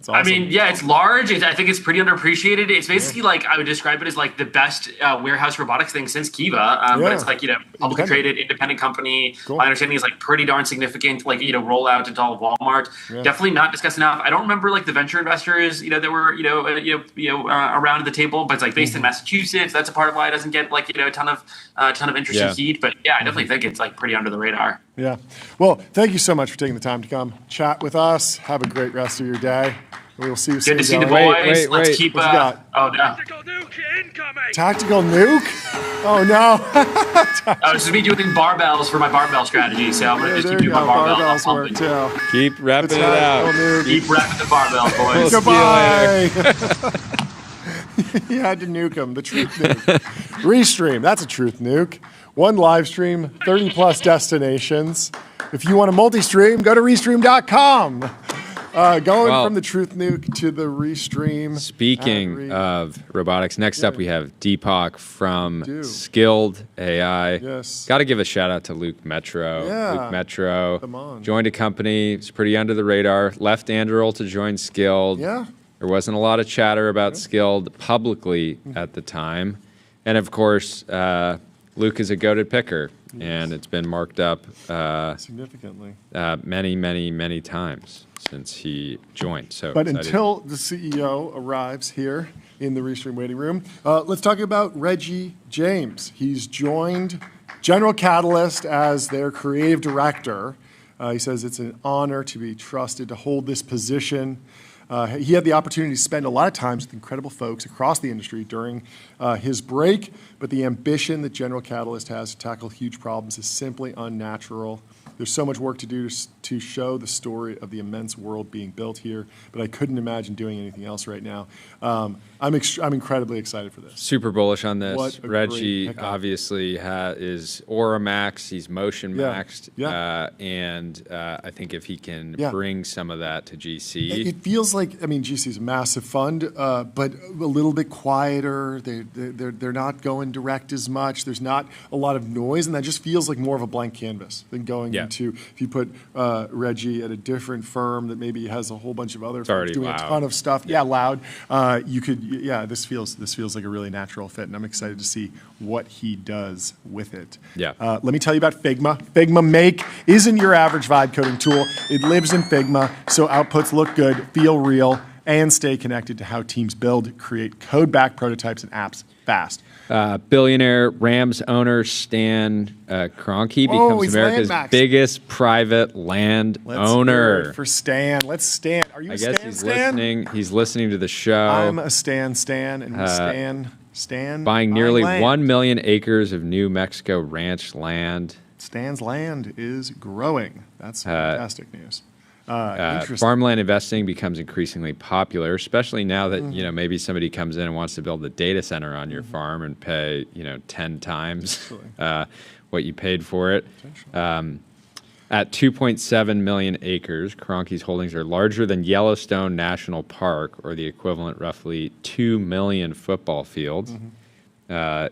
Awesome. I mean, yeah, it's large. I think it's pretty underappreciated. It's basically like, I would describe it as like the best warehouse robotics thing since Kiva. But it's like, publicly traded, independent company. Cool. My understanding is like pretty darn significant, rollout into all of Walmart. Yeah. Definitely not discussed enough. I don't remember like the venture investors, that were, around at the table, but it's like based in Massachusetts. That's a part of why it doesn't get like, a ton of interest and heat. But yeah, I definitely think it's like pretty under the radar. Yeah. Well, thank you so much for taking the time to come chat with us. Have a great rest of your day. We will see you soon. Good to see the boys. Let's keep. What you got? Oh no! Tactical nuke incoming. Tactical nuke? Oh no! This is me doing barbells for my barbell strategy, so I'm gonna just keep doing my barbells. Barbells work too. Keep wrapping it out. Keep wrapping the barbells, boys. Goodbye. You had to nuke them. The truth nuke. Restream. That's a truth nuke. One live stream, 30 plus destinations. If you want a multi-stream, go to restream.com. Going from the truth nuke to the restream. Speaking of robotics, next up we have Deepak from Skild AI. Yes. Got to give a shout out to Luke Metro. Luke Metro joined a company. It's pretty under the radar. Left Anduril to join Skild. Yeah. There wasn't a lot of chatter about Skild publicly at the time. And of course, Luke is a goated picker. Yes. And it's been marked up significantly many times since he joined. So, but until the CEO arrives here in the Restream waiting room, let's talk about Reggie James. He's joined General Catalyst as their creative director. He says it's an honor to be trusted to hold this position. He had the opportunity to spend a lot of time with incredible folks across the industry during his break, but the ambition that General Catalyst has to tackle huge problems is simply unnatural. There's so much work to do to show the story of the immense world being built here, but I couldn't imagine doing anything else right now. I'm incredibly excited for this. Super bullish on this. Reggie obviously is Aura Max. He's motion maxed. And I think if he can bring some of that to GC. It feels like, GC is a massive fund, but a little bit quieter. They're not going direct as much. There's not a lot of noise, and that just feels like more of a blank canvas than going into, if you put Reggie at a different firm that maybe has a whole bunch of other firms doing a ton of stuff. Loud. You could. This feels like a really natural fit, and I'm excited to see what he does with it. Let me tell you about Figma. Figma Make isn't your average vibe coding tool. It lives in Figma, so outputs look good, feel real, and stay connected to how teams build, create code-backed prototypes and apps fast. Billionaire Rams owner Stan Kroenke becomes America's biggest private land owner. Let's for Stan. Let's Stan. Are you a Stan? Listening. He's listening to the show. I'm a Stan, and Stan. Buying nearly 1 million acres of New Mexico ranch land. Stan's land is growing. That's fantastic news. Farmland investing becomes increasingly popular, especially now that maybe somebody comes in and wants to build a data center on your farm and pay 10 times what you paid for it. At 2.7 million acres, Kroenke's holdings are larger than Yellowstone National Park, or the equivalent roughly 2 million football fields.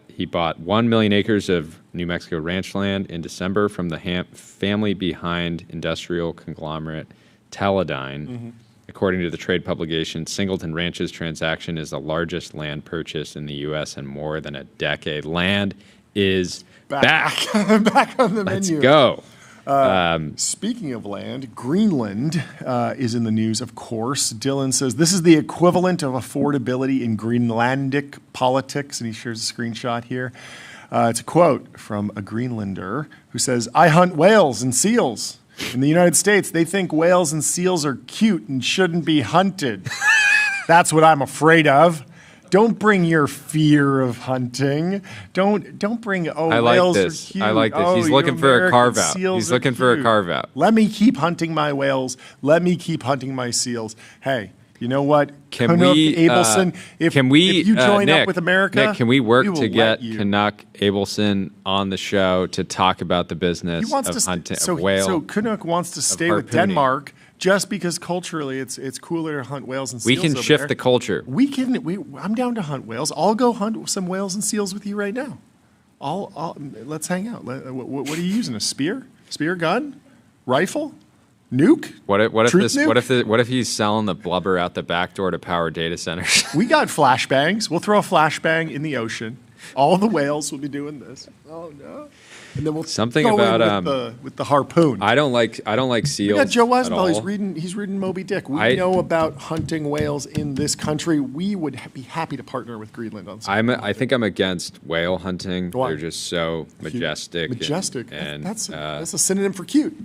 He bought 1 million acres of New Mexico ranch land in December from the family behind industrial conglomerate Teledyne. According to the trade publication, Singleton Ranch's transaction is the largest land purchase in the U.S. in more than a decade. Land is back. Back on the Let's menu. go. Speaking of land, Greenland is in the news, of course. Dylan says this is the equivalent of affordability in Greenlandic politics, and he shares a screenshot here. It's a quote from a Greenlander who says, "I hunt whales and seals. In the United States, they think whales and seals are cute and shouldn't be hunted. That's what I'm afraid of. Don't bring your fear of hunting. Don't bring I whales like this. are cute. I like this. Oh, He's you looking for a American carve out. seals He's are looking for a cute. carve out. Let me keep hunting my whales. Let me keep hunting my seals. Hey, you know what? Can Canuck we, Abelson, if you join Nick, up with America, Nick, can we work we will to get let you. Canuck Abelson on the show to talk about the business He wants of to hunting so, of whale? so Canuck wants to stay with harpooning. Denmark just because culturally it's cooler to hunt whales and We seals. can over shift there. the culture. I'm down to hunt whales. I'll go hunt some whales and seals with you right now. Let's hang out. What are you using? A spear? Spear gun? Rifle? Nuke? What if Truth this? nuke? What if he's selling the blubber out the back door to power data centers? We got flashbangs. We'll throw a flashbang in the ocean. All the whales will be doing this. Oh no! And then we'll Something go about in with the harpoon. I don't like seals. We got Joe at Weisenthal. all. He's reading Moby Dick. We know about hunting whales in this country. We would be happy to partner with Greenland on something. I think I'm against whale hunting. Why? They're just so majestic. Majestic. And That's a synonym for cute.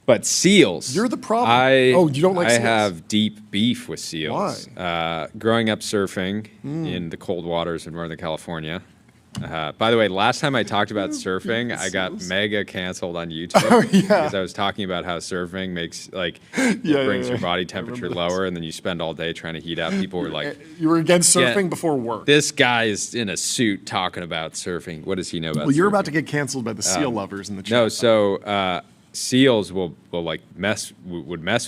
but seals. You're the problem. You don't like I seals? have deep beef with seals. Why? Growing up surfing in the cold waters of Northern California. By the way, last time I talked about surfing, I got mega canceled on YouTube because I was talking about how surfing makes brings your body temperature lower, and then you spend all day trying to heat up. People were like, You were against surfing Yeah. before work. "This guy is in a suit talking about surfing. What does he know about?" Well, you're surfing?" about to get canceled by the seal lovers in the chat. No, so seals would mess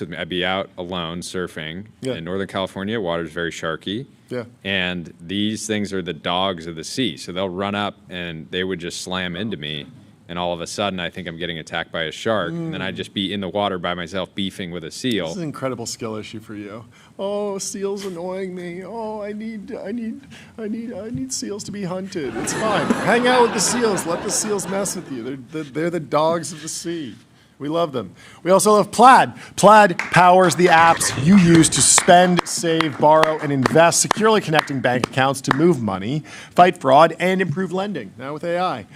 with me. I'd be out alone surfing in Northern California. Water's very sharky. Yeah. And these things are the dogs of the sea. So they'll run up and they would just slam into me. And all of a sudden, I think I'm getting attacked by a shark. And then I'd just be in the water by myself beefing with a seal. This is an incredible skill issue for you. Oh, seals annoying me. Oh, I need seals to be hunted. It's fine. Hang out with the seals. Let the seals mess with you. They're the dogs of the sea. We love them. We also love Plaid. Plaid powers the apps you use to spend, save, borrow, and invest, securely connecting bank accounts to move money, fight fraud, and improve lending. Now with AI.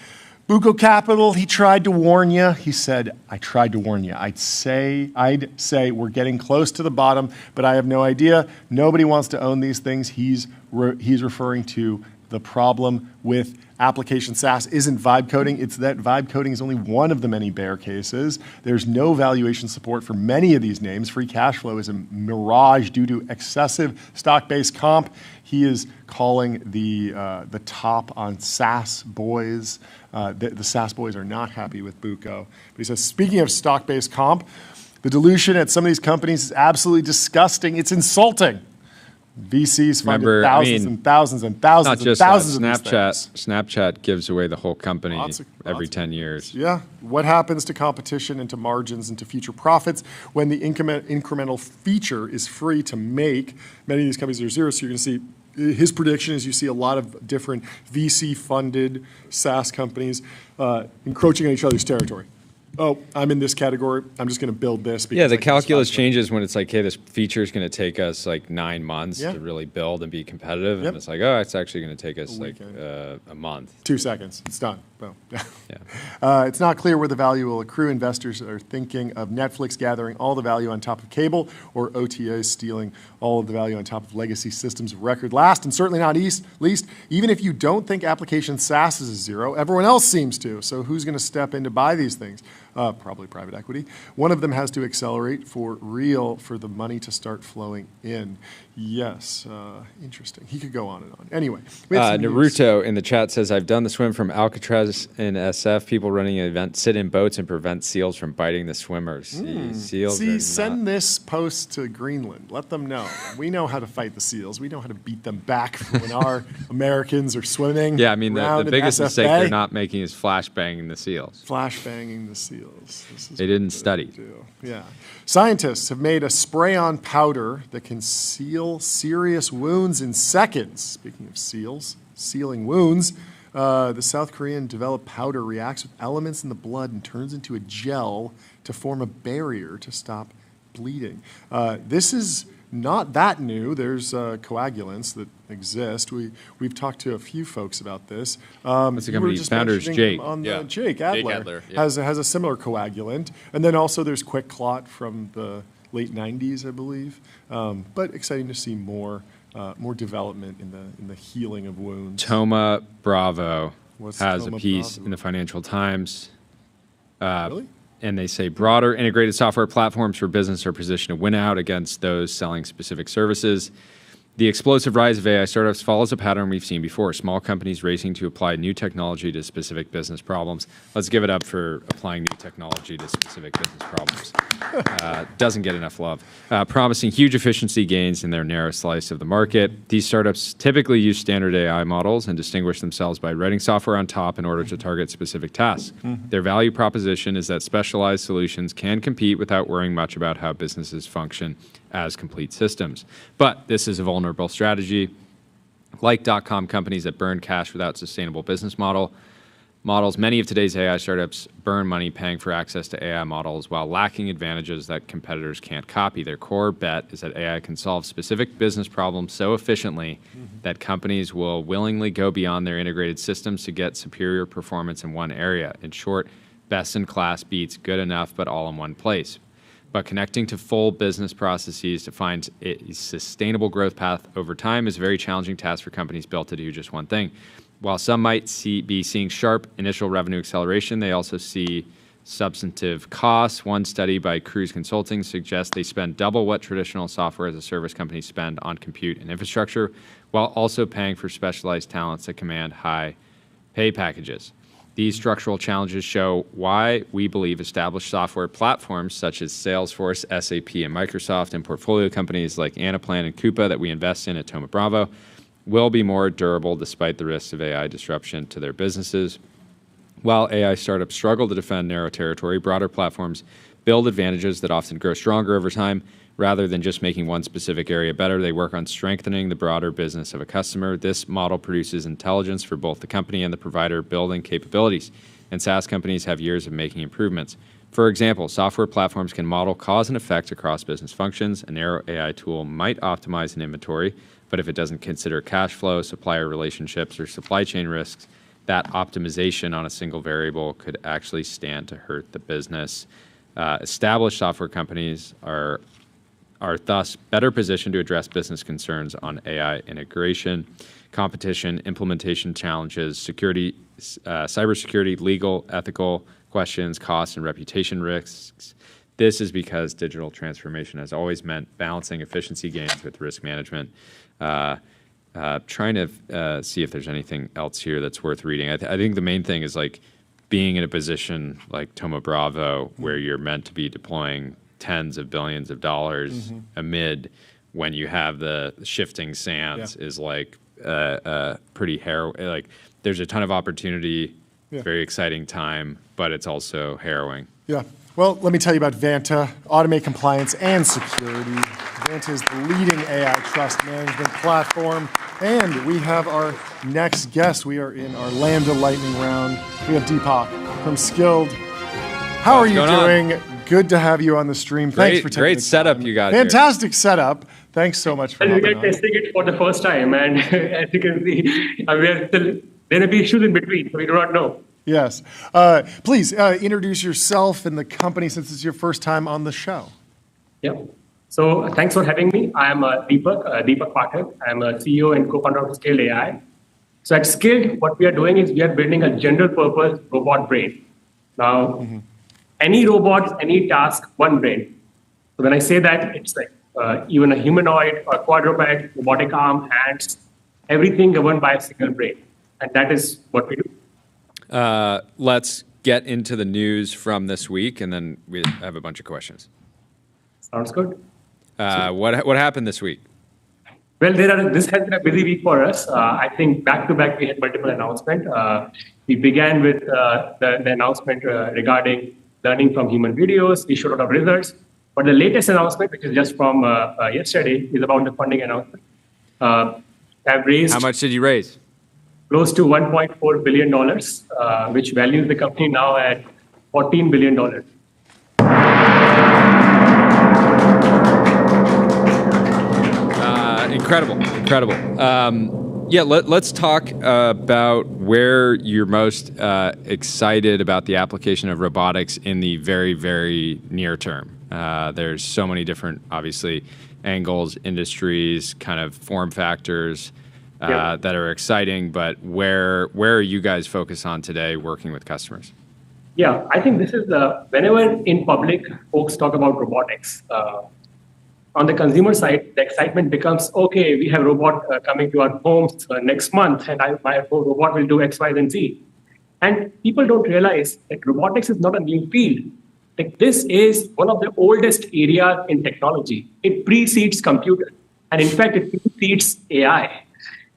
Buco Capital, he tried to warn you. He said, I tried to warn you. I'd say we're getting close to the bottom, but I have no idea. Nobody wants to own these things. He's referring to the problem with application SaaS isn't vibe coding. It's that vibe coding is only one of the many bear cases. There's no valuation support for many of these names. Free cash flow is a mirage due to excessive stock-based comp. He is calling the top on SaaS boys. The SaaS boys are not happy with Buco. But he says, speaking of stock-based comp, the dilution at some of these companies is absolutely disgusting. It's insulting. VCs funded thousands and thousands and thousands Not and just thousands that. of these things. Snapchat gives away the whole company every Lots 10 years. Yeah. What happens to competition and to margins and to future profits when the incremental feature is free to make? Many of these companies are zero, so you're going to see his prediction is you see a lot of different VC-funded SaaS companies encroaching on each other's territory. Oh, I'm in this category. I'm just going to build this. Yeah, the I can calculus spot changes when it's like, hey, this feature is going to take us like 9 months Yeah. to really build and be competitive. Yep. And it's like, oh, it's actually going to take us like weekend. a month. 2 seconds. It's done. Boom. Yeah. It's not clear where the value will accrue. Investors are thinking of Netflix gathering all the value on top of cable or OTAs stealing all of the value on top of legacy systems of record. Last and certainly not least, even if you don't think application SaaS is a zero, everyone else seems to. So who's going to step in to buy these things? Probably private equity. One of them has to accelerate for real for the money to start flowing in. Yes, interesting. He could go on and on. Anyway, we have some news. Naruto in the chat says, I've done the swim from Alcatraz in SF. People running an event sit in boats and prevent seals from biting the swimmers. Seals are Send not- this post to Greenland. Let them know. We know how to fight the seals. We know how to beat them back when our Americans are swimming. Yeah, I mean, the around in biggest SF mistake Bay. they're not making is flashbanging the seals. Flash banging the seals. This is They didn't study. Yeah. Scientists have made a spray-on powder that can seal serious wounds in seconds. Speaking of seals, sealing wounds. The South Korean developed powder reacts with elements in the blood and turns into a gel to form a barrier to stop bleeding. This is not that new. There's coagulants that exist. We've talked to a few folks about this. What's the company's founders, Jake? Jake Adler, has a similar coagulant. And then also there's Quick Clot from the late 90s, I believe. But exciting to see more development in the healing of wounds. Thoma Bravo has Thoma a piece Bravo? in the Financial Times. Really? And they say broader integrated software platforms for business are positioned to win out against those selling specific services. The explosive rise of AI startups follows a pattern we've seen before, small companies racing to apply new technology to specific business problems. Let's give it up for applying new technology to specific business problems. Doesn't get enough love. Promising huge efficiency gains in their narrow slice of the market. These startups typically use standard AI models and distinguish themselves by writing software on top in order to target specific tasks. Their value proposition is that specialized solutions can compete without worrying much about how businesses function as complete systems. But this is a vulnerable strategy. Like dot-com companies that burn cash without sustainable business models, many of today's AI startups burn money paying for access to AI models while lacking advantages that competitors can't copy. Their core bet is that AI can solve specific business problems so efficiently that companies will willingly go beyond their integrated systems to get superior performance in one area. In short, best in class beats good enough, but all in one place. But connecting to full business processes to find a sustainable growth path over time is a very challenging task for companies built to do just one thing. While some might be seeing sharp initial revenue acceleration, they also see substantive costs. One study by Cruise Consulting suggests they spend double what traditional software as a service companies spend on compute and infrastructure, while also paying for specialized talents that command high pay packages. These structural challenges show why we believe established software platforms such as Salesforce, SAP, and Microsoft, and portfolio companies like Anaplan and Coupa that we invest in at Thoma Bravo will be more durable despite the risks of AI disruption to their businesses. While AI startups struggle to defend narrow territory, broader platforms build advantages that often grow stronger over time. Rather than just making one specific area better, they work on strengthening the broader business of a customer. This model produces intelligence for both the company and the provider building capabilities, and SaaS companies have years of making improvements. For example, software platforms can model cause and effect across business functions. A narrow AI tool might optimize an inventory, but if it doesn't consider cash flow, supplier relationships, or supply chain risks, that optimization on a single variable could actually stand to hurt the business. Established software companies are thus better positioned to address business concerns on AI integration, competition, implementation challenges, security, cybersecurity, legal, ethical questions, costs, and reputation risks. This is because digital transformation has always meant balancing efficiency gains with risk management. Trying to see if there's anything else here that's worth reading. I think the main thing is like being in a position like Thoma Bravo where you're meant to be deploying tens of billions of dollars amid when you have the shifting sands is like pretty harrowing. Like there's a ton of opportunity, very exciting time, but it's also harrowing. Yeah. Well, let me tell you about Vanta, automate compliance and security. Vanta is the leading AI trust management platform. And we have our next guest. We are in our Lambda lightning round. We have Deepak from Skild. How are you doing? Good to have you on the stream. Thanks for taking great setup you got. Fantastic setup. Thanks so much for hopping on. We're testing it for the first time, and as you can see, there may be issues in between, so we do not know. Yes. Please introduce yourself and the company since it's your first time on the show. Yeah. So thanks for having me. I am Deepak Pathak. I am a CEO and co-founder of Skild AI. So at Skild, what we are doing is we are building a general purpose robot brain. Now, any robot, any task, one brain. So when I say that, it's like even a humanoid or quadruped, robotic arm, hands, everything governed by a single brain. And that is what we do. Let's get into the news from this week, and then we have a bunch of questions. Sounds good. What happened this week? Well, this has been a busy week for us. I think back-to-back we had multiple announcements. We began with the announcement regarding learning from human videos. We showed a lot of results. But the latest announcement, which is just from yesterday, is about the funding announcement. I've raised. How much did you raise? close to $1.4 billion, which values the company now at $14 billion. Incredible. Let's talk about where you're most excited about the application of robotics in the very, very near term. There's so many different, obviously, angles, industries, kind of form factors that are exciting, but where are you guys focused on today working with customers? Yeah, I think this is whenever in public folks talk about robotics, on the consumer side, the excitement becomes, okay, we have robot coming to our homes next month, and my robot will do X, Y, and Z. And people don't realize that robotics is not a new field. Like, this is one of the oldest areas in technology. It precedes computer, and in fact, it precedes AI.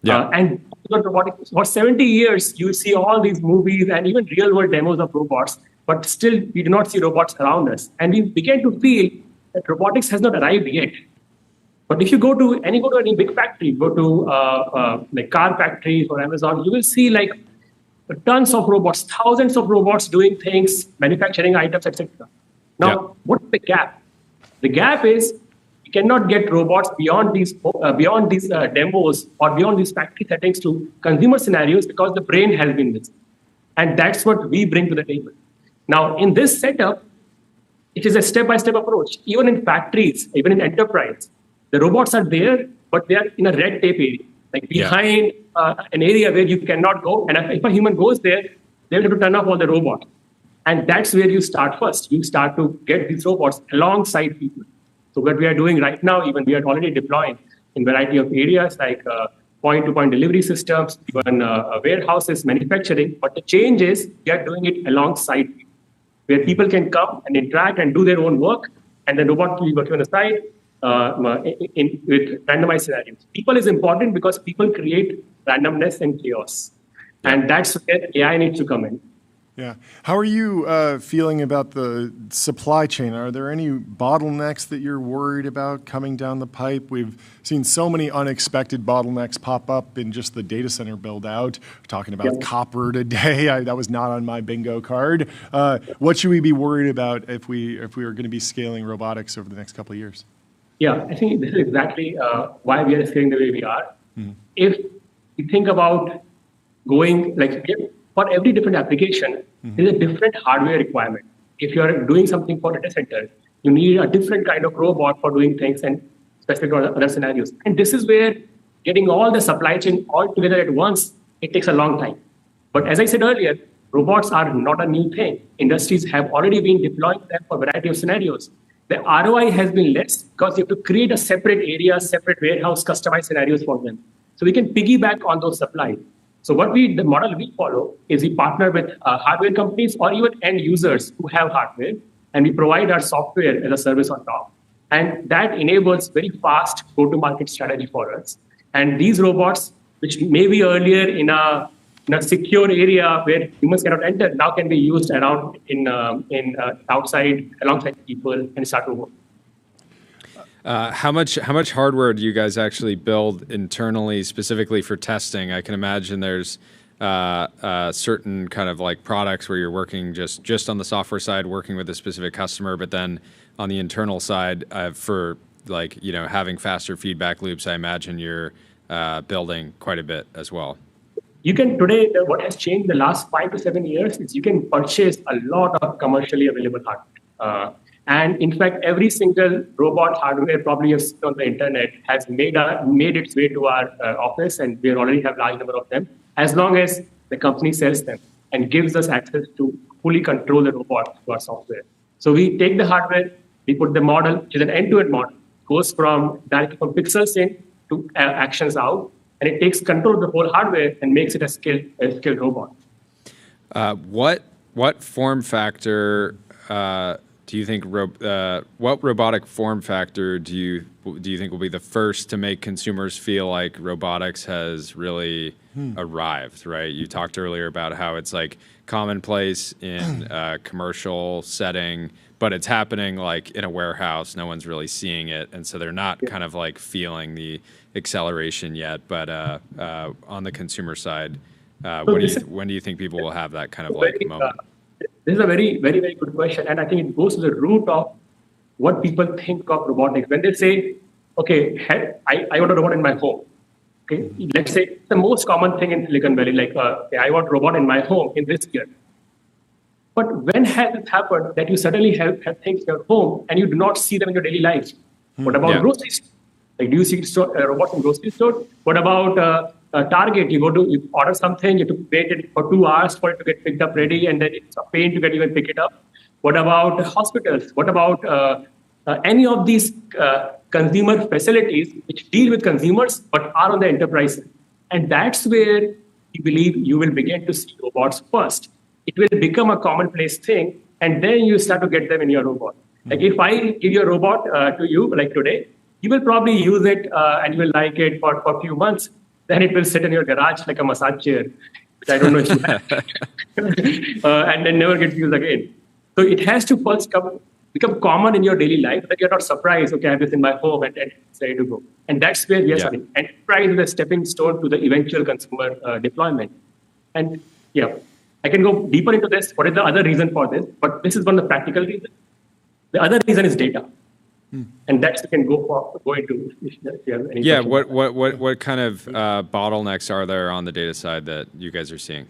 And robotics, for 70 years, you see all these movies and even real-world demos of robots, but still we do not see robots around us. And we began to feel that robotics has not arrived yet. But if you go to any big factory, go to like car factories or Amazon, you will see like tons of robots, thousands of robots doing things, manufacturing items, etc. Now, what's the gap? The gap is you cannot get robots beyond these demos or beyond these factory settings to consumer scenarios because the brain has been missing. And that's what we bring to the table. Now, in this setup, it is a step-by-step approach. Even in factories, even in enterprise, the robots are there, but they are in a red tape area, like behind an area where you cannot go. And if a human goes there, they will have to turn off all the robots. And that's where you start first. You start to get these robots alongside people. So what we are doing right now, even we are already deploying in a variety of areas like point-to-point delivery systems, even warehouses, manufacturing. But the change is we are doing it alongside people, where people can come and interact and do their own work, and the robot will be working on the side with randomized scenarios. People is important because people create randomness and chaos. And that's where AI needs to come in. Yeah. How are you feeling about the supply chain? Are there any bottlenecks that you're worried about coming down the pipe? We've seen so many unexpected bottlenecks pop up in just the data center build out. We're talking about copper today. That was not on my bingo card. What should we be worried about if we are going to be scaling robotics over the next couple of years? Yeah, I think this is exactly why we are scaling the way we are. Mm-hmm. If you think about going, like, for every different application, there's a different hardware requirement. If you're doing something for data center, you need a different kind of robot for doing things and specific other scenarios. And this is where getting all the supply chain all together at once, it takes a long time. But as I said earlier, robots are not a new thing. Industries have already been deploying them for a variety of scenarios. The ROI has been less because you have to create a separate area, separate warehouse, customized scenarios for them. So we can piggyback on those supplies. So the model we follow is we partner with hardware companies or even end users who have hardware, and we provide our software as a service on top. And that enables very fast go-to-market strategy for us. And these robots, which may be earlier in a secure area where humans cannot enter, now can be used around outside alongside people and start to work. How much hardware do you guys actually build internally, specifically for testing? I can imagine there's certain kind of like products where you're working just on the software side, working with a specific customer, but then on the internal side, for like having faster feedback loops, I imagine you're building quite a bit as well. You can today, what has changed the last 5 to 7 years is you can purchase a lot of commercially available hardware. And in fact, every single robot hardware probably you've seen on the internet has made its way to our office, and we already have a large number of them, as long as the company sells them and gives us access to fully control the robot to our software. So we take the hardware, we put the model, which is an end-to-end model, goes directly from pixels in to actions out, and it takes control of the whole hardware and makes it a skilled robot. What form factor do you think? What robotic form factor do you think will be the first to make consumers feel like robotics has really arrived? Right. You talked earlier about how it's like commonplace in a commercial setting, but it's happening like in a warehouse. No one's really seeing it, and so they're not kind of like feeling the acceleration yet. But on the consumer side, When do you think people will have that kind of like moment? This is a very, very, very good question. And I think it goes to the root of what people think of robotics. When they say, okay, I want a robot in my home. Okay, let's say the most common thing in Silicon Valley, like, I want a robot in my home in this year. But when has it happened that you suddenly have things in your home and you do not see them in your daily lives? What about grocery store? Like, do you see robots in grocery store? What about Target? You order something, you have to wait it for 2 hours for it to get picked up ready, and then it's a pain to even pick it up. What about hospitals? What about any of these consumer facilities which deal with consumers but are on the enterprise? And that's where we believe you will begin to see robots first. It will become a commonplace thing, and then you start to get them in your robot. Like, if I give your robot to you, like today, you will probably use it and you will like it for a few months. Then it will sit in your garage like a massage chair, which I don't know if you have, and then never gets used again. So it has to first become common in your daily life, that you're not surprised, okay, I have this in my home and it's ready to go. And that's where we are starting. Enterprise is a stepping stone to the eventual consumer deployment. And yeah, I can go deeper into this. What is the other reason for this? But this is one of the practical reasons. The other reason is data. And that's we can go into if you have any questions. What kind of bottlenecks are there on the data side that you guys are seeing?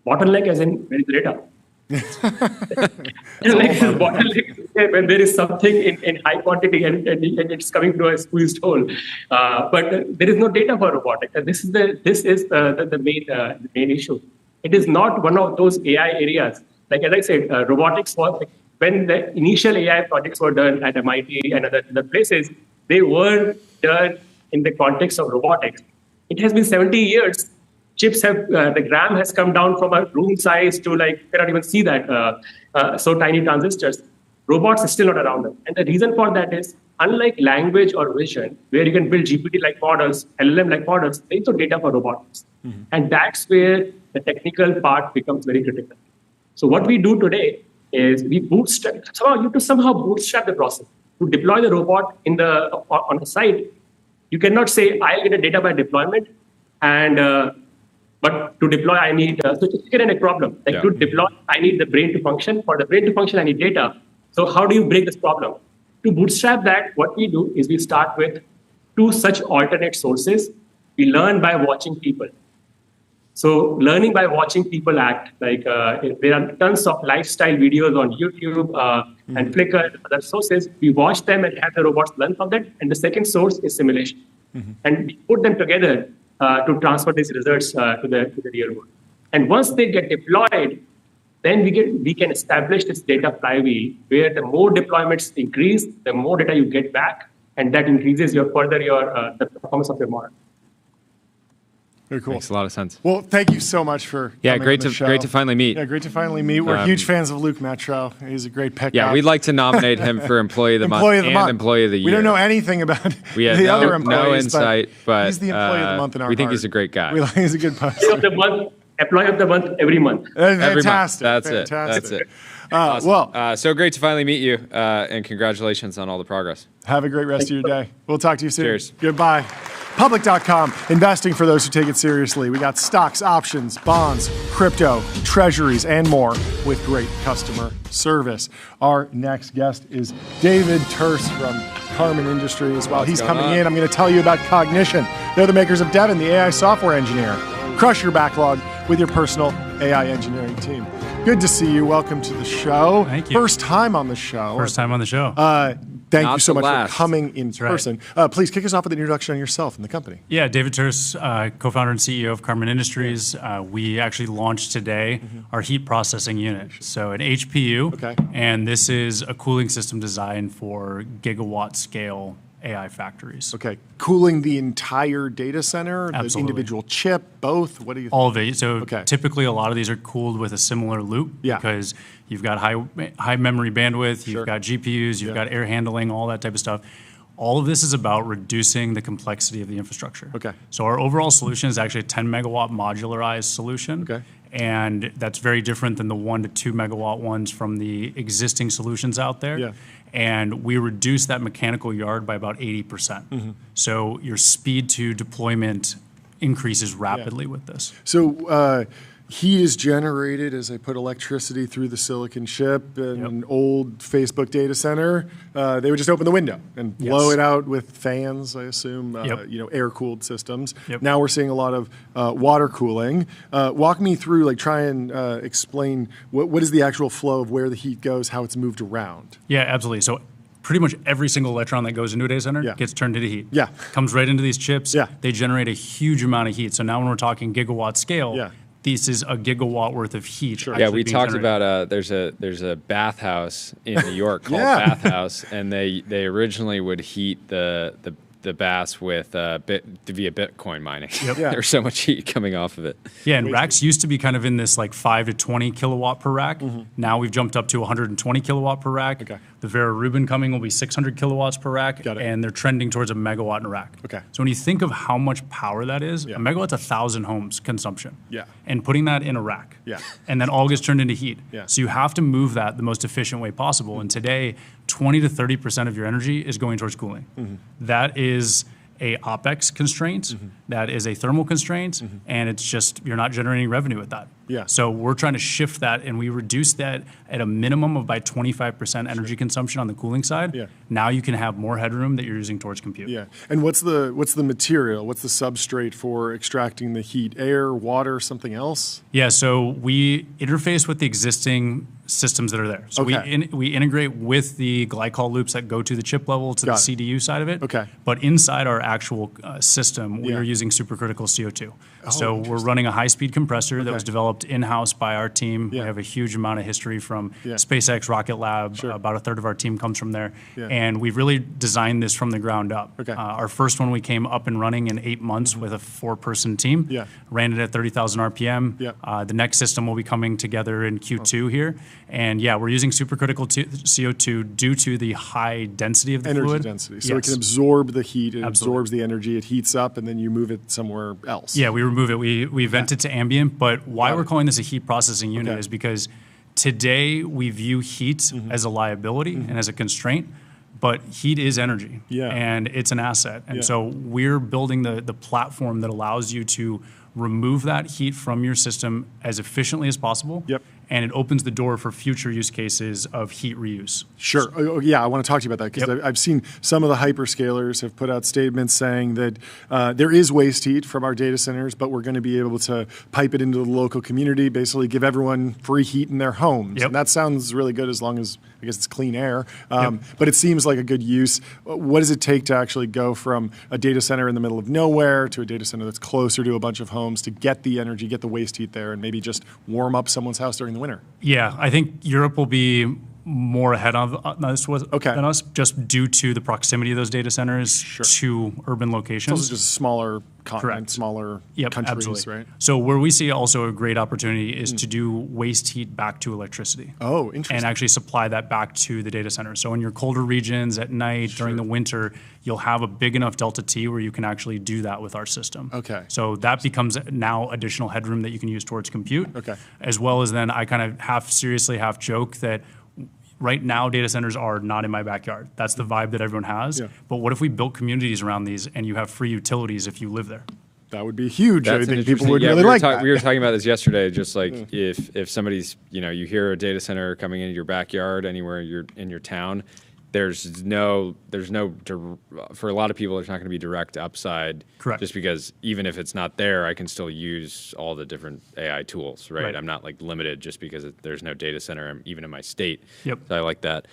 Bottleneck as in where is the data? Bottleneck when there is something in high quantity and it's coming through a squeezed hole. But there is no data for robotics. And this is the main issue. It is not one of those AI areas. Like, as I said, robotics was, when the initial AI projects were done at MIT and other places, they were done in the context of robotics. It has been 70 years. Chips have, the gram has come down from a room size to, like, you cannot even see that, so tiny transistors. Robots are still not around them. And the reason for that is, unlike language or vision, where you can build GPT-like models, LLM-like models, there is no data for robotics. And that's where the technical part becomes very critical. So what we do today is we bootstrap. You have to somehow bootstrap the process. To deploy the robot on the site, you cannot say, I'll get a data by deployment, and but to deploy, I need, so it's again a problem. Like, to deploy, I need the brain to function. For the brain to function, I need data. So how do you break this problem? To bootstrap that, what we do is we start with 2 such alternate sources. We learn by watching people. So learning by watching people act, like there are tons of lifestyle videos on YouTube and Flickr and other sources. We watch them and have the robots learn from that. And the second source is simulation. And we put them together to transfer these results to the real world. And once they get deployed, then we can establish this data flywheel where the more deployments increase, the more data you get back, and that increases the performance of your model. Very cool. Makes a lot of sense. Well, thank you so much for coming great on the show. Great to finally meet. Yeah, great to finally meet. We're huge fans of Luke Metro. He's a great pickup. Yeah, we'd like to nominate him for Employee of the Month and Employee of the Year. We don't know anything about the other employees. No insight, but he's the Employee of the Month in our We think heart. he's a great guy. He's a good person. Employee of the month every month. Fantastic. That's Fantastic. it. Awesome. So great to finally meet you, and congratulations on all the progress. Have a great rest of your day. We'll talk to you soon. Cheers. Goodbye. Public.com, investing for those who take it seriously. We got stocks, options, bonds, crypto, treasuries, and more with great customer service. Our next guest is David Tearse from Karman Industries. While he's coming in, I'm going to tell you about Cognition. They're the makers of Devin, the AI software engineer. Crush your backlog with your personal AI engineering team. Good to see you. Welcome to the show. Thank you. First time on the show. First time on the show. Thank you so much for coming in person. Please kick us off with an introduction on yourself and the company. Yeah, David Tearse, co-founder and CEO of Karman Industries. We actually launched today our heat processing unit. So an HPU, and this is a cooling system designed for gigawatt-scale AI factories. Okay, cooling the entire data center, Absolutely. The individual chip, both? What do you think? All of it. So typically a lot of these are cooled with a similar loop because you've got high memory bandwidth, you've got GPUs, you've got air handling, all that type of stuff. All of this is about reducing the complexity of the infrastructure. Okay. So our overall solution is actually a 10 megawatt modularized solution. Okay. And that's very different than the 1 to 2 megawatt ones from the existing solutions out there. Yeah. And we reduce that mechanical yard by about 80%. So your speed to deployment increases rapidly with this. So heat is generated as I put electricity through the silicon chip in an old Facebook data center. They would just open the window and blow it out with fans, I assume, air-cooled systems. Now we're seeing a lot of water cooling. Walk me through, like try and explain what is the actual flow of where the heat goes, how it's moved around. Yeah, absolutely. So pretty much every single electron that goes into a data center gets turned into heat. Yeah. Comes right into these chips. Yeah. They generate a huge amount of heat. So now when we're talking gigawatt scale, this is a gigawatt worth of heat. Sure. Yeah, we talked about there's a bathhouse in New York called Bathhouse, and they originally would heat the baths with via Bitcoin mining. There's so much heat coming off of it. Yeah, and racks used to be kind of in this like 5 to 20 kilowatt per rack. Now we've jumped up to 120 kilowatt per rack. Okay. The Vera Rubin coming will be 600 kilowatts per rack, and they're trending towards a megawatt in a rack. Okay. So when you think of how much power that is, a megawatt's 1,000 homes consumption. Yeah. And putting that in a rack. Yeah. And then all gets turned into heat. Yeah. So you have to move that the most efficient way possible. And today, 20 to 30% of your energy is going towards cooling. That is a OpEx constraint, that is a thermal constraint, and it's just, you're not generating revenue with that. Yeah. So we're trying to shift that, and we reduce that at a minimum of by 25% energy consumption on the cooling side. Yeah. Now you can have more headroom that you're using towards compute. Yeah. And what's the material? What's the substrate for extracting the heat? Air, water, something else? Yeah. So we interface with the existing systems that are there. So we integrate with the glycol loops that go to the chip level to the CDU side of it. Okay. But inside our actual system, we are using supercritical CO2. So we're running a high-speed compressor that was developed in-house by our team. We have a huge amount of history from SpaceX, Rocket Lab. About a third of our team comes from there. And we've really designed this from the ground up. Our first one, we came up and running in 8 months with a 4-person team. Ran it at 30,000 RPM. The next system will be coming together in Q2 here. And we're using supercritical CO2 due to the high density of the fluid. Energy density. So it can absorb the heat, it absorbs the energy, it heats up, and then you move it somewhere else. Yeah, we remove it. We vent it to ambient. But why we're calling this a heat processing unit is because today we view heat as a liability and as a constraint. But heat is energy, and it's an asset. And so we're building the platform that allows you to remove that heat from your system as efficiently as possible. And it opens the door for future use cases of heat reuse. Sure. I want to talk to you about that because I've seen some of the hyperscalers have put out statements saying that there is waste heat from our data centers, but we're going to be able to pipe it into the local community, basically give everyone free heat in their homes. And that sounds really good as long as, I guess, it's clean air. But it seems like a good use. What does it take to actually go from a data center in the middle of nowhere to a data center that's closer to a bunch of homes to get the energy, get the waste heat there, and maybe just warm up someone's house during the winter? Yeah, I think Europe will be more ahead of us than us, just due to the proximity of those data centers to urban locations. It's also just a smaller continent, smaller countries, right? So where we see also a great opportunity is to do waste heat back to electricity. Oh, interesting. And actually supply that back to the data center. So in your colder regions at night, during the winter, you'll have a big enough delta T where you can actually do that with our system. Okay. So that becomes now additional headroom that you can use towards compute. Okay. As well as then I kind of half seriously, half joke that right now, data centers are not in my backyard. That's the vibe that everyone has. But what if we built communities around these and you have free utilities if you live there? That would be huge. I think people would really like that. We were talking about this yesterday, just like if somebody's, you hear a data center coming into your backyard anywhere in your town, there's no for a lot of people, there's not going to be direct upside. Correct. Just because even if it's not there, I can still use all the different AI tools, right? I'm not like limited just because there's no data center even in my state. So I like that.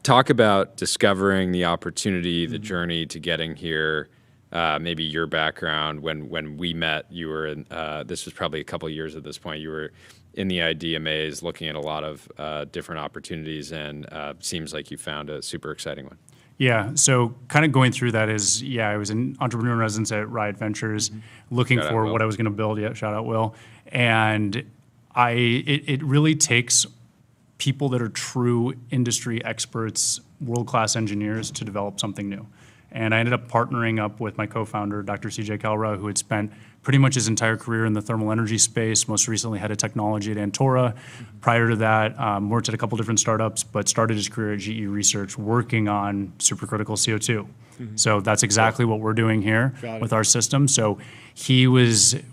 Talk about discovering the opportunity, the journey to getting here. Maybe your background. When we met, you were in, this was probably a couple of years at this point, you were in the idea maze looking at a lot of different opportunities, and seems like you found a super exciting one. Yeah, so kind of going through that is, I was an entrepreneur in residence at Riot Ventures, looking for what I was going to build. Shout out Will. And it really takes people that are true industry experts, world-class engineers to develop something new. And I ended up partnering up with my co-founder, Dr. CJ Kalra, who had spent pretty much his entire career in the thermal energy space, most recently head of technology at Antora. Prior to that, worked at a couple different startups, but started his career at GE Research working on supercritical CO2. So that's exactly what we're doing here with our system. So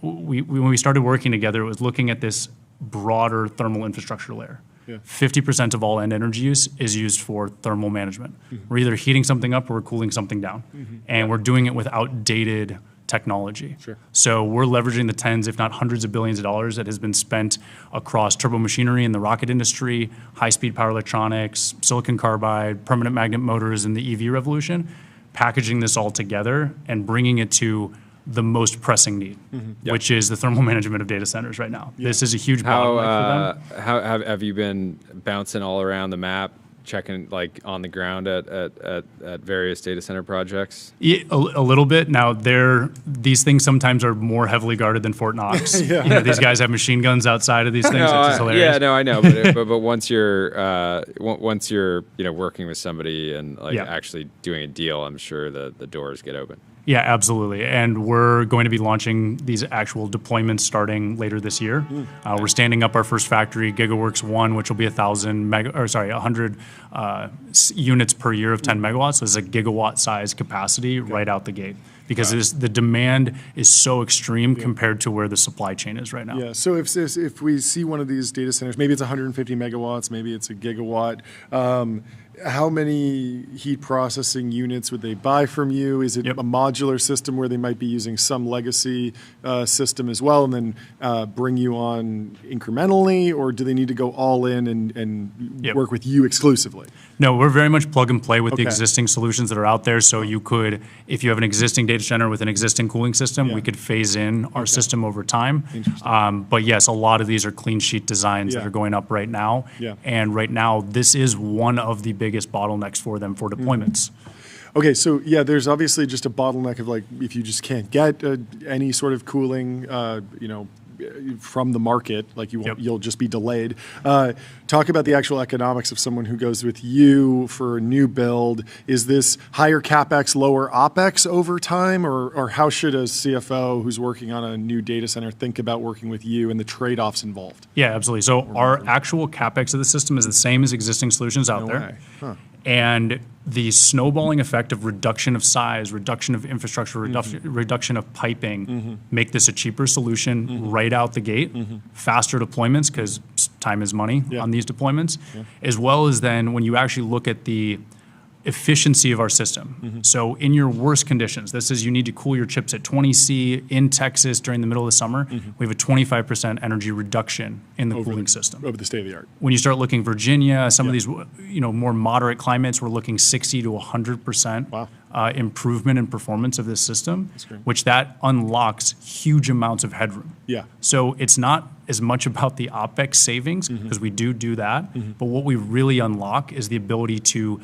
when we started working together, it was looking at this broader thermal infrastructure layer. 50% of all end energy use is used for thermal management. We're either heating something up or we're cooling something down. And we're doing it with outdated technology. So we're leveraging the tens, if not hundreds of billions of dollars that has been spent across turbo machinery in the rocket industry, high-speed power electronics, silicon carbide, permanent magnet motors in the EV revolution, packaging this all together and bringing it to the most pressing need, which is the thermal management of data centers right now. This is a huge bottleneck for them. How have you been bouncing all around the map, checking like on the ground at various data center projects? Yeah, a little bit. Now, these things sometimes are more heavily guarded than Fort Knox. You know, these guys have machine guns outside of these things, which is hilarious. Yeah, no, I know. But once you're working with somebody and actually doing a deal, I'm sure the doors get open. Yeah, absolutely. And we're going to be launching these actual deployments starting later this year. We're standing up our first factory, GigaWorks 1, which will be 100 units per year of 10 megawatts. So it's a gigawatt size capacity right out the gate, because the demand is so extreme compared to where the supply chain is right now. Yeah, so if we see one of these data centers, maybe it's 150 megawatts, maybe it's a gigawatt, how many heat processing units would they buy from you? Is it a modular system where they might be using some legacy system as well and then bring you on incrementally, or do they need to go all in and work with you exclusively? No, we're very much plug and play with the existing solutions that are out there. So you could, if you have an existing data center with an existing cooling system, we could phase in our system over time. But yes, a lot of these are clean sheet designs that are going up right now. And right now, this is one of the biggest bottlenecks for them for deployments. Okay, so there's obviously just a bottleneck of like if you just can't get any sort of cooling, from the market, like you'll just be delayed. Talk about the actual economics of someone who goes with you for a new build. Is this higher CapEx, lower OpEx over time, or how should a CFO who's working on a new data center think about working with you and the trade-offs involved? Yeah, absolutely. So our actual CapEx of the system is the same as existing solutions out there. And the snowballing effect of reduction of size, reduction of infrastructure, reduction of piping, make this a cheaper solution right out the gate, faster deployments because time is money on these deployments, as well as then when you actually look at the efficiency of our system. So in your worst conditions, this is you need to cool your chips at 20 C in Texas during the middle of the summer, we have a 25% energy reduction in the cooling system. Over the state of the art. When you start looking Virginia, some of these more moderate climates, we're looking 60 to 100% improvement in performance of this system, which that unlocks huge amounts of headroom. So it's not as much about the OpEx savings, because we do that, but what we really unlock is the ability to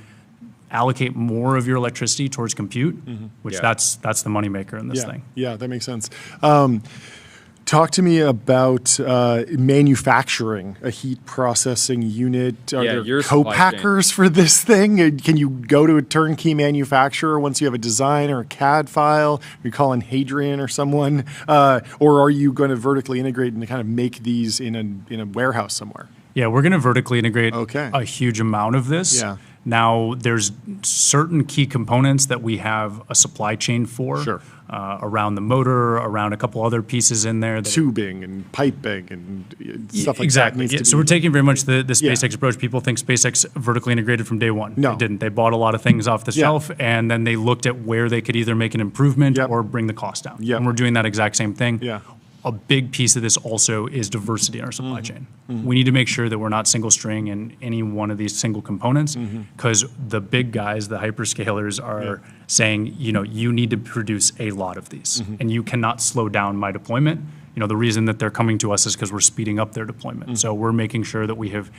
allocate more of your electricity towards compute, which that's the moneymaker in this thing. Yeah, that makes sense. Talk to me about manufacturing a heat processing unit. Are there co-packers for this thing? Can you go to a turnkey manufacturer once you have a design or a CAD file? Are you calling Hadrian or someone? Or are you going to vertically integrate and kind of make these in a warehouse somewhere? Yeah, we're going to vertically integrate a huge amount of this. Now, there's certain key components that we have a supply chain for around the motor, around a couple other pieces in there. Tubing and piping and stuff like that. Exactly. So we're taking very much the SpaceX approach. People think SpaceX vertically integrated from day one. No. They didn't. They bought a lot of things off the shelf, and then they looked at where they could either make an improvement or bring the cost down. And we're doing that exact same thing. A big piece of this also is diversity in our supply chain. We need to make sure that we're not single string in any one of these single components, because the big guys, the hyperscalers, are saying, you need to produce a lot of these, and you cannot slow down my deployment. The reason that they're coming to us is because we're speeding up their deployment. So we're making sure that we have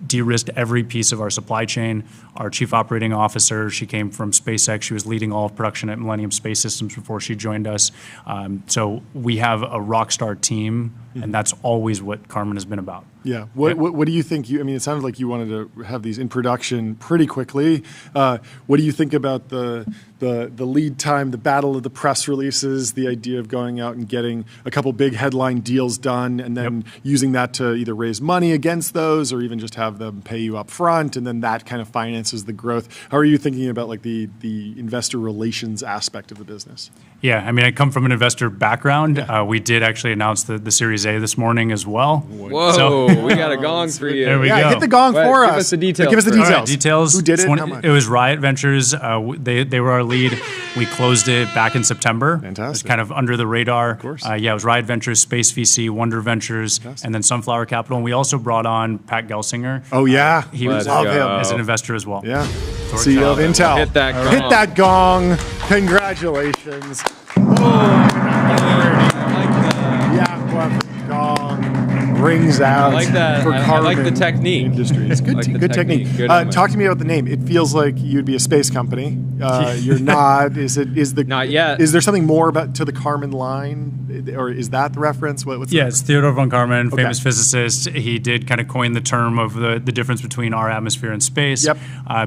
de-risked every piece of our supply chain. Our chief operating officer, she came from SpaceX. She was leading all of production at Millennium Space Systems before she joined us. So we have a rock star team, and that's always what Karman has been about. Yeah. What do you think? It sounded like you wanted to have these in production pretty quickly. What do you think about the lead time, the battle of the press releases, the idea of going out and getting a couple big headline deals done and then using that to either raise money against those or even just have them pay you up front, and then that kind of finances the growth. How are you thinking about like the investor relations aspect of the business? Yeah, I mean, I come from an investor background. We did actually announce the Series A this morning as well. Whoa, So, we got a gong for you. There we go. Hit the gong for us. Give us the details. Give us the first. details. All right, details. Who did it? How much? It was Riot Ventures. They were our lead. We closed it back in September. Fantastic. It was kind of under the radar. Of course. Yeah, it was Riot Ventures, Space VC, Wonder Ventures, and then Sunflower Capital. And we also brought on Pat Gelsinger. Oh yeah, He was love him as an investor as well. Yeah. CEO of Intel. Hit that gong. Hit that gong. Congratulations. Yeah, gong rings out. I like that. For I like the Karman technique. Industries. Good, I like the good technique. Good element. Talk to me about the name. It feels like you'd be a space company. You're not. Not yet. Is there something more about to the Karman line, or is that the reference? What's Yeah, it's Theodore von Karman, Okay. famous physicist. He did kind of coin the term of the difference between our atmosphere and space. Yep.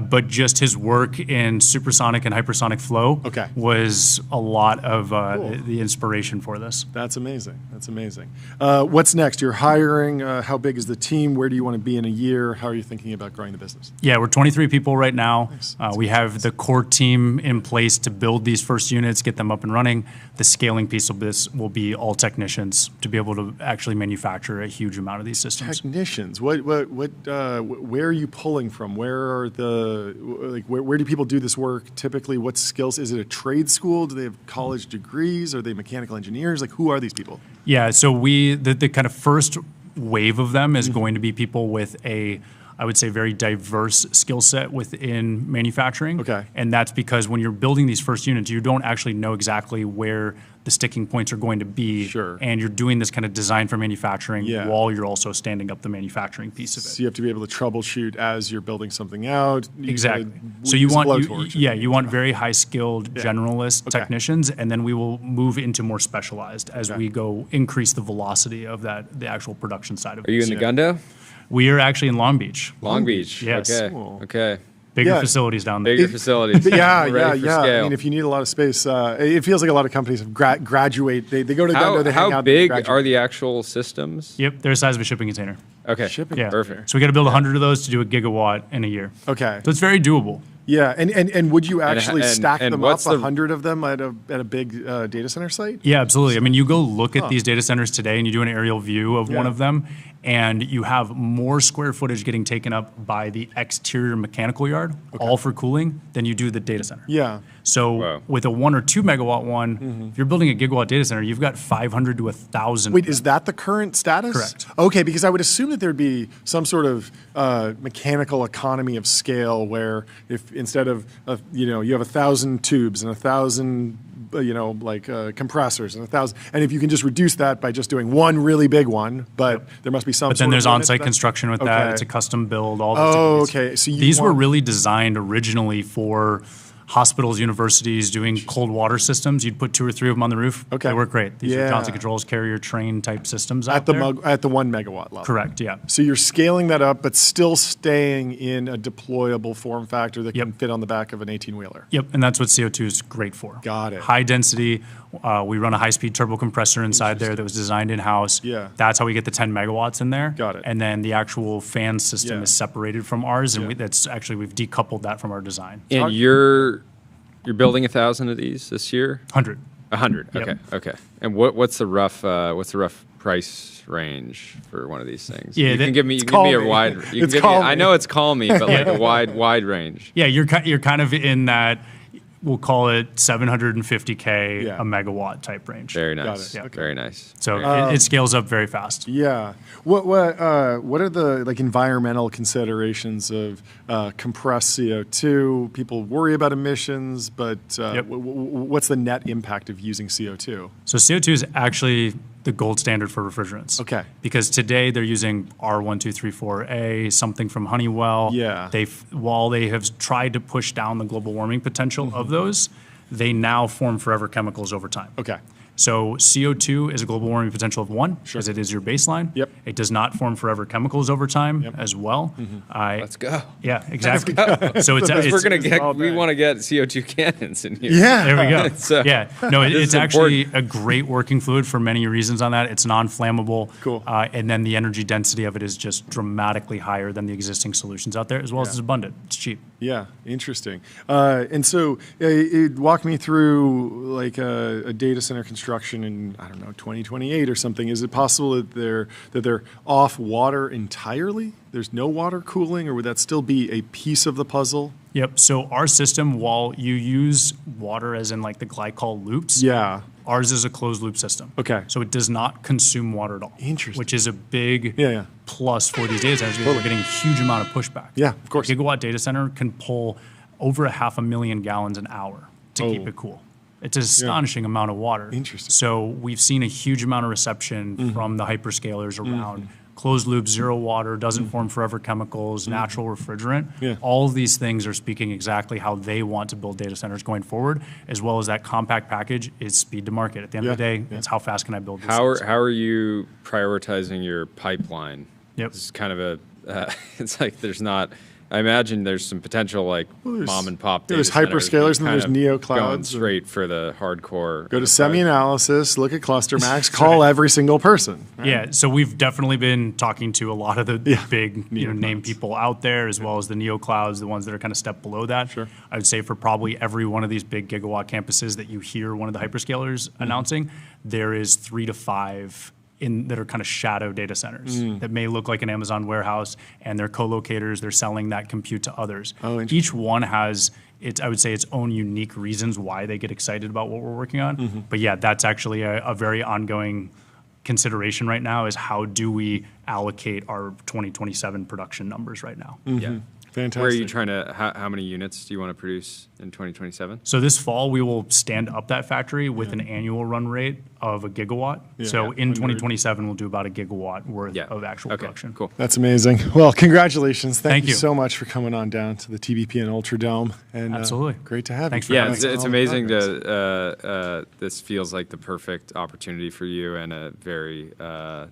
But just his work in supersonic and hypersonic flow was a lot of the inspiration for this. That's amazing. That's amazing. What's next? You're hiring. How big is the team? Where do you want to be in a year? How are you thinking about growing the business? Yeah, we're 23 people right now. We have the core team in place to build these first units, get them up and running. The scaling piece of this will be all technicians to be able to actually manufacture a huge amount of these systems. Technicians. Where are you pulling from? Where do people do this work typically? What skills? Is it a trade school? Do they have college degrees? Are they mechanical engineers? Like, who are these people? Yeah, so the kind of first wave of them is going to be people with I would say, very diverse skill set within manufacturing. Okay. And that's because when you're building these first units, you don't actually know exactly where the sticking points are going to be. Sure. And you're doing this kind of design for manufacturing Yeah. while you're also standing up the manufacturing piece of it. So you have to be able to troubleshoot as you're building something out. Exactly. So you want very high skilled generalist technicians, and then we will move into more specialized as we go increase the velocity of the actual production side of it. Are you in the Gundo? We are actually in Long Beach. Long Beach. Yes. Okay. Okay. Bigger facilities down there. Bigger facilities. Yeah. Ready for scale. I mean, if you need a lot of space, it feels like a lot of companies have graduate. They go to Gundo, they hang out. How big are the actual systems? Yep, they're the size of a shipping container. Okay. Shipping. Perfect. So we got to build 100 of those to do a gigawatt in a year. Okay. So it's very doable. Yeah, and would you actually stack them up, what's the- 100 of them at a big data center site? Yeah, absolutely. I mean, you go look at these data centers today and you do an aerial view of one of them, and you have more square footage getting taken up by the exterior mechanical yard, all for cooling, than you do the data center. Yeah. So with a 1 or 2 megawatt one, if you're building a gigawatt data center, you've got 500 to 1,000. Wait, is that the current status? Correct. Okay, because I would assume that there'd be some sort of mechanical economy of scale where if instead of you have 1,000 tubes and 1,000 compressors and 1,000, and if you can just reduce that by just doing one really big one, but there must be some. But then sort there's of limit on-site to that? construction with that. Okay. It's a custom build. All Oh, those okay. So these were really designed originally for hospitals, universities doing cold water systems. You'd put 2 or 3 of them on the roof. Okay. They work great. These Yeah. are Johnson Controls carrier train type systems out at the there. at the 1 megawatt level. Correct. Yeah. So you're scaling that up, but still staying in a deployable form factor that can fit on the back of an 18-wheeler. Yep, and that's what CO2 is great for. Got it. High density. We run a high-speed turbo compressor inside there that was designed in-house. Yeah. That's how we get the 10 megawatts in there. Got it. And then the actual fan system Yeah. is separated from ours, and we've decoupled that from our design. And you're building 1,000 of these this year? 100. 100. Yep. Okay. And what's the rough price range for one of these things? Yeah, you can give me a wide. You It's can give me. call me. I know it's call me, but like a wide range. Yeah, you're kind of in that. We'll call it 750K a megawatt type range. Very nice. Got it. Okay. Very nice. So it scales up very fast. Yeah. What are the environmental considerations of compressed CO2? People worry about emissions, but what's the net impact of using CO2? So CO2 is actually the gold standard for refrigerants. Okay. Because today they're using R1234A, something from Honeywell. Yeah. While they have tried to push down the global warming potential of those, they now form forever chemicals over time. Okay. So CO2 is a global warming potential of 1, as it is your baseline. Yep. It does not form forever chemicals over time as well. Let's go. Yeah, exactly. So we're gonna get. We want to get CO2 cannons in here. Yeah. There we go. So, yeah, no, this it's is actually important. a great working fluid for many reasons on that. It's non-flammable. Cool. And then the energy density of it is just dramatically higher than the existing solutions out there, as well as it's abundant. It's cheap. Yeah, interesting. And so, walk me through like a data center construction in, I don't know, 2028 or something. Is it possible that they're off water entirely? There's no water cooling, or would that still be a piece of the puzzle? Yep. So our system, while you use water as in like the glycol loops, Yeah. ours is a closed loop system. Okay. So it does not consume water at all. Interesting. Which is a big Yeah. plus for these data centers because we're getting a huge amount of pushback. Yeah, of course. A gigawatt data center can pull over 500,000 gallons an hour to keep it cool. It's an astonishing amount of water. Interesting. So we've seen a huge amount of reception from the hyperscalers around closed loop, zero water, doesn't form forever chemicals, natural refrigerant. Yeah. All of these things are speaking exactly how they want to build data centers going forward, as well as that compact package is speed to market. At the end of the day, it's how fast can I build this. How are you prioritizing your pipeline? Yep. This is kind of a. It's like there's not. I imagine there's some potential like mom and pop. There's data centers hyperscalers and kind there's of neoclouds going and- straight for the hardcore. Go to semi-analysis, look at cluster max, call every single person. right? Yeah, so we've definitely been talking to a lot of the big name people out there, as well as the neoclouds, the ones that are kind of step below that. Sure. I would say for probably every one of these big gigawatt campuses that you hear one of the hyperscalers announcing, there is 3 to 5 that are kind of shadow data centers that may look like an Amazon warehouse, and they're co-locators. They're selling that compute to others. Oh, interesting. Each one has I would say its own unique reasons why they get excited about what we're working on. But yeah, that's actually a very ongoing consideration right now, is how do we allocate our 2027 production numbers right now. Yeah. Fantastic. Where are you trying to? How many units do you want to produce in 2027? So this fall, we will stand up that factory with an annual run rate of a gigawatt. So in 2027, we'll do about a gigawatt worth of actual production. Cool. That's amazing. Well, congratulations. Thank Thank you you. so much for coming on down to the TBPN Ultra Dome. And, Absolutely. Great to have Thanks you. for Yeah, having it's us. amazing to. This feels like the perfect opportunity for you and a very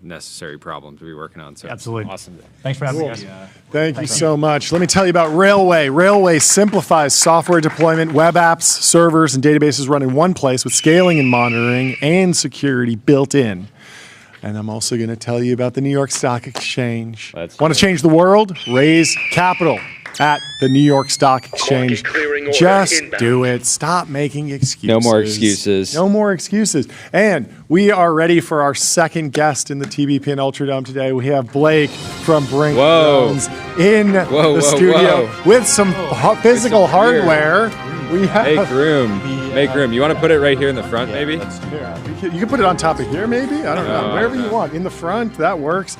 necessary problem to be working on. So Absolutely. awesome. Thanks for having Cool. us. Thank you so much. Let me tell you about Railway. Railway simplifies software deployment, web apps, servers, and databases run in one place with scaling and monitoring and security built in. And I'm also going to tell you about the New York Stock Exchange. Want to change the world? Raise capital at the New York Stock Exchange. clearing order Just inbound. do it. Stop making excuses. No more excuses. No more excuses. And we are ready for our second guest in the TBPN Ultra Dome today. We have Blake from BRINC Drones in the studio with some physical With some gear. hardware. We have Make room. Make room. You want to put it right here in the front, maybe? You can put it on top of here, maybe. I don't know. Wherever you want. In the front, that works.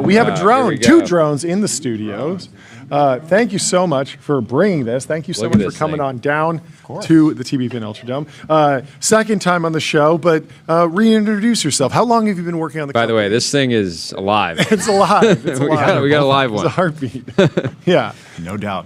We have a Here drone, we two go. drones in the studios. Thank you so much for bringing this. Thank you so Look at much for this coming thing. on down to the TBPN Ultra Dome. Second time on the show, but reintroduce yourself. How long have you been working on the By the way, this thing is alive. It's alive. It's we alive. got a live one. It's a heartbeat. Yeah. No doubt.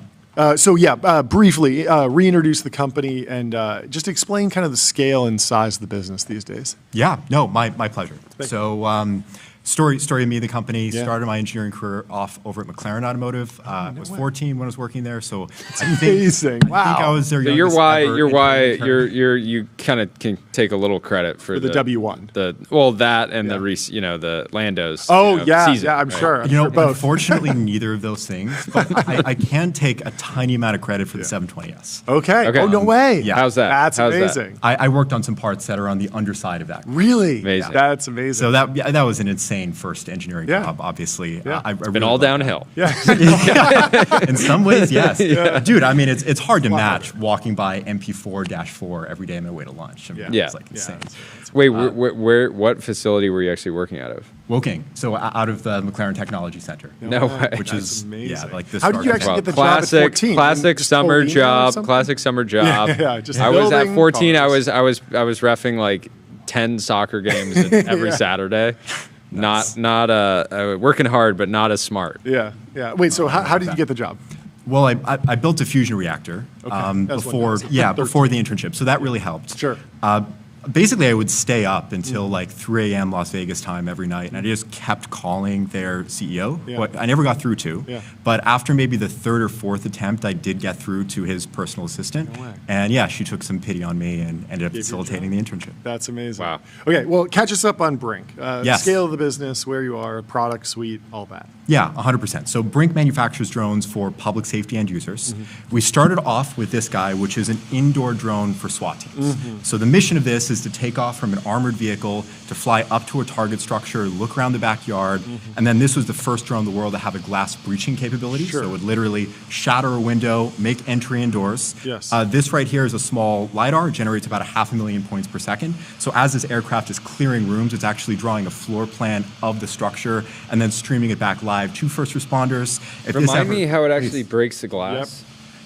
Briefly, reintroduce the company and just explain kind of the scale and size of the business these days. Yeah, no, my pleasure. So, story of me, the company, started my engineering career off over at McLaren Automotive. I was 14 when I was working there, so I amazing. think I was their So youngest ever engineering intern. you kind of can take a little credit for the W1. That and the the Landos. Season, I'm right? sure. Both. Unfortunately, neither of those things, but I can take a tiny amount of credit for the 720S. Okay. Oh, no way. Yeah. How's that? That's How's that? amazing. I worked on some parts that are on the underside of that. Really? Amazing. That's amazing. So that was an insane first engineering job, obviously. Yeah. I Been really all loved that. downhill. Yeah. In some ways, yes. Dude, I mean, it's hard to match walking by MP4-4 every day on my way to lunch. I mean, Yeah. It's like insane. Wait, what facility were you actually working out of? Woking, so out of the McLaren Technology Center. No way. Which is amazing. like this. How did you actually get the job at classic 14? classic Just summer pulled in there or job. something? Classic summer job. Yeah, just I was at building 14. cars. I was reffing like 10 soccer games every Saturday. Not working hard, but not as smart. Yeah. Wait, so how did you get the job? Well, I built a fusion reactor That's before what it is. before the internship, so that really helped. Sure. Basically, I would stay up until like 3 a.m. Las Vegas time every night, and I just kept calling their CEO. Yeah. What I never got through to, Yeah. but after maybe the third or fourth attempt, I did get through to his personal assistant. No way. And yeah, she took some pity on me and ended up Gave you a facilitating the internship. That's amazing. Wow. Okay, well, catch us up on BRINC. Yes. Scale of the business, where you are, product suite, all that. Yeah, 100%. So BRINC manufactures drones for public safety end users. We started off with this guy, which is an indoor drone for SWat teams. So the mission of this is to take off from an armored vehicle, to fly up to a target structure, look around the backyard, and then this was the first drone in the world to have a glass breaching capability. Sure. So it would literally shatter a window, make entry indoors. Yes. This right here is a small LiDAR. It generates about 500,000 points per second. So as this aircraft is clearing rooms, it's actually drawing a floor plan of the structure and then streaming it back live to first responders. If this Remind ever- me how it actually breaks the glass.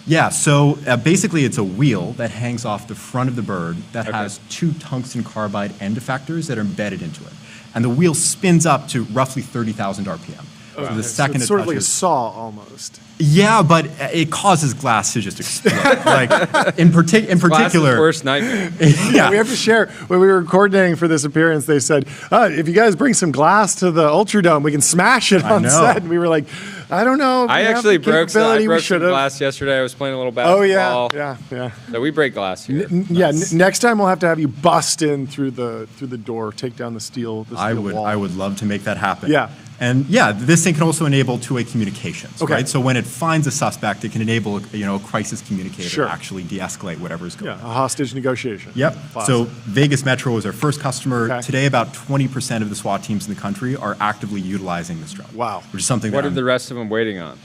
Yeah, so basically it's a wheel that hangs off the front of the bird that has 2 tungsten carbide end effectors that are embedded into it. And the wheel spins up to roughly 30,000 RPM. So the second it's it sort of like a touches- saw almost. Yeah, but it causes glass to just explode. Like in Glass's particular, worst nightmare. Yeah, we have to share. When we were coordinating for this appearance, they said, if you guys bring some glass to the Ultradome, we can smash it on know. set. And we were like, I don't know. if I we have actually the broke some capability, we should have. glass yesterday. I was playing a little Oh, basketball. yeah. So we break glass here. Next time we'll have to have you bust in through the door, take down the steel wall. I would love to make that happen. Yeah. And yeah, this thing can also enable two-way communications, Okay. right? So when it finds a suspect, it can enable a crisis communicator Sure. to actually de-escalate whatever is going Yeah, on. a hostage negotiation. Yep. Classic. So Vegas Metro was our first customer. Okay. Today, about 20% of the SWAT teams in the country are actively utilizing this drone. Wow. Which is something What that are the rest of them waiting on?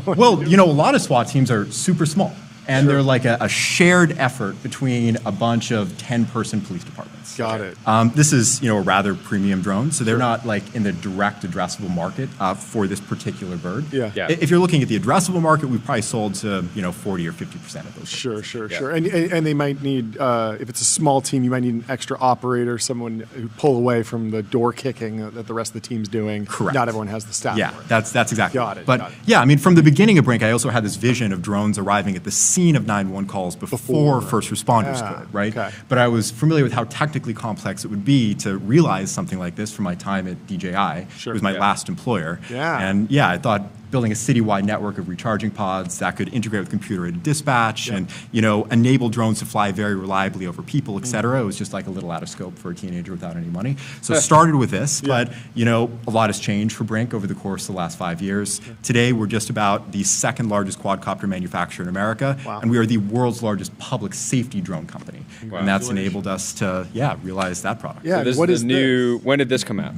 well, a lot of SWAT teams are super small. And they're like a shared effort between a bunch of 10-person police departments. Got it. This is, a rather premium drone, so they're not like in the direct addressable market for this particular bird. Yeah. If you're looking at the addressable market, we've probably sold to 40 or 50% of those. Sure. And they might need, if it's a small team, you might need an extra operator, someone who pull away from the door kicking that the rest of the team's doing. Correct. Not everyone has the staff Yeah, for it. that's exactly Got right. it, But got it. yeah, I mean, from the beginning of BRINC, I also had this vision of drones arriving at the scene of 911 calls before first responders Yeah, could, right? okay. But I was familiar with how technically complex it would be to realize something like this from my time at DJI. Sure. It was my Yeah. last employer. Yeah. And yeah, I thought building a citywide network of recharging pods that could integrate with computer-aided dispatch and, enable drones to fly very reliably over people, et cetera. It was just like a little out of scope for a teenager without any money. So it started with this, but, a lot has changed for BRINC over the course of the last 5 years. Today, we're just about the second largest quadcopter manufacturer in America, Wow. and we are the world's largest public safety drone company. And that's enabled us to, realize that product. Yeah, So this what is is the new. When did this come out?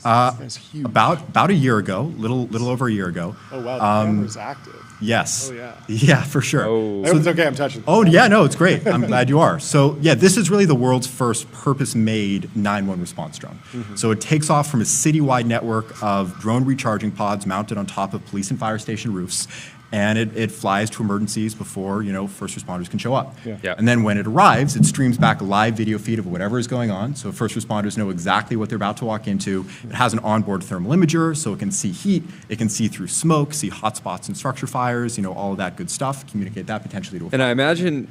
That's huge. About a year ago, little over a year ago. Oh, wow, the camera's active. Yes. Oh, yeah. Yeah, for sure. Oh. It's okay, I'm touching. Oh, yeah, no, it's great. I'm glad you are. So, yeah, this is really the world's first purpose-made 911 response drone. So it takes off from a citywide network of drone recharging pods mounted on top of police and fire station roofs, and it flies to emergencies before, first responders can show up. Yeah. And then when it arrives, it streams back a live video feed of whatever is going on, so first responders know exactly what they're about to walk into. It has an onboard thermal imager, so it can see heat, it can see through smoke, see hotspots and structure fires, all of that good stuff, communicate that potentially to a And I imagine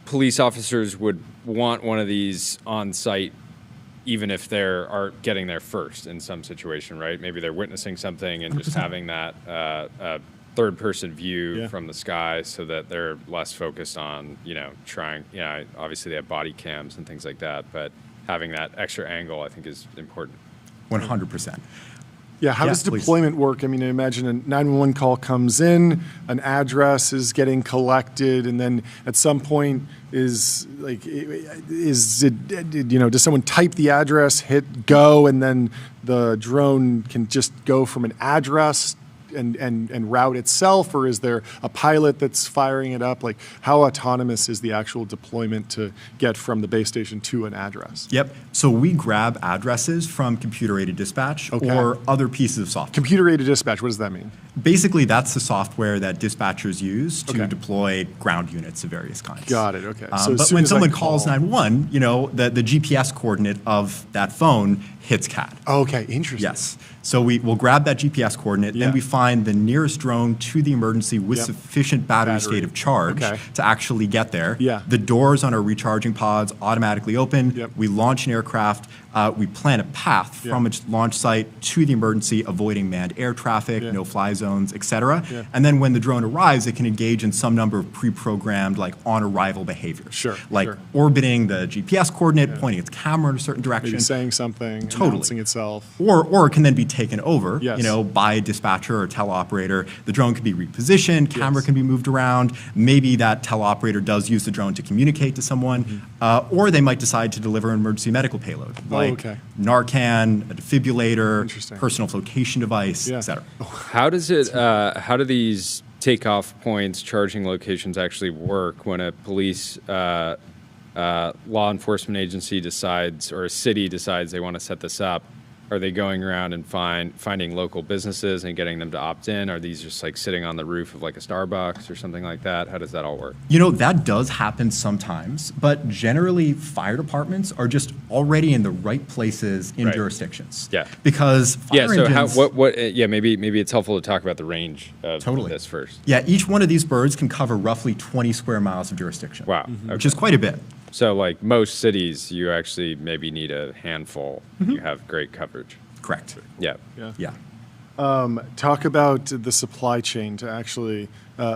police officers would want one of these on site, even if they're getting there first in some situation, right? Maybe they're witnessing something and just having that third-person view from the sky, so that they're less focused on, trying. Obviously they have body cams and things like that, but having that extra angle, I think, is important. 100%. Yeah, how does please. deployment work? I mean, I imagine a 911 call comes in, an address is getting collected, and then at some point does someone type the address, hit go, and then the drone can just go from an address and route itself, or is there a pilot that's firing it up? Like, how autonomous is the actual deployment to get from the base station to an address? Yep. So we grab addresses from computer-aided dispatch Okay. or other pieces of software. Computer-aided dispatch, what does that mean? Basically, that's the software that dispatchers use to Okay. deploy ground units of various kinds. Got it, okay. So as But soon when as I someone call- calls 911, the GPS coordinate of that phone hits CAD. Okay, interesting. Yes. So we'll grab that GPS coordinate, Yeah. then we find the nearest drone to the emergency with Yep. sufficient battery state of charge Okay. to actually get there. Yeah. The doors on our recharging pods automatically open. Yep. We launch an aircraft. We plan a path from its launch site to the emergency, avoiding manned air traffic, Yeah. no-fly zones, et cetera. Yeah. And then when the drone arrives, it can engage in some number of pre-programmed, like on-arrival behaviors. Sure, Like sure. orbiting the GPS coordinate, pointing its camera in a certain direction. Maybe saying something, Totally. announcing itself. Or it can then be taken over, Yes. by a dispatcher or teleoperator. The drone can be repositioned, camera can be moved around. Maybe that teleoperator does use the drone to communicate to someone, or they might decide to deliver an emergency medical payload, like okay. Narcan, a defibrillator, Interesting. personal flotation device, Yeah. et cetera. How does it? How do these takeoff points, charging locations actually work when a police law enforcement agency decides, or a city decides they want to set this up? Are they going around and finding local businesses and getting them to opt in? Are these just like sitting on the roof of like a Starbucks or something like that? How does that all work? That does happen sometimes, but generally fire departments are just already in the right places in Right. jurisdictions. Yeah. Because fire So engines, maybe it's helpful to talk about the range of Totally. this first. Yeah, each one of these birds can cover roughly 20 square miles of jurisdiction. Wow. Which is quite a bit. So like most cities, you actually maybe need a handful. You have great coverage. Correct. Yeah. Yeah. Talk about the supply chain to actually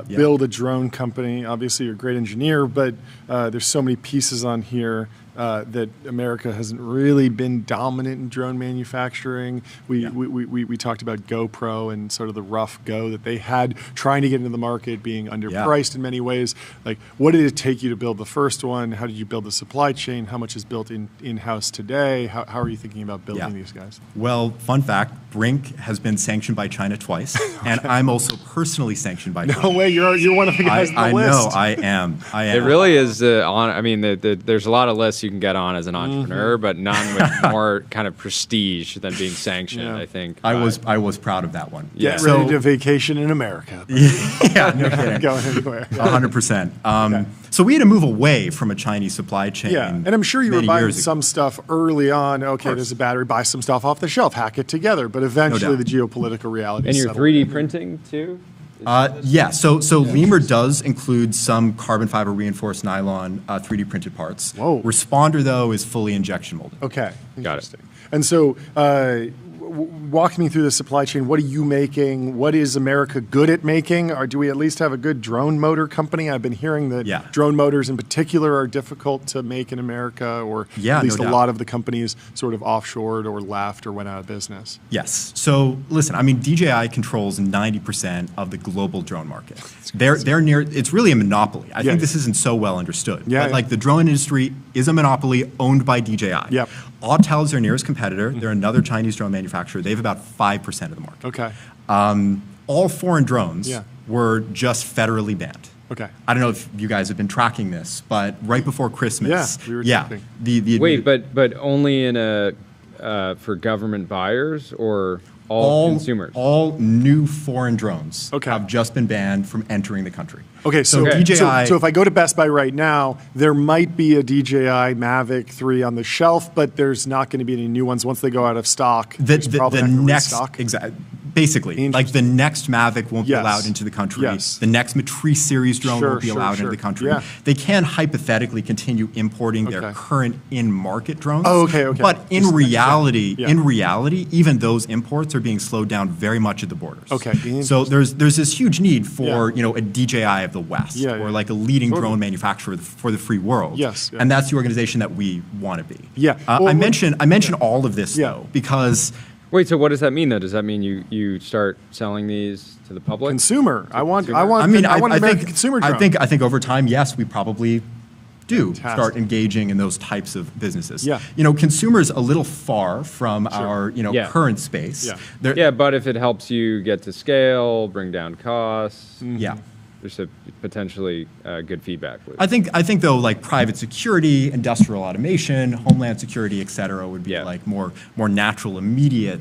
build a drone company. Obviously, you're a great engineer, but there's so many pieces on here that America hasn't really been dominant in drone manufacturing. We talked about GoPro and sort of the rough go that they had trying to get into the market, being underpriced in many ways. Like, what did it take you to build the first one? How did you build the supply chain? How much is built in-house today? How are you thinking about building these guys? Well, fun fact, BRINC has been sanctioned by China twice, and I'm also personally sanctioned by China. No way, you're one of the guys on the list. I know, I am. It really is there's a lot of lists you can get on as an entrepreneur, but none with more kind of prestige than being sanctioned, I think. I was proud of that one. Get ready to vacation in America. Yeah, no kidding. Going anywhere. 100%. So we had to move away from a Chinese supply chain. Yeah, and I'm sure you were many buying years ago. some stuff early on. Okay, there's a battery, buy some stuff off the shelf, hack it together. But eventually the geopolitical reality And you're settled 3D in. printing too? Yeah, so Lemur does include some carbon fiber reinforced nylon 3D printed parts. Whoa. Responder, though, is fully injection molded. Okay, Got it. interesting. And so, walk me through the supply chain. What are you making? What is America good at making? Or do we at least have a good drone motor company? I've been hearing that drone motors in particular are difficult to make in America, or at least no a doubt. lot of the companies sort of offshored or left or went out of business. Yes. So listen, DJI controls 90% of the global drone market. They're near. It's really a monopoly. I think this isn't so well understood. Yeah, But like the drone industry is a monopoly owned by DJI. Yep. Autel is their nearest competitor. They're another Chinese drone manufacturer. They have about 5% of the market. Okay. All foreign drones Yeah. were just federally banned. Okay. I don't know if you guys have been tracking this, but right before Christmas, we were talking. Wait, but only in for government buyers or all consumers? All new foreign drones Okay. have just been banned from entering the country. Okay, so DJI. so if I go to Best Buy right now, there might be a DJI Mavic 3 on the shelf, but there's not going to be any new ones once they go out of stock. There's probably the not gonna next restock. basically, like the next Mavic won't be Yes. allowed into the country. Yes. The next Matrice series drone Sure, won't be sure, allowed sure. into the country. Yeah. They can hypothetically continue importing their Okay. current in-market drones. Oh, okay. But in Just- reality, yeah. even those imports are being slowed down very much at the borders. Okay. So there's this huge need for a DJI of the West, Yeah, or yeah. like a leading Totally. drone manufacturer for the free world. Yes, yeah. And that's the organization that we want to be. Yeah. I mentioned all of this though because. Wait, so what does that mean though? Does that mean you start selling these to the public? Consumer. I want I American think consumer drone. I think over time, yes, we probably do Fantastic. start engaging in those types of businesses. Yeah. Consumers a little far from our Yeah. current space. Yeah. They're- But if it helps you get to scale, bring down costs, Yeah. there's a potentially good feedback loop. I think though, like private security, industrial automation, homeland security, et cetera, would be like more natural, immediate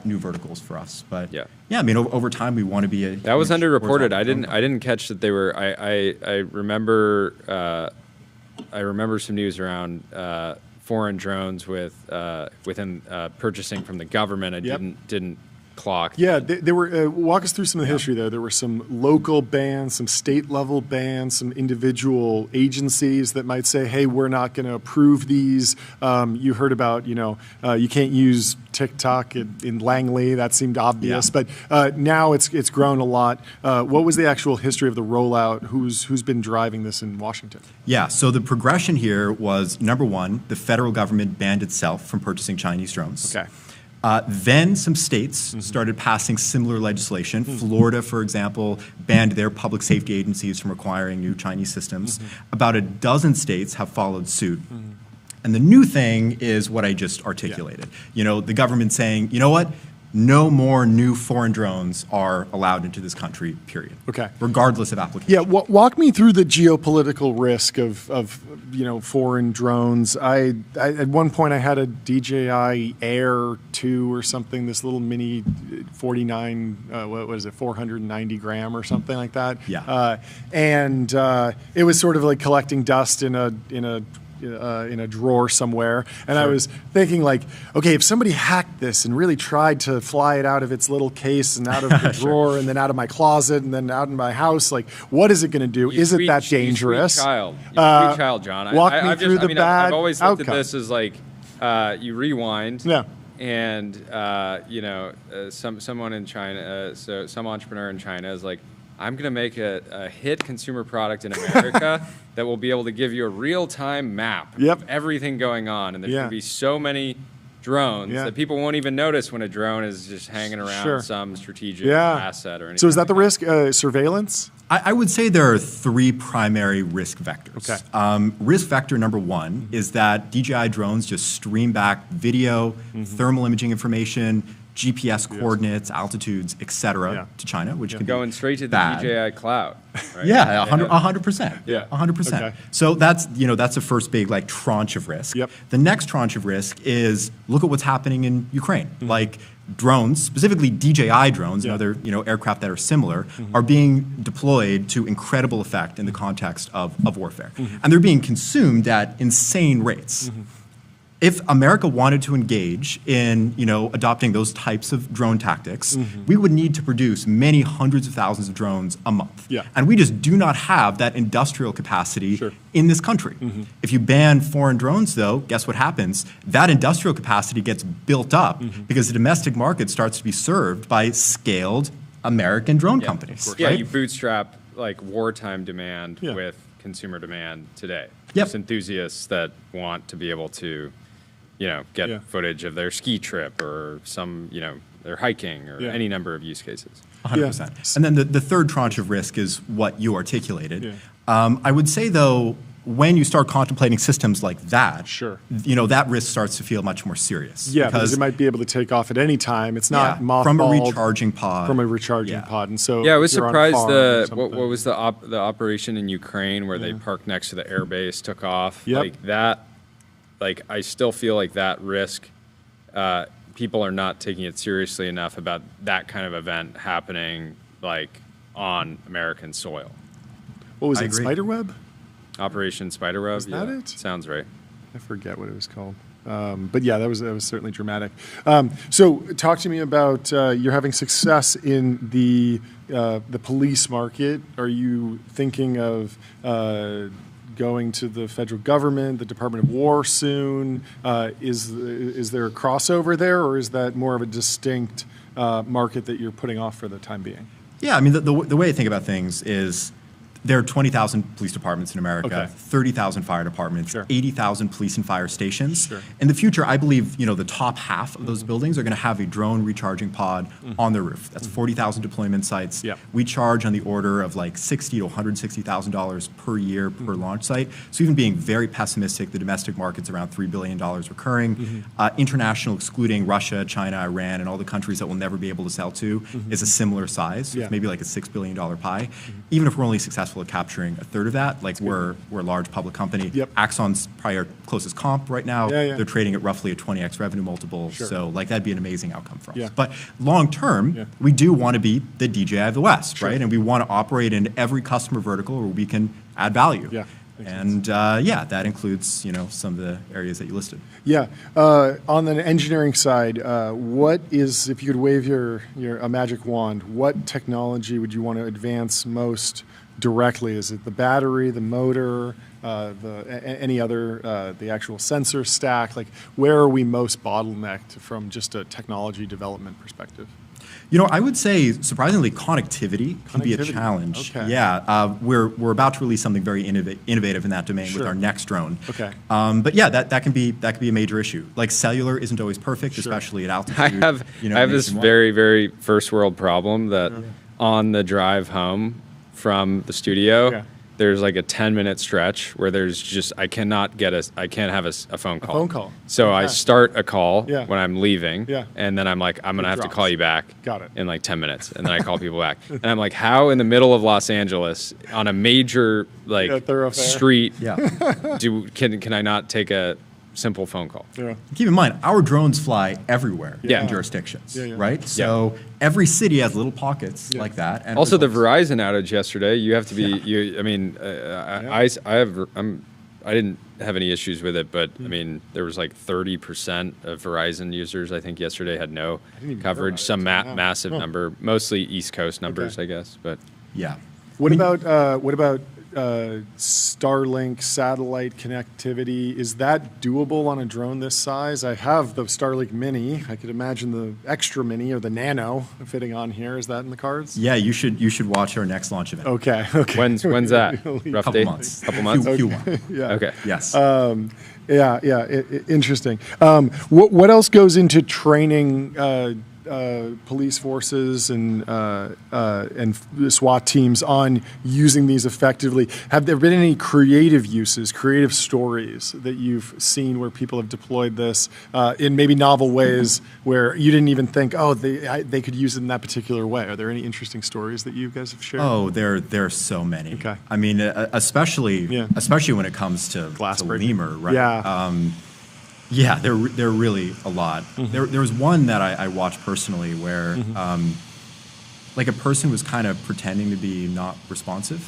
new verticals for us. But over time we want to be a. That was huge underreported. horizontal I didn't catch that they were. I remember some news around foreign drones within purchasing from the government. I didn't clock. Yeah, there were. Walk us through some of the history there. There were some local bans, some state level bans, some individual agencies that might say, "Hey, we're not going to approve these." You heard about, you can't use TikTok in Langley. That seemed obvious, but now it's grown a lot. What was the actual history of the rollout? Who's been driving this in Washington? Yeah, so the progression here was, number one, the federal government banned itself from purchasing Chinese drones. Okay. Then some states started passing similar legislation. Florida, for example, banned their public safety agencies from acquiring new Chinese systems. About a dozen states have followed suit. And the new thing is what I just articulated. The government saying, you know what? No more new foreign drones are allowed into this country, period. Okay. Regardless of application. Yeah, walk me through the geopolitical risk of foreign drones. I at one point I had a DJI Air 2 or something, this little mini 49, what was it, 490 gram or something like that. Yeah. And it was sort of like collecting dust in a drawer somewhere, and I was thinking, like, okay, if somebody hacked this and really tried to fly it out of its little case and out of the drawer and then out of my closet and then out in my house, like, what is it going to do? Is it that dangerous? You sweet child, John. Walk me through the bad I've always looked outcome. at this as like you rewind. Yeah. And someone in China, so some entrepreneur in China is like, I'm going to make a hit consumer product in America that will be able to give you a real-time map of everything going on. And there's going to be so many drones that people won't even notice when a drone is just hanging around some strategic asset or anything. So is that the risk? Surveillance? I would say there are three primary risk vectors. Okay. Risk vector number one is that DJI drones just stream back video, thermal imaging information, GPS coordinates, altitudes, et cetera, to China, which can be going straight to the bad. DJI cloud. Right? Yeah, 100%. Yeah, 100%. Okay. So that's the first big tranche of risk. Yep. The next tranche of risk is look at what's happening in Ukraine. Like drones, specifically DJI drones and other aircraft that are similar, are being deployed to incredible effect in the context of warfare, and they're being consumed at insane rates. If America wanted to engage in, adopting those types of drone tactics, we would need to produce many hundreds of thousands of drones a month. Yeah. And we just do not have that industrial capacity in this country. If you ban foreign drones, though, guess what happens? That industrial capacity gets built up because the domestic market starts to be served by scaled American drone companies. Yeah, right? you bootstrap wartime demand with consumer demand today. Yep. There's enthusiasts that want to be able to get footage of their ski trip or some, they're hiking or any number of use cases. 100%. And then the third tranche of risk is what you articulated. I would say, though, when you start contemplating systems like that, that risk starts to feel much more serious. Yeah, because it might be able to take off at any time. It's not mothballed. From a recharging pod. From a recharging pod. And so I was you're on a surprised farm or what something. was the operation in Ukraine where they parked next to the airbase, took off. Yep. Like that. I still feel like that risk, people are not taking it seriously enough about that kind of event happening on American soil. What was I it, agree. Spiderweb? Operation Spiderweb? Was that it? Sounds right. I forget what it was called. But yeah, that was certainly dramatic. So talk to me about you're having success in the police market. Are you thinking of going to the federal government, the Department of War soon? Is there a crossover there, or is that more of a distinct market that you're putting off for the time being? Yeah, I mean, the way I think about things is there are 20,000 police departments in America, 30,000 fire departments, 80,000 police and fire stations. In the future, I believe the top half of those buildings are going to have a drone recharging pod on their roof. That's 40,000 deployment sites. We charge on the order of $60,000 to $160,000 per year per launch site. So even being very pessimistic, the domestic market's around $3 billion recurring. International, excluding Russia, China, Iran, and all the countries that we'll never be able to sell to, is a similar size. So it's maybe like a $6 billion pie. Even if we're only successful at capturing a third of that, we're a large public company. Axon's probably our closest comp right now. They're trading at roughly a 20x revenue multiple. So that'd be an amazing outcome for us. But long term, we do want to be the DJI of the West, right? And we want to operate in every customer vertical where we can add value. And yeah, that includes some of the areas that you listed. Yeah. On the engineering side, what is, if you could wave a magic wand, what technology would you want to advance most directly? Is it the battery, the motor, any other, the actual sensor stack? Like, where are we most bottlenecked from just a technology development perspective? I would say, surprisingly, connectivity can be a challenge. Okay. Yeah, we're about to release something very innovative in that domain with our next drone. Okay. But yeah, that can be a major issue. Like, cellular isn't always perfect, especially at altitude. I have this very, very first world problem that on the drive home from the studio, there's like a 10-minute stretch where there's just I can't have a phone call. A phone call. So I start a call Yeah. when I'm leaving, Yeah. and then I'm like, I'm gonna have to call you back. Got it. In like 10 minutes, and then I call people back, and I'm like, how in the middle of Los Angeles on a major thoroughfare. street, Yeah. can I not take a simple phone call? Yeah. Keep in mind, our drones fly everywhere Yeah. in jurisdictions, Yeah. right? So every city has little pockets like that. And Also, the Verizon outage yesterday, you have to be. I didn't have any issues with it, but I mean, there was like 30% of Verizon users, I think, yesterday had no coverage. Some massive number, mostly East Coast numbers, I guess. But yeah. What about Starlink satellite connectivity? Is that doable on a drone this size? I have the Starlink Mini. I could imagine the Extra Mini or the Nano fitting on here. Is that in the cards? Yeah, you should watch our next launch event. Okay. when's that? Rough Couple date? months. Couple months. Q1. Yeah. Okay. Yes. Interesting. What else goes into training police forces and SWAT teams on using these effectively? Have there been any creative uses, creative stories that you've seen where people have deployed this in maybe novel ways where you didn't even think, they could use it in that particular way? Are there any interesting stories that you guys have shared? Oh, there are so many. Okay. I mean, especially when it comes to lemur, right? Yeah. Yeah, there are really a lot. There was one that I watched personally where like a person was kind of pretending to be not responsive.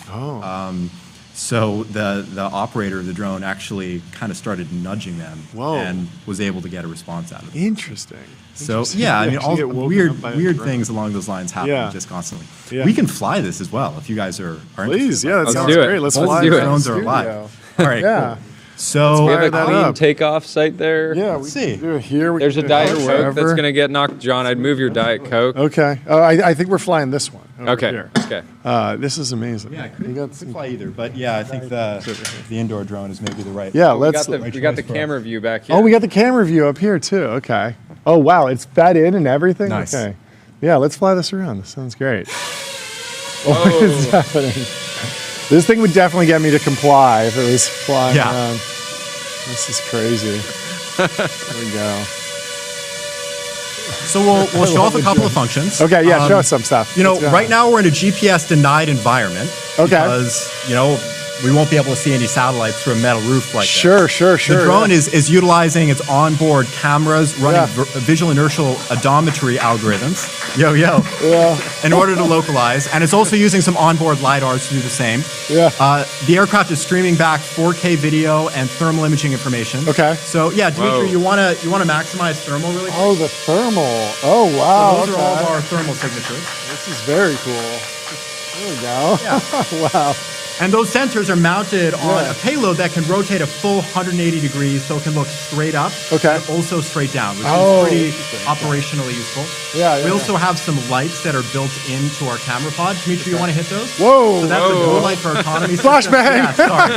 So the operator of the drone actually kind of started nudging them and was able to get a response out of it. Interesting. So yeah, I mean, all weird things along those lines happen just constantly. Yeah. We can fly this as well if you guys are Please, interested. yeah, that Let's sounds do it. great. Let's Let's fly do the it. Drones are studio. alive. All right, Yeah. cool. So We have a that clean up. takeoff site there. Yeah, Let's see. do it here. We There's a can do it Diet Coke wherever. that's going to get knocked. John, I'd move your Diet Coke. Okay. Oh, I think we're flying this one. Over Okay. Here. Okay. This is amazing. yeah, I couldn't fly either, but yeah, I think the indoor drone is maybe the right. Yeah, We let's. got the camera view back here. Oh, we got the camera view up here too. Okay. Oh wow, it's fed in and everything. Nice. Okay. Yeah, let's fly this around. This sounds great. What is happening? This thing would definitely get me to comply if it was flying around. This is crazy. There we go. So we'll show off a couple of functions. Okay, yeah, show us some stuff. Right now we're in a GPS denied environment. Okay. Because we won't be able to see any satellites through a metal roof like Sure. The drone is utilizing its onboard cameras running visual inertial odometry algorithms. Yeah. In order to localize, and it's also using some onboard lidars to do the same. Yeah. The aircraft is streaming back 4K video and thermal imaging information. Okay. So yeah, Dimitri, you wanna maximize thermal really quick? Oh, the thermal. Oh wow. So those are all of our thermal signatures. This is very cool. There we go. Yeah. Wow. And those sensors are mounted on a payload that can rotate a full 180 degrees, so it can look straight up, but also straight down, which is pretty operationally useful. We also have some lights that are built into our camera pod. Dimitri, you want to hit those? Whoa! So that's the blue light for autonomy. Flashbang! Yeah, sorry.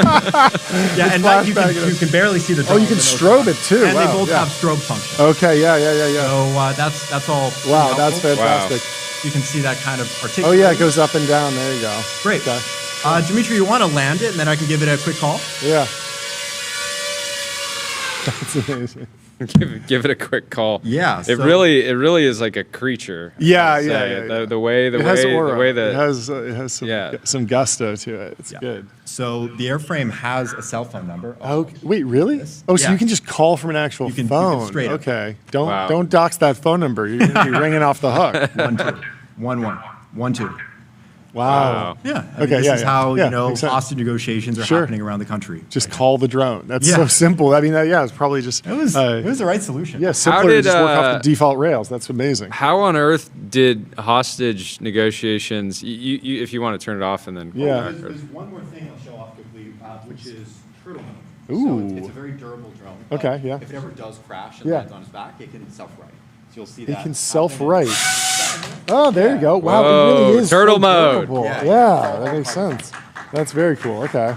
Yeah, and that you can barely see the drone. Oh, you can strobe it too. And they both have strobe function. Okay, yeah. So that's all. Wow, that's fantastic. You can see that kind of articulation. Oh yeah, it goes up and down. There you go. Great. Okay. Dimitri, you want to land it, and then I can give it a quick call? Yeah. That's amazing. Give it a quick call. Yeah. It really is like a creature. Yeah. The way it has some gusto to it. It's good. So the airframe has a cell phone number. Oh, wait, really? Oh, so you can just call from an actual phone. You can straight up. Okay. Don't dox that phone number. You're going to be ringing off the hook. 1 2 1 1 1 2. Wow. Yeah. I mean, Okay, this yeah, is yeah. how, Yeah, you know, makes sense. hostage negotiations are Sure. happening around the country. Just call the drone. That's Yeah. so simple. I mean, yeah, it's probably just. It was the right solution. Yeah, simpler to just work off the default rails. That's amazing. How on earth did hostage negotiations? If you want to turn it off and then Yeah. call back, There's one more thing I'll show off quickly, which is turtle mode. Ooh. So it's a very durable drone. Okay, yeah. If it ever does crash and Yeah. lands on its back, it can self-right. So you'll see It that. can self-right. Oh, there you go. Wow, Whoa, it really is turtle so mode. durable. Yeah. Yeah, that makes sense. That's very cool. Okay.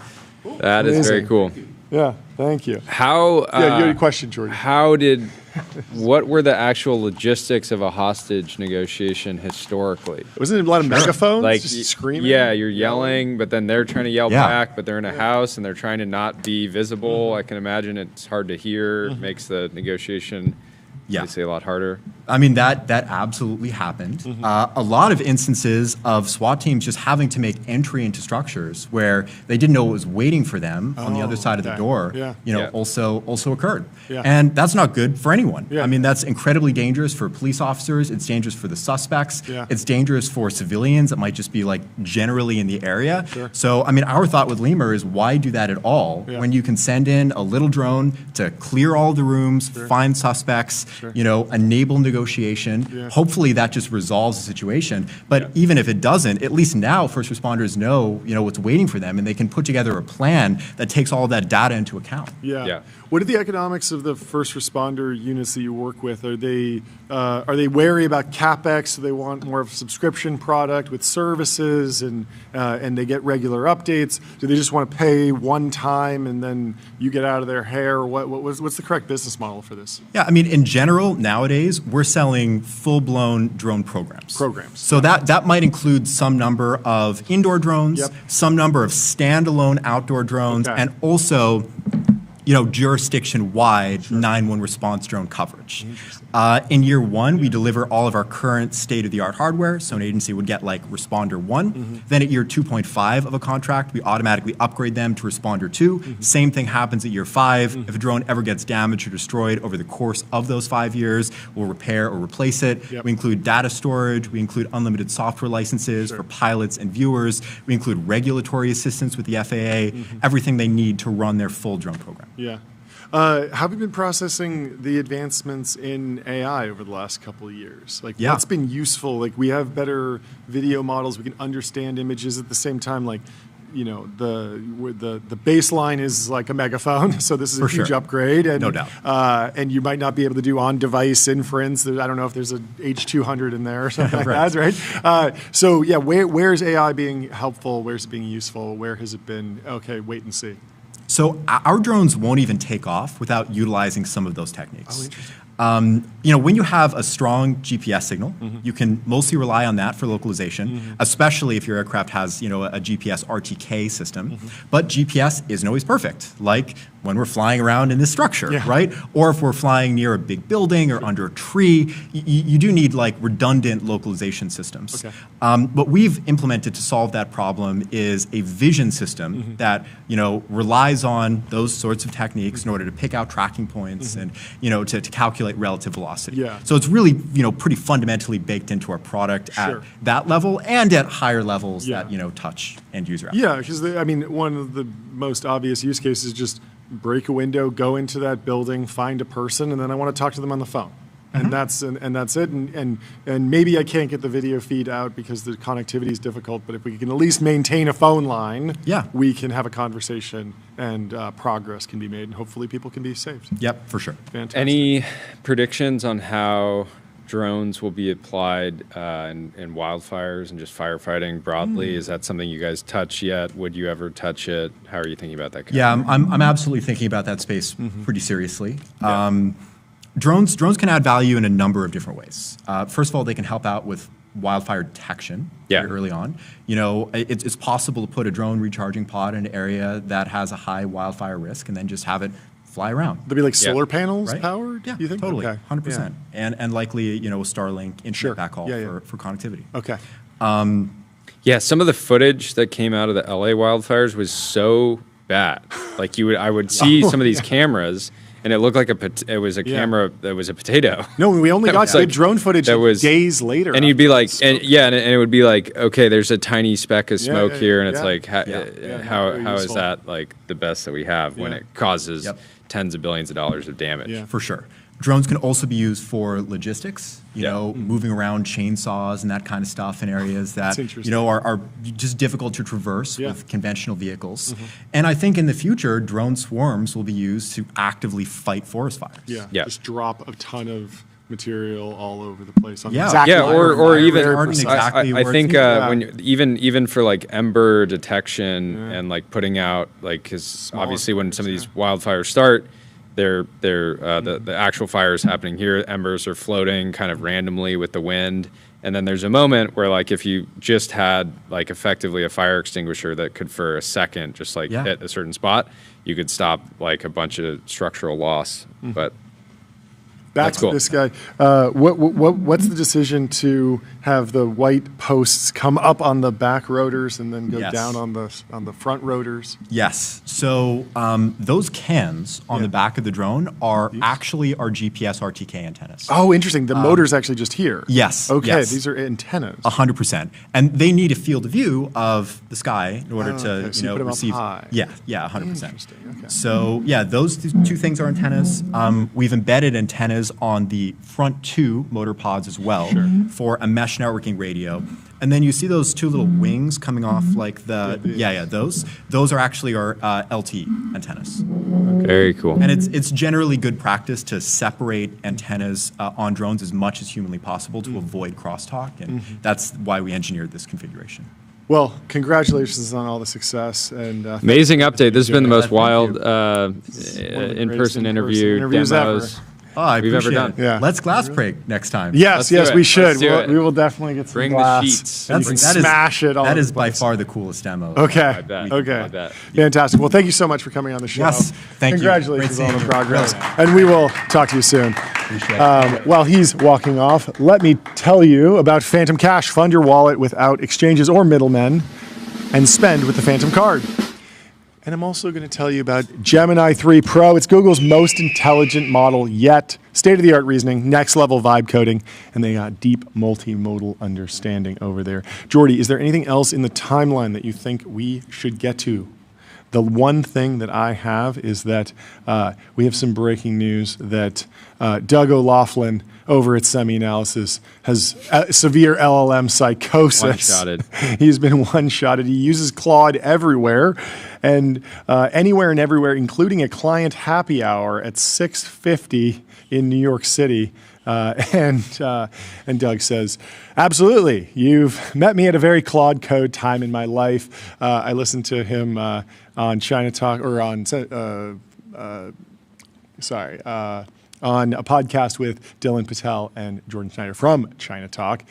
that is very Amazing. cool. Yeah, thank you. How? Yeah, you had a question, Jordan. What were the actual logistics of a hostage negotiation historically? Wasn't it a lot of megaphones? Like just screaming? Yeah, you're yelling, but then they're trying to yell Yeah. back, but they're in a house and they're trying to not be visible. I can imagine it's hard to hear. It makes the negotiation obviously a lot harder. I mean, that absolutely happened. A lot of instances of SWAT teams just having to make entry into structures where they didn't know what was waiting for them on the other side of the door, also occurred. Yeah. And that's not good for anyone. Yeah. I mean, that's incredibly dangerous for police officers. It's dangerous for the suspects. Yeah. It's dangerous for civilians that might just be like generally in the area. Sure. So, I mean, our thought with Lemur is why do that at all Yeah. when you can send in a little drone to clear all the rooms, find suspects, enable negotiation. Yeah. Hopefully that just resolves the situation. But even if it doesn't, at least now first responders know, what's waiting for them and they can put together a plan that takes all of that data into account. Yeah. What are the economics of the first responder units that you work with? Are they wary about capex? Do they want more of a subscription product with services and they get regular updates? Do they just want to pay one time and then you get out of their hair? What's the correct business model for this? Yeah, I mean, in general, nowadays, we're selling full-blown drone programs. So that might include some number of indoor drones, some number of standalone outdoor drones, and also jurisdiction-wide 911 response drone coverage. In year one, we deliver all of our current state-of-the-art hardware, so an agency would get like Responder 1. Then at year 2.5 of a contract, we automatically upgrade them to Responder 2. Same thing happens at year 5. If a drone ever gets damaged or destroyed over the course of those 5 years, we'll repair or replace it. We include data storage. We include unlimited software licenses for pilots and viewers. We include regulatory assistance with the FAA, everything they need to run their full drone program. Yeah. Have you been processing the advancements in AI over the last couple of years? Like, what's been useful? Like, we have better video models. We can understand images at the same time. Like, the baseline is like a megaphone, so this is a huge upgrade. And, no doubt. And you might not be able to do on-device inference. I don't know if there's an H200 in there or something like that, right? So, yeah, where is AI being helpful? Where's it being useful? Where has it been, okay, wait and see? So our drones won't even take off without utilizing some of those techniques. Oh, interesting. When you have a strong GPS signal, you can mostly rely on that for localization, especially if your aircraft has, a GPS RTK system. But GPS isn't always perfect, like when we're flying around in this structure, right? Or if we're flying near a big building or under a tree, you do need like redundant localization systems. What we've implemented to solve that problem is a vision system that, relies on those sorts of techniques in order to pick out tracking points and, to calculate relative velocity. So it's really, pretty fundamentally baked into our product at that level and at higher levels that, touch end user apps. Yeah, because one of the most obvious use cases is just break a window, go into that building, find a person, and then I want to talk to them on the phone. And that's it. And maybe I can't get the video feed out because the connectivity is difficult. But if we can at least maintain a phone line, we can have a conversation and progress can be made, and hopefully people can be saved. Yep, for sure. Fantastic. Any predictions on how drones will be applied in wildfires and just firefighting broadly? Is that something you guys touch yet? Would you ever touch it? How are you thinking about that? I'm absolutely thinking about that space pretty seriously. Drones can add value in a number of different ways. First of all, they can help out with wildfire detection very early on. It's possible to put a drone recharging pod in an area that has a high wildfire risk and then just have it fly around. They'll be like solar panels powered? Yeah, you think? totally, Okay. 100%. And likely, a Starlink internet backhaul for connectivity. Okay. Some of the footage that came out of the LA wildfires was so bad. Like I would see some of these cameras, and it looked like it was a camera that was a potato. No, we only got good drone footage days later. And you'd be like, and it would be like, okay, there's a tiny speck of smoke here, and it's like, how is that like the best that we have when it causes tens of billions of dollars of damage? Yeah, for sure. Drones can also be used for logistics, you know, moving around chainsaws and that kind of stuff in areas that, you know, are just difficult to traverse with conventional vehicles. And I think in the future, drone swarms will be used to actively fight forest fires. Just drop a ton of material all over the place. Or even I think when even for like ember detection and like putting out, like, because obviously when some of these wildfires start, the actual fire is happening here. Embers are floating kind of randomly with the wind. And then there's a moment where, like, if you just had like effectively a fire extinguisher that could for a second just like hit a certain spot, you could stop like a bunch of structural loss. But back to this guy. What's the decision to have the white posts come up on the back rotors and then go down on the front rotors? Yes. So those cans on the back of the drone are actually our GPS RTK antennas. Oh, interesting. The motor's actually just here. Yes. Okay. These are antennas. 100%. And they need a field of view of the sky in order to you know, receive. High. Yeah. 100%. Interesting. Okay. So those two things are antennas. We've embedded antennas on the front two motor pods as well for a mesh networking radio. And then you see those two little wings coming off like those are actually our LT antennas. Very cool. And it's generally good practice to separate antennas on drones as much as humanly possible to avoid crosstalk, and that's why we engineered this configuration. Well, congratulations on all the success and amazing update. This has been the most wild in-person interviews demos we've ever done. Yeah. Let's glass break next time. Yes, we should. We will definitely get some glass. The sheets. Smash it all. That is by far the coolest demo. Okay. I bet. Fantastic. Well, thank you so much for coming on the show. Yes. Thank Congratulations you. on the progress. And we will talk to you soon. While he's walking off, let me tell you about Phantom Cash. Fund your wallet without exchanges or middlemen and spend with the Phantom Card. And I'm also going to tell you about Gemini 3 Pro. It's Google's most intelligent model yet. State-of-the-art reasoning, next-level vibe coding, and they got deep multimodal understanding over there. Jordy, is there anything else in the timeline that you think we should get to? The one thing that I have is that we have some breaking news that Doug O'Loughlin over at SemiAnalysis has severe LLM psychosis. One-shotted. He's been one-shotted. He uses Claude everywhere, and anywhere and everywhere, including a client happy hour at 6:50 in New York City. And Doug says, absolutely, you've met me at a very Claude Code time in my life. I listened to him on China Talk, or on on a podcast with Dylan Patel and Jordan Schneider from China Talk,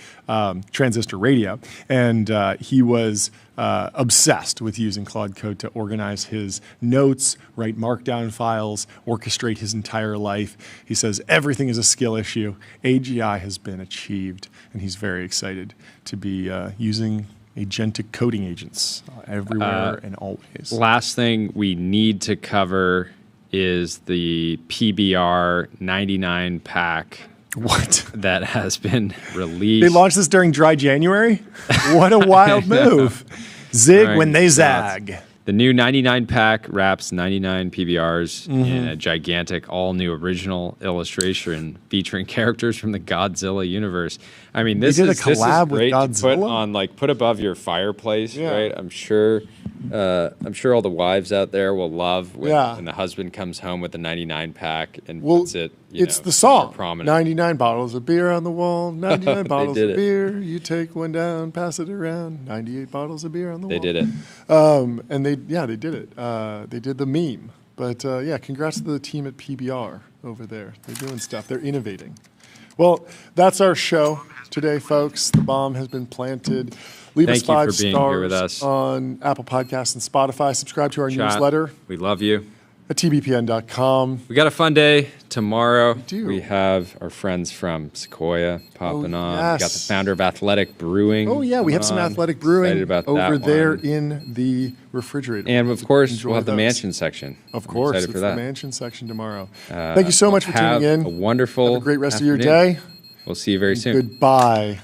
Transistor Radio. And he was obsessed with using Claude Code to organize his notes, write markdown files, orchestrate his entire life. He says everything is a skill issue. AGI has been achieved, and he's very excited to be using agentic coding agents everywhere and always. Last thing we need to cover is the PBR 99 pack. What? That has been released. They launched this during dry January? What a wild move. Zig when they zag. The new 99 pack wraps 99 PBRs in a gigantic, all-new original illustration featuring characters from the Godzilla universe. I mean, this is great to put above your fireplace, right? I'm sure all the wives out there will love when the husband comes home with the 99 pack and puts it. It's the song. 99 bottles of beer on the wall. 99 bottles of beer. You take one down, pass it around. 98 bottles of beer on the wall. They did it. And they did it. They did the meme. But congrats to the team at PBR over there. They're doing stuff. They're innovating. Well, that's our show today, folks. The bomb has been planted. Leave us 5 stars on Apple Podcasts and Spotify. Subscribe to our newsletter. We love you. at tbpn.com. We got a fun day tomorrow. do. We have our friends from Sequoia popping on. We got the yes. founder of Athletic Brewing. Oh, yeah, we have some on. athletic brewing Excited about over that there one. in the refrigerator. And of course, Enjoy we'll have the those. mansion section. Of I'm course, excited it's for the that. mansion section tomorrow. Thank you so much for Have tuning in. A wonderful Have a great rest of your afternoon. day. We'll see you very soon. Goodbye.